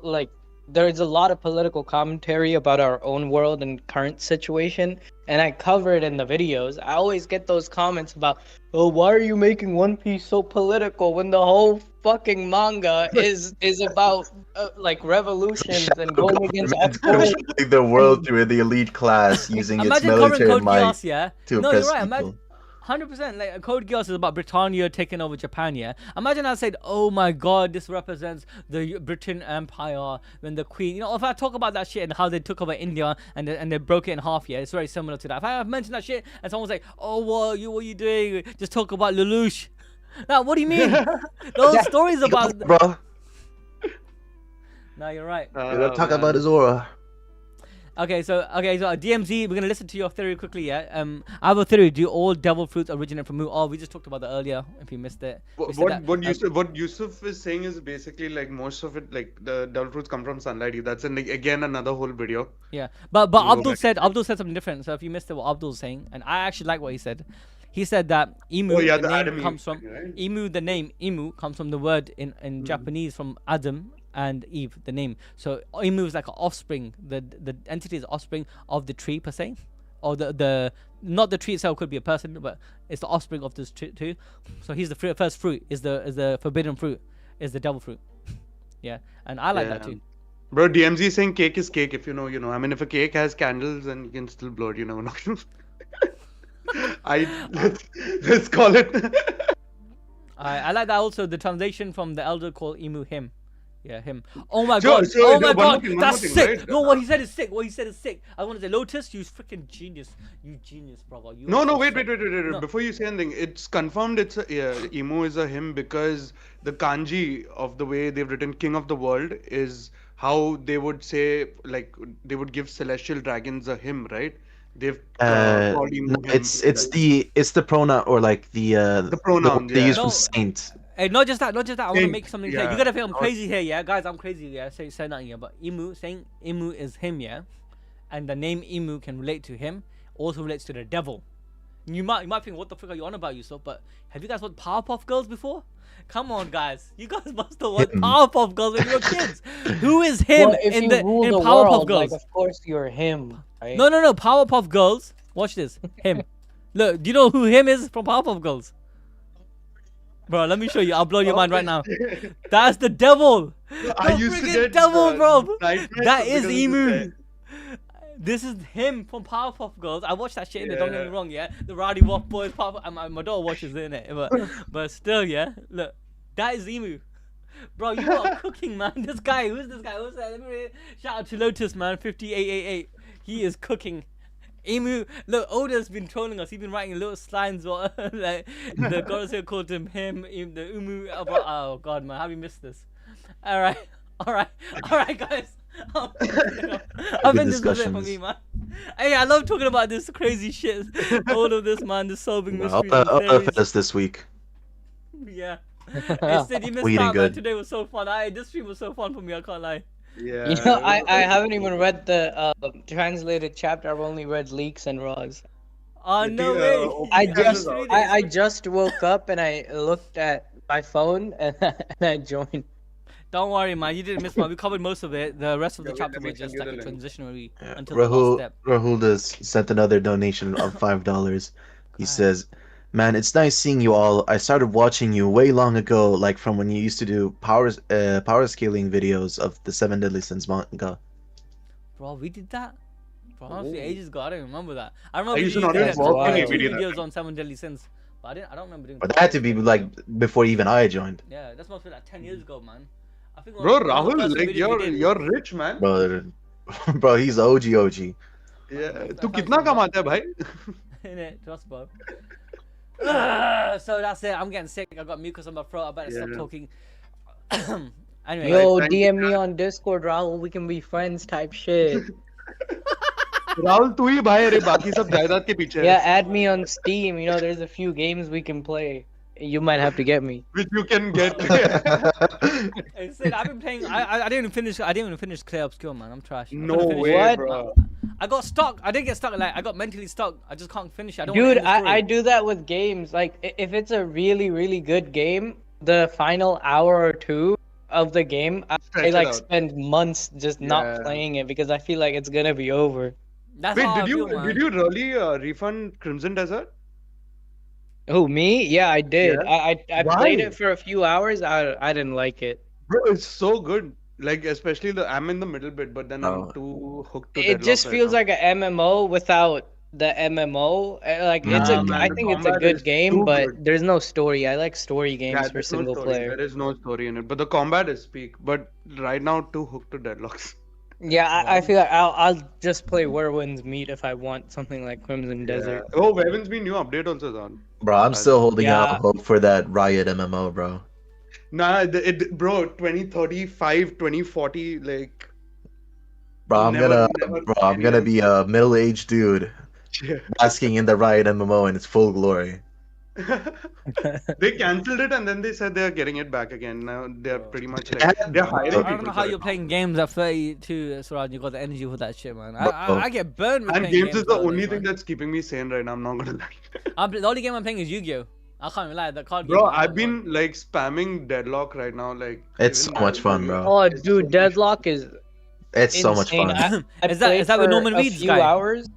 like there's a lot of political commentary about our own world and current situation, and I cover it in the videos. I always get those comments about, oh, why are you making One Piece so political when the whole fucking manga is about like revolutions and going against exploration? Controlling the world through the elite class using its Imagine covering military Code might Geass, yeah. to No, you're oppress right. people. Imagine 100%. Like Code Geass is about Britannia taking over Japan, yeah. Imagine I said, oh my God, this represents the Britain Empire when the Queen. You know, if I talk about that shit and how they took over India and they broke it in half, yeah, it's very similar to that. If I mentioned that shit and someone's like, oh, what are you doing? Just talk about Lelouch. Now, what do you mean? Those stories about. Bro, No, you're right. we gotta talk about his aura. Okay, so DMZ, we're gonna listen to your theory quickly, yeah. I have a theory. Do all devil fruits originate from Mu? Oh, we just talked about that earlier. If you missed it, we said that, What Yusuf is saying is basically like most of it, like the devil fruits come from sunlight. That's again another whole video. yeah. But Go Abdul back. said something different. So if you missed it, what Abdul's saying, and I actually like what he said. He said that Imu, Oh, yeah, the the Adam name Eve comes from thing, right? Imu. The name Imu comes from the word in Japanese from Adam and Eve. The name. So Imu is like an offspring. The entity is offspring of the tree per se, or the not the tree itself could be a person, but it's the offspring of this tree too. So he's the first fruit. Is the forbidden fruit. Is the devil fruit. Yeah, and I like that Yeah. too. Bro, DMZ is saying cake is cake. If you know, you know. I mean, if a cake has candles, then you can still blow it. You never know. Let's call it. I like that also. The translation from the elder called Imu him. Yeah, him. Oh my Sure, god. sure, Oh my one more god. thing, one That's more thing, sick. right? No, what he said is sick. What he said is sick. I want to say Lotus, you freaking genius. You genius, brother. You No, are no, so wait. sick. No. Before you say anything, it's confirmed. It's Imu is a him because the kanji of the way they've written King of the World is how they would say, like they would give celestial dragons a him, right? They've called Imu No, him. it's the pronoun or like the pronoun, word they yeah. use No. for saint. Hey, not just that. I want to Saint, make something clear. yeah. You gotta think I'm crazy here, yeah, guys. I'm crazy, yeah. Say nothing, yeah. But saying Imu is him, yeah, and the name Imu can relate to him. Also relates to the devil. You might think, what the fuck are you on about, yourself? But have you guys watched Powerpuff Girls before? Come on, guys. You guys must have watched Powerpuff Girls when you were kids. Who is him Well, if in you the rule in the Powerpuff world, Girls? like of course you're him, right? No. Powerpuff Girls. Watch this. Him. Look, do you know who him is from Powerpuff Girls? Bro, let me show you. I'll blow your mind right now. That's the devil. I The used to friggin' get devil, bro. nightmares That is because of this Imu. guy. This is him from Powerpuff Girls. I watched that shit in it, don't get me Yeah. wrong, yeah. The Rowdy Wop Boys, and my daughter watches it in it, but still, yeah. Look, that is Imu. Bro, you are cooking, man. This guy, who's this guy? Who's that? Let me read it. Shout out to Lotus, man. 5888. He is cooking. Imu, look, Oda's been trolling us. He's been writing little slides, like the goddess here called him, the Umu. Oh god, man, how we missed this? All right, guys. I think this is it for me, man. Hey, I love talking about this crazy shit. All of this, man, this solving mysteries. and I'll theories. us this week. Yeah. Hey, Sid, you missed We eating out, man. good. Today was so fun. This stream was so fun for me. I can't lie. Yeah. You know, I haven't even read the translated chapter. I've only read leaks and raws. Oh no The, way. I You just read it. I just woke up and I looked at my phone and I joined. Don't worry, man. You didn't miss one. We covered most of it. The rest of the Yeah, chapter let me was just send like you a the link. transitionary Yeah. until the last step. Rahul does sent another donation of $5. He God. says, "Man, it's nice seeing you all. I started watching you way long ago, like from when you used to do power scaling videos of the Seven Deadly Sins manga." Bro, we did that? Bro, honestly, ages ago. I don't remember that. I remember used to you not did even work on it. We did that. videos on Seven Deadly Sins. But I don't remember doing But that had to be like before even I joined. Yeah, that's must be like 10 years ago, man. I think Bro, one of the Rahul, first like videos we did- you're rich, man. Bro, bro, he's OG. Yeah. तू कितना कमाता है भाई? Innit? Trust, bro. So that's it. I'm getting sick. I got mucus on my throat. I better stop Yeah. talking. Anyway. Yo, thank you, DM me man. on Discord, Rahul. We can be friends type shit. Rahul तू ही भाई अरे बाकी सब जायदाद के पीछे Yeah, है add me on Steam. You know, there's a few games we can play. You might have to get me. which you can get. I said I've been playing. I didn't even finish. I didn't even finish Clear Obscure, man. I'm trash. I No couldn't finish way, it. bro. I got stuck. I didn't get stuck. Like I got mentally stuck. I just can't finish it. I don't Dude, want to end the I story. do that with games. Like, if it's a really, really good game, the final hour or two of the game, Stretch I it like out. spend months just not Yeah. playing it because I feel like it's gonna be over. That's Wait, how did I you feel, man. really refund Crimson Desert? Who, me? Yeah, I did. Yeah. I played Why? it for a few hours. I didn't like it. Bro, it's so good. Like especially I'm in the middle bit, but then Oh. I'm too hooked to It Deadlock just right feels now. like a MMO without the MMO. Like it's a, Mm. Man, I the think it's a combat good is game, too but good. there's no story. I like story games Yeah, for there's no single story. player. There is no story in it, but the combat is peak. But right now, too hooked to Deadlocks. Yeah, I feel like I'll just play Where Winds Meet if I want something like Crimson Yeah. Desert. Oh, Weapons Be new update also on. Bro, I'm still holding Yeah. out hope for that Riot MMO, bro. Nah, bro, 2035, 2040, like. Bro, I'm Never gonna be a middle-aged dude Yeah. basking in the Riot MMO in its full glory. They cancelled it and then they said they're getting it back again. Now they're pretty much Yeah, like they're bro. I hiring don't people know how for you're it. playing games at 32, Suraj. You got the energy for that shit, man. Bro. I get burned with And playing games is the nowadays, only man. thing that's keeping me sane right now. I'm not gonna lie. The only game I'm playing is Yu-Gi-Oh. I can't even lie. The card game. Bro, is I've fun. been like spamming Deadlock right now. Like It's so even much fun, now, bro. Oh, it's so dude, much- Deadlock is It's so much insane. fun. I Is that played with for Norman a Reedus few guy? hours.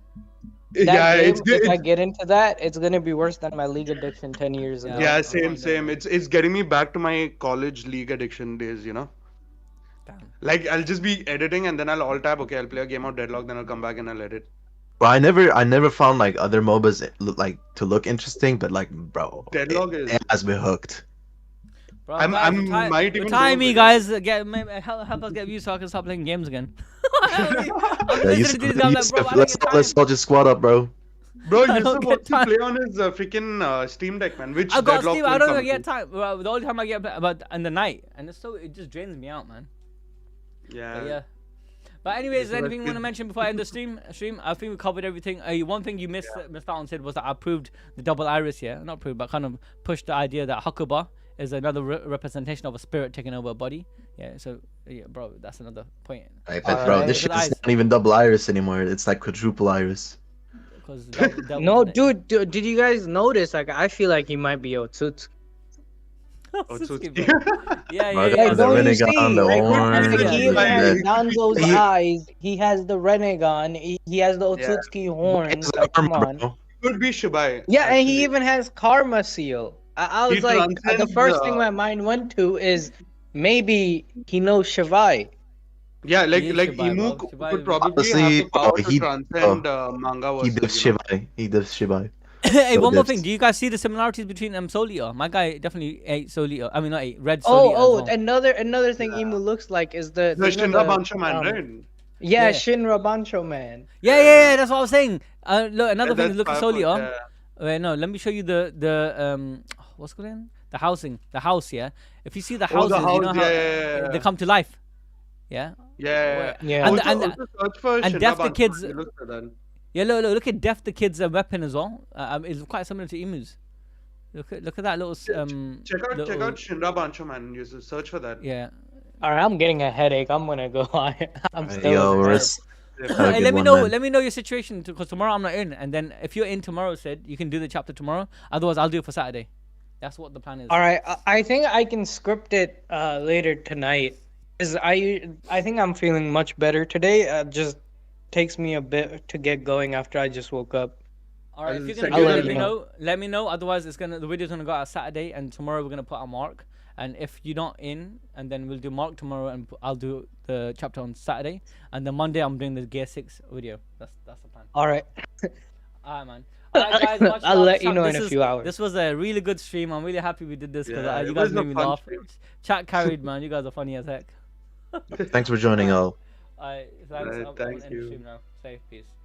That Yeah, game, it's good. if I get into that, it's gonna be worse than my League addiction 10 years ago. Yeah, I same, can't do same. it. It's getting me back to my college league addiction days, you know? Damn. Like I'll just be editing and then I'll alt tab, okay, I'll play a game of Deadlock, then I'll come back and I'll edit. Bro, I never found like other MOBAs like to look interesting, but like, bro, Deadlock it is has me hooked. Bro, I'm- guys, I'm- retire, might even retire do me, it. guys. Help us get views so I can start playing games again. I'm Yeah, listening to these guys like, bro, I don't get let's time. all just squad up, bro. Bro, I Yusuf don't get wants to time. play on his freaking Steam Deck, man. Which I got Deadlock Steam. will I don't come even get to? time. Bro, the only time I get about in the night, and it just drains me out, man. Yeah. But yeah. But anyways, is there It's anything you want to like- mention before I end the stream? I think we covered everything. One thing you missed out on said was that I proved the double iris. Yeah, not proved, but kind of pushed the idea that Hakuba is another representation of a spirit taking over a body. Yeah, so yeah, bro, that's another point. I bet, bro, Alright. this shit Eyes. is not even double iris anymore. It's like quadruple iris. Because No, dude, did you guys notice? Like, I feel like he might be Otsutsuki. Otsutsuki, bro. Yeah, Bro, yeah, got yeah. the don't you Renegon, see? the Like, orange, he even like, has the- Danzo's he- eyes. He has the Renegon. He has the Yeah. Otsutsuki horns. It's Like, come armor, on. bro. Could be Shibai. Yeah, and he actually. even has Karma Seal. I He was like, the transcends, first thing my mind went to is maybe he knows Shivai. Yeah, like He is like Shibai, Imu bro. Shibai could is- probably Honestly, have the power oh, to he- transcend manga He versus, does you know. Shibai. He does Shibai. Hey, So one more this- thing. Do you guys see the similarities between Solio? My guy definitely ate Solio. I mean, not ate, read Oh, Solio oh, as well. another thing Imu looks like is the The you know, Shinra Bansha man, right? Yeah, Yeah. Shinra Bancho man. Yeah, that's what I was saying. Look, another Yeah, thing is that's look at powerful, Solio. yeah. Wait, no, let me show you the what's it called? The house. Yeah. If you see the Oh, houses, the you know house, how yeah. they come to life. Yeah. Yeah. Yeah. And- Also search for and Shinra Death the Bansha, Kids- man. Look at that. Yeah, look at Death the Kid's weapon as well. It's quite similar to Imu's. Look at that little Check out little- Shinra Bansha man. You should search for that. Yeah. All right, I'm getting a headache. I'm gonna go. I'm still. Yo, in bed. Riz. Have a Hey, good let me one, know. man. Let me know your situation because tomorrow I'm not in, and then if you're in tomorrow, said you can do the chapter tomorrow. Otherwise, I'll do it for Saturday. That's what the plan is. All right, I think I can script it later tonight. Cause I think I'm feeling much better today. Just takes me a bit to get going after I just woke up. All right, if I'll you're send gonna do you it, the let me link. know. Let me know. Otherwise, the video's gonna go out Saturday, and tomorrow we're gonna put a mark. And if you're not in, and then we'll do mark tomorrow, and I'll do the chapter on Saturday, and then Monday I'm doing the Gear 6 video. That's the plan. All right. Alright, man. Alright, guys, much I'll love. let you Chat, know in this a is- few hours. This was a really good stream. I'm really happy we did this because Yeah, you it guys was a made me fun laugh. stream. Chat carried, man. You guys are funny as heck. Thanks for joining, all. Alright, thanks. Right, I'm thank end the you. stream now. Say peace.